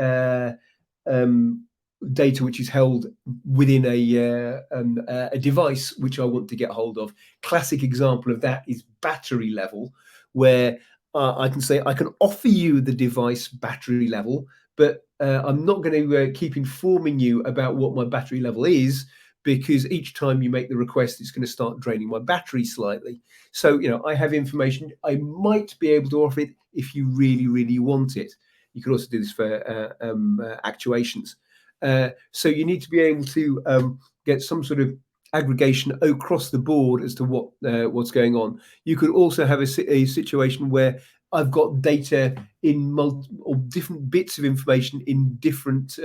data which is held within a device which I want to get hold of. Classic example of that is battery level, where I can say I can offer you the device battery level, but I'm not going to keep informing you about what my battery level is, because each time you make the request, it's going to start draining my battery slightly. So, I have information. I might be able to offer it if you really, really want it. You could also do this for actuations. So you need to be able to get some sort of aggregation across the board as to what's going on. You could also have a situation where I've got data in multiple different bits of information in different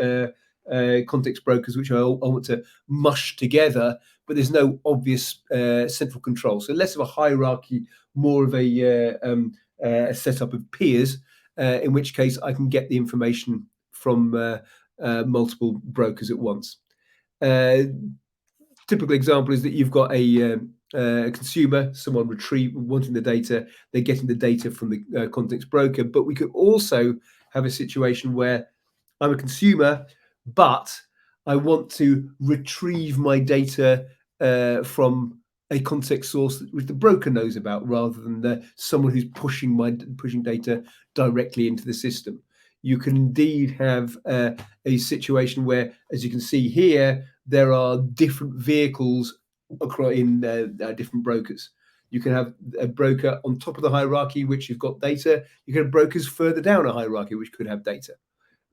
context brokers, which I want to mush together, but there's no obvious central control. So less of a hierarchy, more of a setup of peers, in which case I can get the information from multiple brokers at once. Typical example is that you've got a consumer, someone wanting the data, they're getting the data from the context broker. But we could also have a situation where I'm a consumer, but I want to retrieve my data from a context source which the broker knows about, rather than someone who's pushing data directly into the system. You can indeed have a situation where, as you can see here, there are different vehicles in different brokers. You can have a broker on top of the hierarchy, which you've got data. You can have brokers further down a hierarchy, which could have data.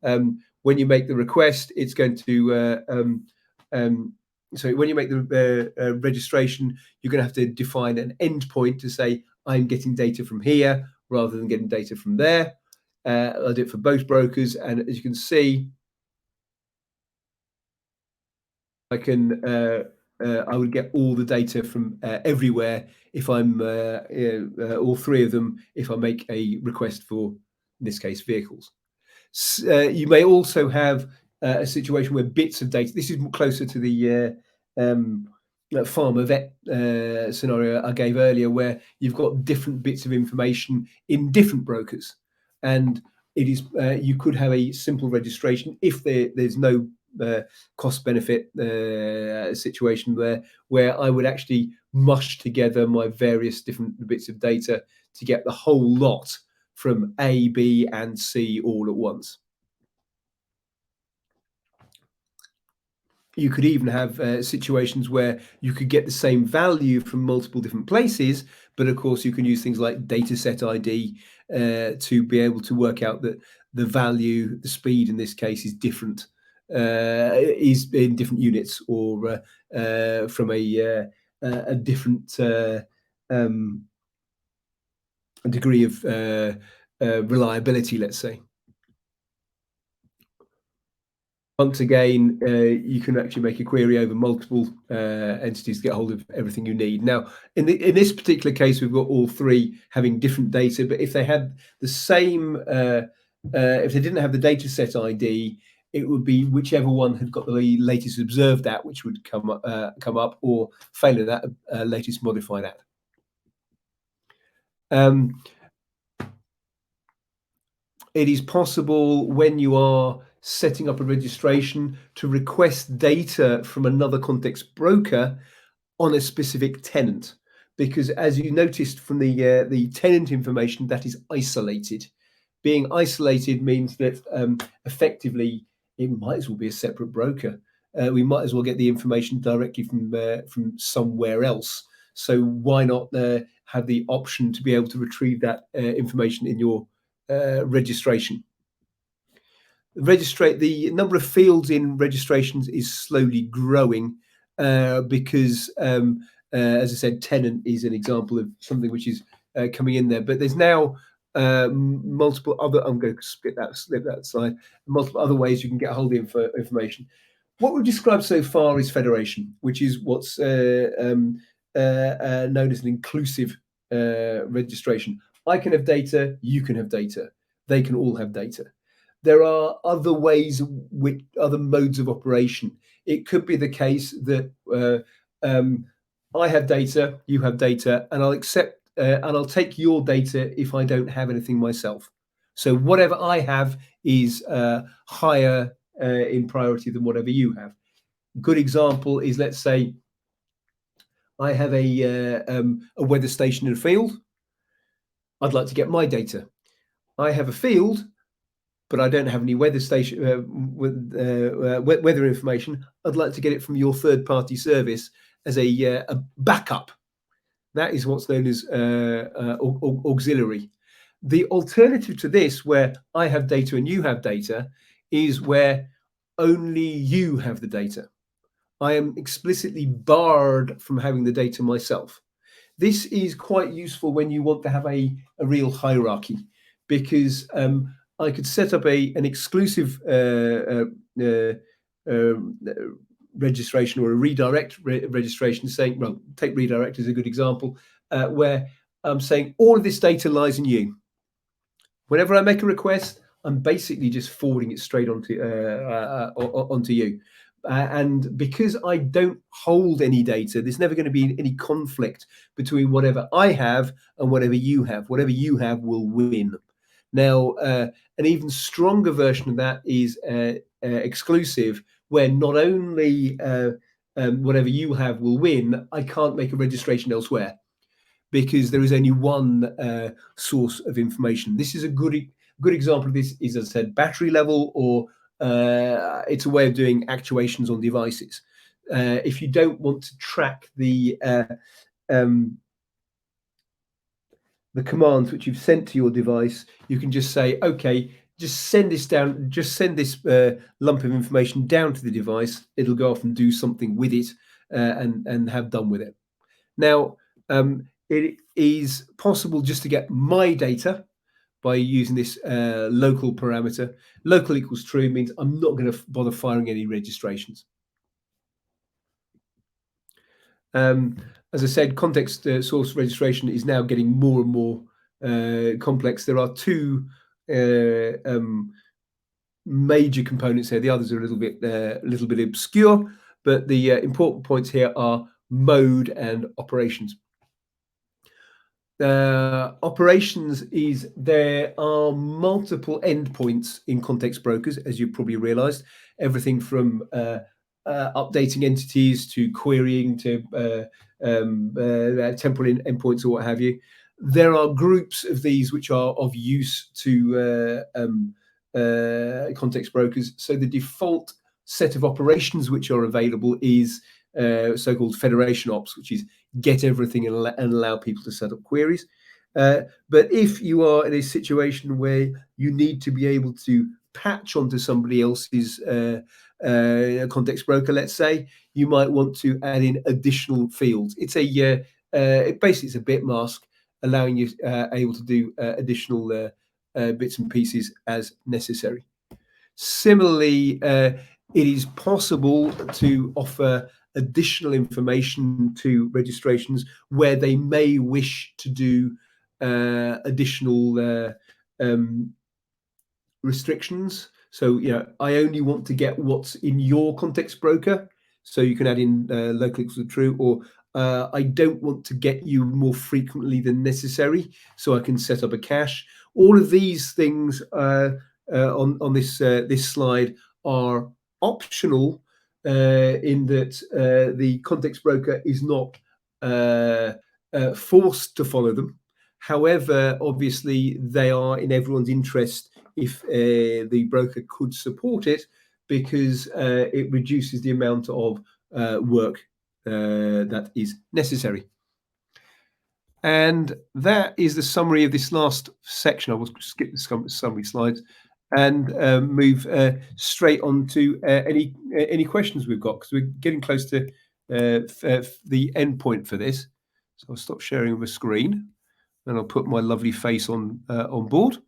When you make the request, it's going to so when you make the registration, you're going to have to define an endpoint to say, I'm getting data from here rather than getting data from there. I'll do it for both brokers, and as you can see, I would get all the data from everywhere if I'm all three of them if I make a request for, in this case, vehicles. You may also have a situation where bits of data. This is closer to the farmer vet scenario I gave earlier, where you've got different bits of information in different brokers, and it is you could have a simple registration if there's no cost benefit situation where I would actually mush together my various different bits of data to get the whole lot from A, B, and C all at once. You could even have situations where you could get the same value from multiple different places, but of course you can use things like dataset ID to be able to work out that the value, the speed in this case, is different is in different units or from a different um, degree of reliability, let's say. Once again, you can actually make a query over multiple entities to get hold of everything you need. Now, in this particular case, we've got all three having different data, but if they had the same, if they didn't have the data set ID, it would be whichever one had got the latest observed at, which would come up, or failing that, latest modified at. It is possible when you are setting up a registration to request data from another context broker on a specific tenant, because as you noticed from the tenant information, that is isolated. Being isolated means that effectively it might as well be a separate broker. We might as well get the information directly from somewhere else. So why not have the option to be able to retrieve that information in your registration? The number of fields in registrations is slowly growing because, as I said, tenant is an example of something which is coming in there. But there's now multiple other. I'm going to slip that slide. Multiple other ways you can get hold of information. What we've described so far is federation, which is what's known as an inclusive registration. I can have data, you can have data, they can all have data. There are other ways, with other modes of operation. It could be the case that I have data, you have data, and I'll accept and I'll take your data if I don't have anything myself. So whatever I have is higher in priority than whatever you have. Good example is, let's say I have a weather station in a field. I'd like to get my data. I have a field, but I don't have any weather station weather information. I'd like to get it from your third-party service as a backup. That is what's known as auxiliary. The alternative to this, where I have data and you have data, is where only you have the data. I am explicitly barred from having the data myself. This is quite useful when you want to have a real hierarchy, because I could set up an exclusive registration or a redirect registration, saying, well, take redirect as a good example, where I'm saying all of this data lies in you. Whenever I make a request, I'm basically just forwarding it straight onto you. And because I don't hold any data, there's never going to be any conflict between whatever I have and whatever you have. Whatever you have will win. Now, an even stronger version of that is exclusive, where not only whatever you have will win, I can't make a registration elsewhere, because there is only one source of information. This is a good example of this is, as I said, battery level, or it's a way of doing actuations on devices. If you don't want to track the commands which you've sent to your device, you can just say, okay, just send this down, just send this lump of information down to the device. It'll go off and do something with it and have done with it. Now, it is possible just to get my data by using this local parameter. Local equals true means I'm not going to bother firing any registrations. As I said, context source registration is now getting more and more complex. There are two major components here. The others are a little bit obscure, but the important points here are mode and operations. Operations is there are multiple endpoints in context brokers, as you probably realized. Everything from updating entities to querying to temporal endpoints or what have you. There are groups of these which are of use to context brokers. So the default set of operations which are available is so-called federation ops, which is get everything and allow people to set up queries. But if you are in a situation where you need to be able to patch onto somebody else's a context broker, let's say, you might want to add in additional fields. It's basically it's a bit mask allowing you able to do additional bits and pieces as necessary. Similarly, it is possible to offer additional information to registrations where they may wish to do additional restrictions. So, I only want to get what's in your context broker. So you can add in local equals to true, or I don't want to get you more frequently than necessary, so I can set up a cache. All of these things on this slide are optional in that the context broker is not forced to follow them. However, obviously, they are in everyone's interest if the broker could support it, because it reduces the amount of work that is necessary. And that is the summary of this last section. I will skip the summary slides and move straight on to any questions we've got, because we're getting close to the end point for this. So I'll stop sharing the screen and I'll put my lovely face on board.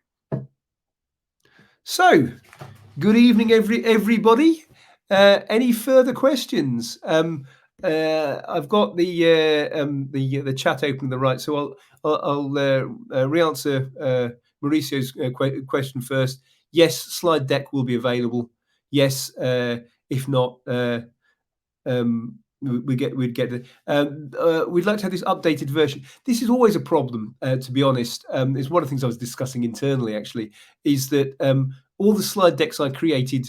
So, good evening, everybody. Any further questions? I've got the chat open on the right, so I'll re-answer Mauricio's question first. Yes, slide deck will be available. Yes, if not, we'd get it. We'd like to have this updated version. This is always a problem, to be honest. It's one of the things I was discussing internally, actually, is that all the slide decks I created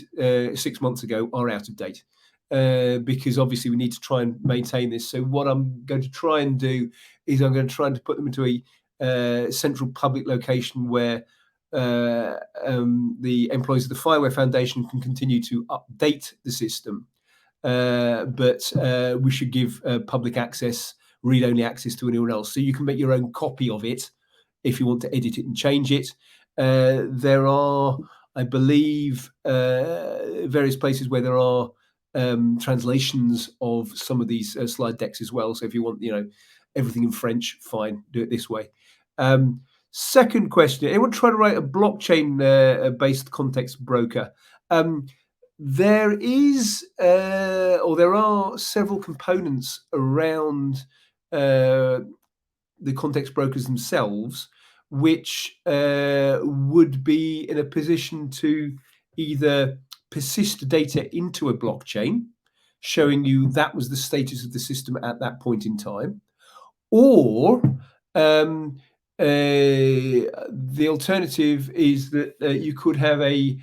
6 months ago are out of date, because obviously we need to try and maintain this. So what I'm going to try and do is I'm going to try and put them into a central public location where the employees of the FIWARE Foundation can continue to update the system. But we should give public access, read-only access to anyone else. So you can make your own copy of it if you want to edit it and change it. There are, I believe, various places where there are translations of some of these slide decks as well. So if you want, everything in French, fine, do it this way. Second question: anyone try to write a blockchain-based context broker? There is, or there are several components around the context brokers themselves, which would be in a position to either persist data into a blockchain, showing you that was the status of the system at that point in time, or the alternative is that you could have a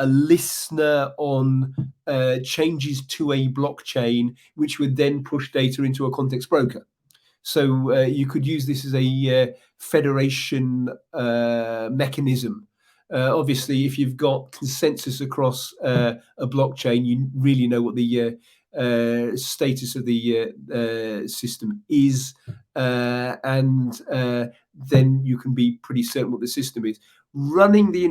listener on changes to a blockchain, which would then push data into a context broker. So you could use this as a federation mechanism. Obviously, if you've got consensus across a blockchain, you really know what the status of the system is, and then you can be pretty certain what the system is. Running the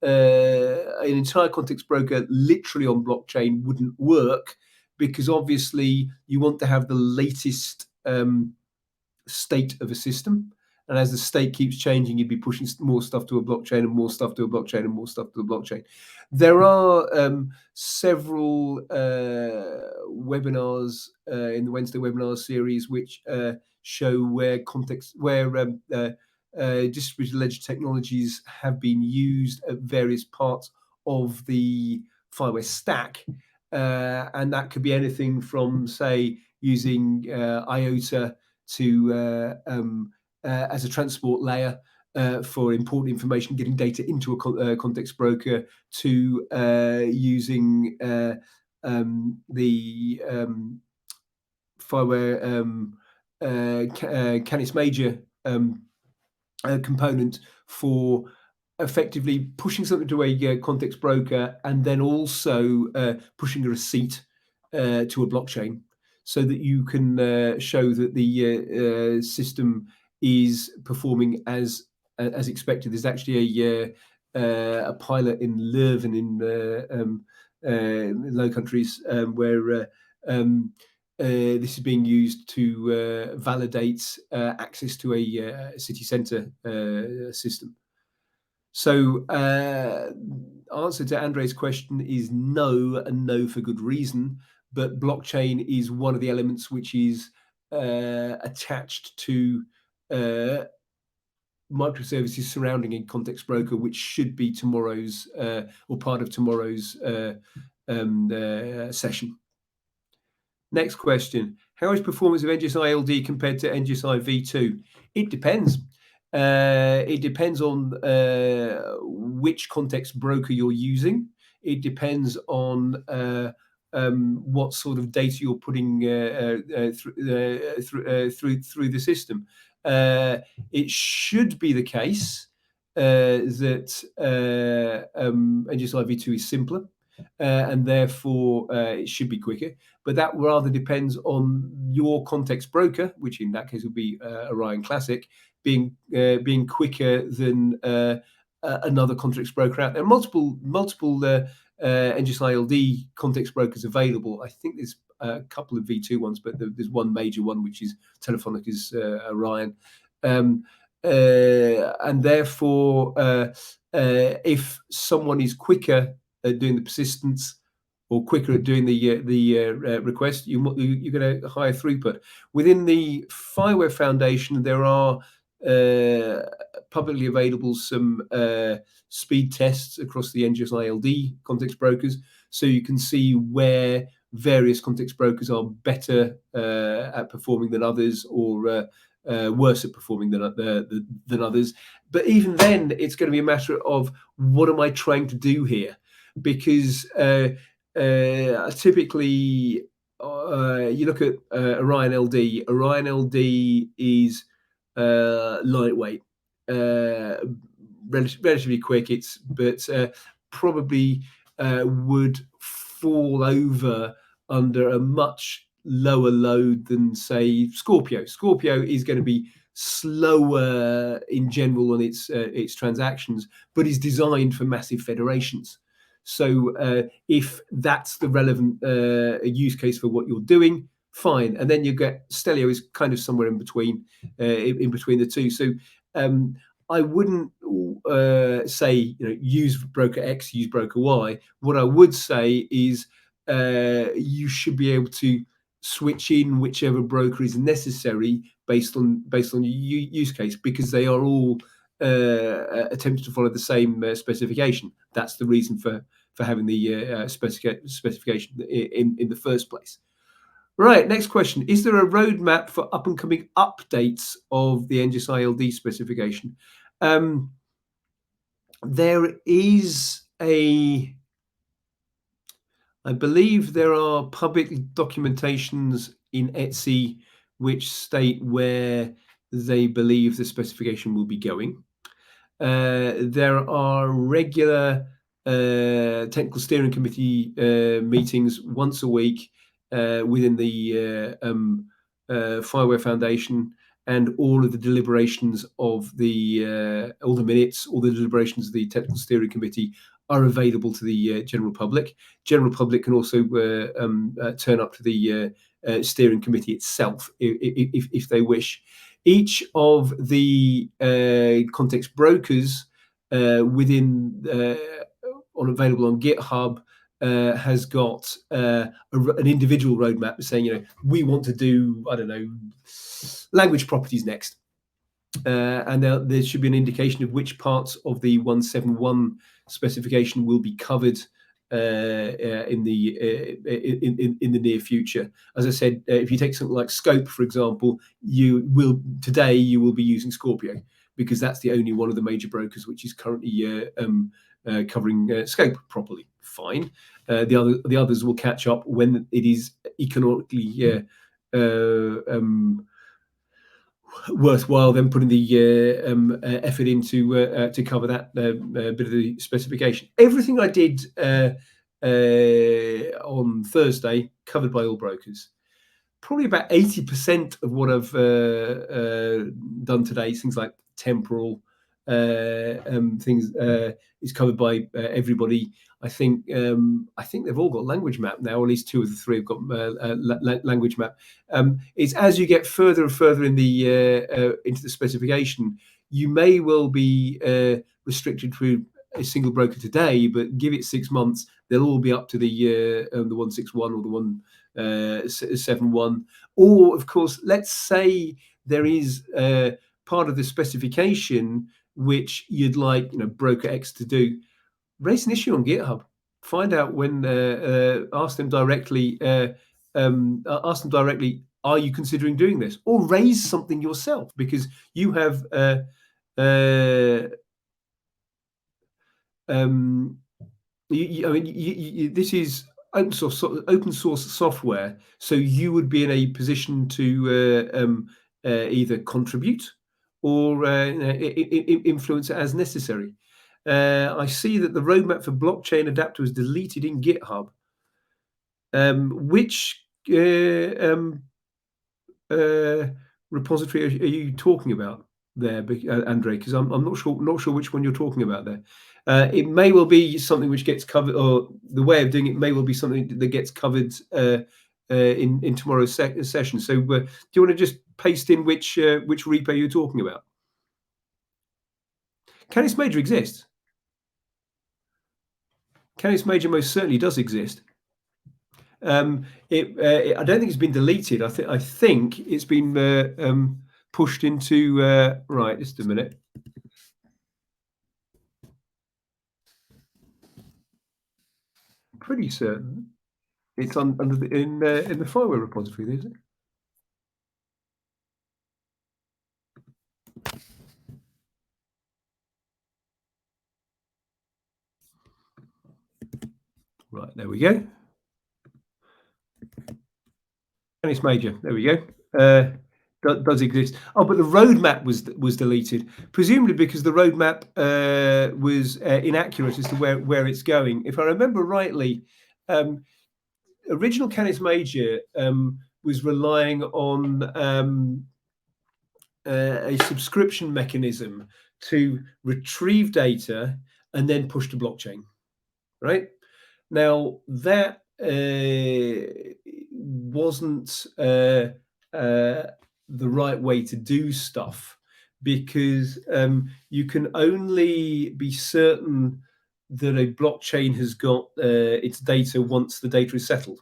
an entire context broker literally on blockchain wouldn't work, because obviously you want to have the latest state of a system. And as the state keeps changing, you'd be pushing more stuff to a blockchain and more stuff to a blockchain and more stuff to a blockchain. There are several webinars in the Wednesday webinar series which show where distributed ledger technologies have been used at various parts of the FIWARE stack. And that could be anything from, say, using IOTA to as a transport layer for important information, getting data into a context broker, to using the FIWARE Canis Major component for effectively pushing something to a context broker, and then also pushing a receipt to a blockchain, so that you can show that the system is performing as expected. There's actually a pilot in Leuven in Low Countries, where this is being used to validate access to a city centre system. So, answer to Andre's question is no, and no for good reason. But blockchain is one of the elements which is attached to microservices surrounding a context broker, which should be tomorrow's or part of tomorrow's session. Next question. How is performance of NGSI-LD compared to NGSI v2? It depends. It depends on which context broker you're using. It depends on what sort of data you're putting through the system. It should be the case that NGSI v2 is simpler, and therefore it should be quicker. But that rather depends on your context broker, which in that case would be Orion Classic, being quicker than another context broker out there. Multiple NGSI-LD context brokers available. I think there's a couple of V2 ones, but there's one major one, which is Telefonica's Orion. And therefore, if someone is quicker at doing the persistence or quicker at doing the request, you get a higher throughput. Within the FIWARE Foundation, there are publicly available some speed tests across the NGSI-LD context brokers, so you can see where various context brokers are better at performing than others, or worse at performing than others. But even then, it's going to be a matter of what am I trying to do here? Because typically, you look at Orion LD. Orion LD is lightweight, relatively quick. But probably would fall over under a much lower load than, say, Scorpio. Scorpio is going to be slower in general on its transactions, but is designed for massive federations. So if that's the relevant use case for what you're doing, fine. And then you get Stelio is kind of somewhere in between the two. So I wouldn't say use broker X, use broker Y. What I would say is you should be able to switch in whichever broker is necessary based on your use case, because they are all attempting to follow the same specification. That's the reason for having the specification in the first place. Right, next question. Is there a roadmap for up and coming updates of the NGSI-LD specification? There is I believe there are public documentations in Etsy which state where they believe the specification will be going. There are regular technical steering committee meetings once a week within the FIWARE Foundation, and all of the deliberations of all the minutes, all the deliberations of the technical steering committee are available to the general public. General public can also turn up to the steering committee itself if they wish. Each of the context brokers within available on GitHub has got an individual roadmap saying, we want to do, I don't know, language properties next. And there should be an indication of which parts of the 171 specification will be covered in the near future. As I said, if you take something like Scope, for example, you will be using Scorpio, because that's the only one of the major brokers which is currently covering Scope properly. Fine. The others will catch up when it is economically worthwhile then putting the effort into to cover that bit of the specification. Everything I did on Thursday covered by all brokers. Probably about 80% of what I've done today, things like temporal, things is covered by everybody. I think they've all got language map now, or at least two of the three have got language map. It's as you get further and further in the into the specification, you may well be restricted to a single broker today, but give it 6 months, they'll all be up to the 161 or the 171. Or, of course, let's say there is part of the specification which you'd like, broker X to do. Raise an issue on GitHub. Find out when. Ask them directly. Ask them directly. Are you considering doing this? Or raise something yourself, because you have. This is open source software, so you would be in a position to either contribute or influence it as necessary. I see that the roadmap for blockchain adapter was deleted in GitHub. Which repository are you talking about there, Andre? Because I'm not sure which one you're talking about there. It may well be something which gets covered, or the way of doing it may well be something that gets covered in tomorrow's session. So, do you want to just paste in which repo you're talking about? Canis Major exists. Canis Major most certainly does exist. I don't think it's been deleted. I think it's been pushed into right. Just a minute. Pretty certain it's under in the FIWARE repository, is it? Right, there we go. Canis Major, there we go. Does exist. Oh, but the roadmap was deleted, presumably because the roadmap was inaccurate as to where it's going. If I remember rightly, original Canis Major was relying on a subscription mechanism to retrieve data and then push to blockchain. Right now, that wasn't the right way to do stuff, because you can only be certain that a blockchain has got its data once the data is settled.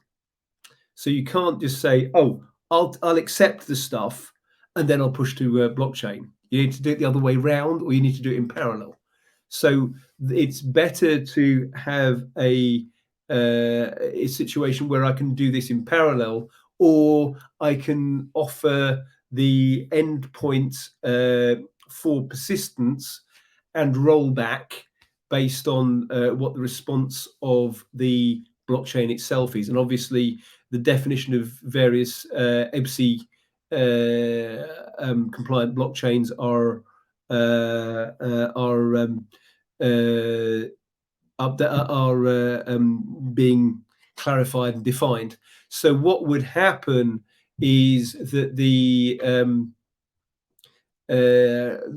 So you can't just say, "Oh, I'll accept the stuff and then I'll push to blockchain." You need to do it the other way round, or you need to do it in parallel. So it's better to have a situation where I can do this in parallel, or I can offer the endpoint for persistence and rollback based on what the response of the blockchain itself is. And obviously, the definition of various EBSI compliant blockchains are being clarified and defined. So what would happen is that the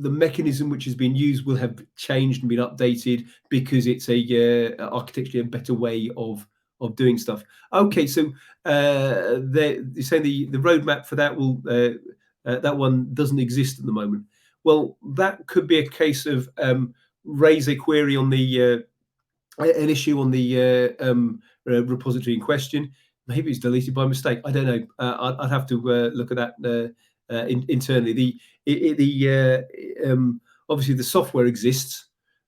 mechanism which has been used will have changed and been updated, because it's architecturally a better way of doing stuff. Okay, so they're saying the roadmap for that that one doesn't exist at the moment. Well, that could be a case of raise a query on the an issue on the repository in question. Maybe it's deleted by mistake. I don't know. I'd have to look at that internally. Obviously the software exists,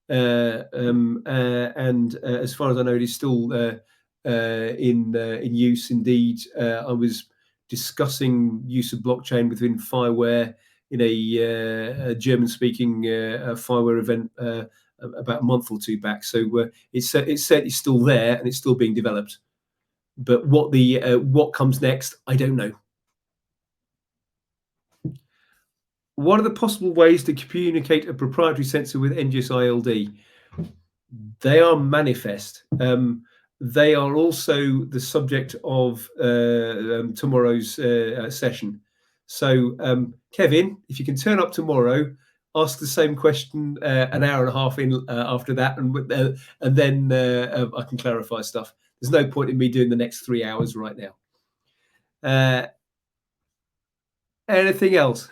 and as far as I know, it is still in use. Indeed, I was discussing use of blockchain within FIWARE in a German-speaking FIWARE event about a month or two back. So it's certainly still there, and it's still being developed. But what comes next, I don't know. What are the possible ways to communicate a proprietary sensor with NGSI-LD? They are manifest. They are also the subject of tomorrow's session. So, Kevin, if you can turn up tomorrow, ask the same question an hour and a half in after that, and then I can clarify stuff. There's no point in me doing the next 3 hours right now. Uh, Anything else?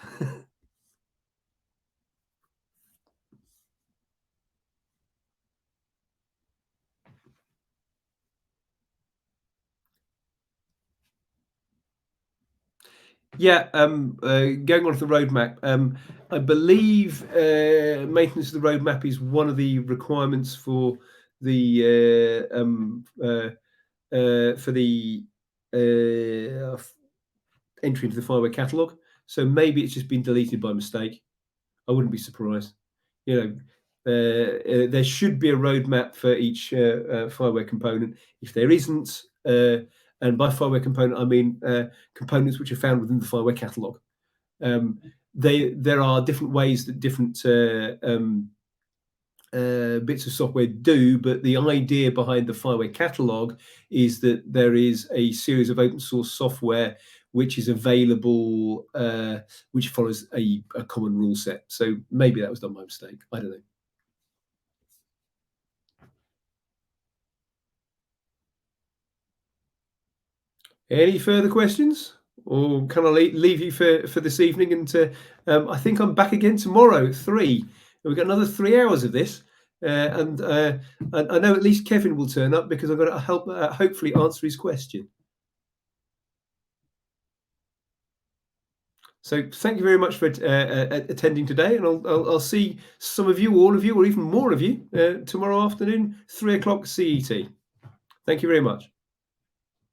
Yeah, going on to the roadmap, I believe maintenance of the roadmap is one of the requirements for the entry into the FIWARE catalog. So maybe it's just been deleted by mistake. I wouldn't be surprised. You know, there should be a roadmap for each FIWARE component. If there isn't, and by FIWARE component I mean components which are found within the FIWARE catalog. There are different ways that different bits of software do, but the idea behind the FIWARE catalog is that there is a series of open source software which is available, which follows a common rule set. So maybe that was done by mistake. I don't know. Any further questions? Or can I leave you for this evening? And I think I'm back again tomorrow at 3. We've got another 3 hours of this. And I know at least Kevin will turn up because I've got to help hopefully answer his question. So thank you very much for attending today, and I'll see some of you, all of you, or even more of you tomorrow afternoon, 3 o'clock CET. Thank you very much.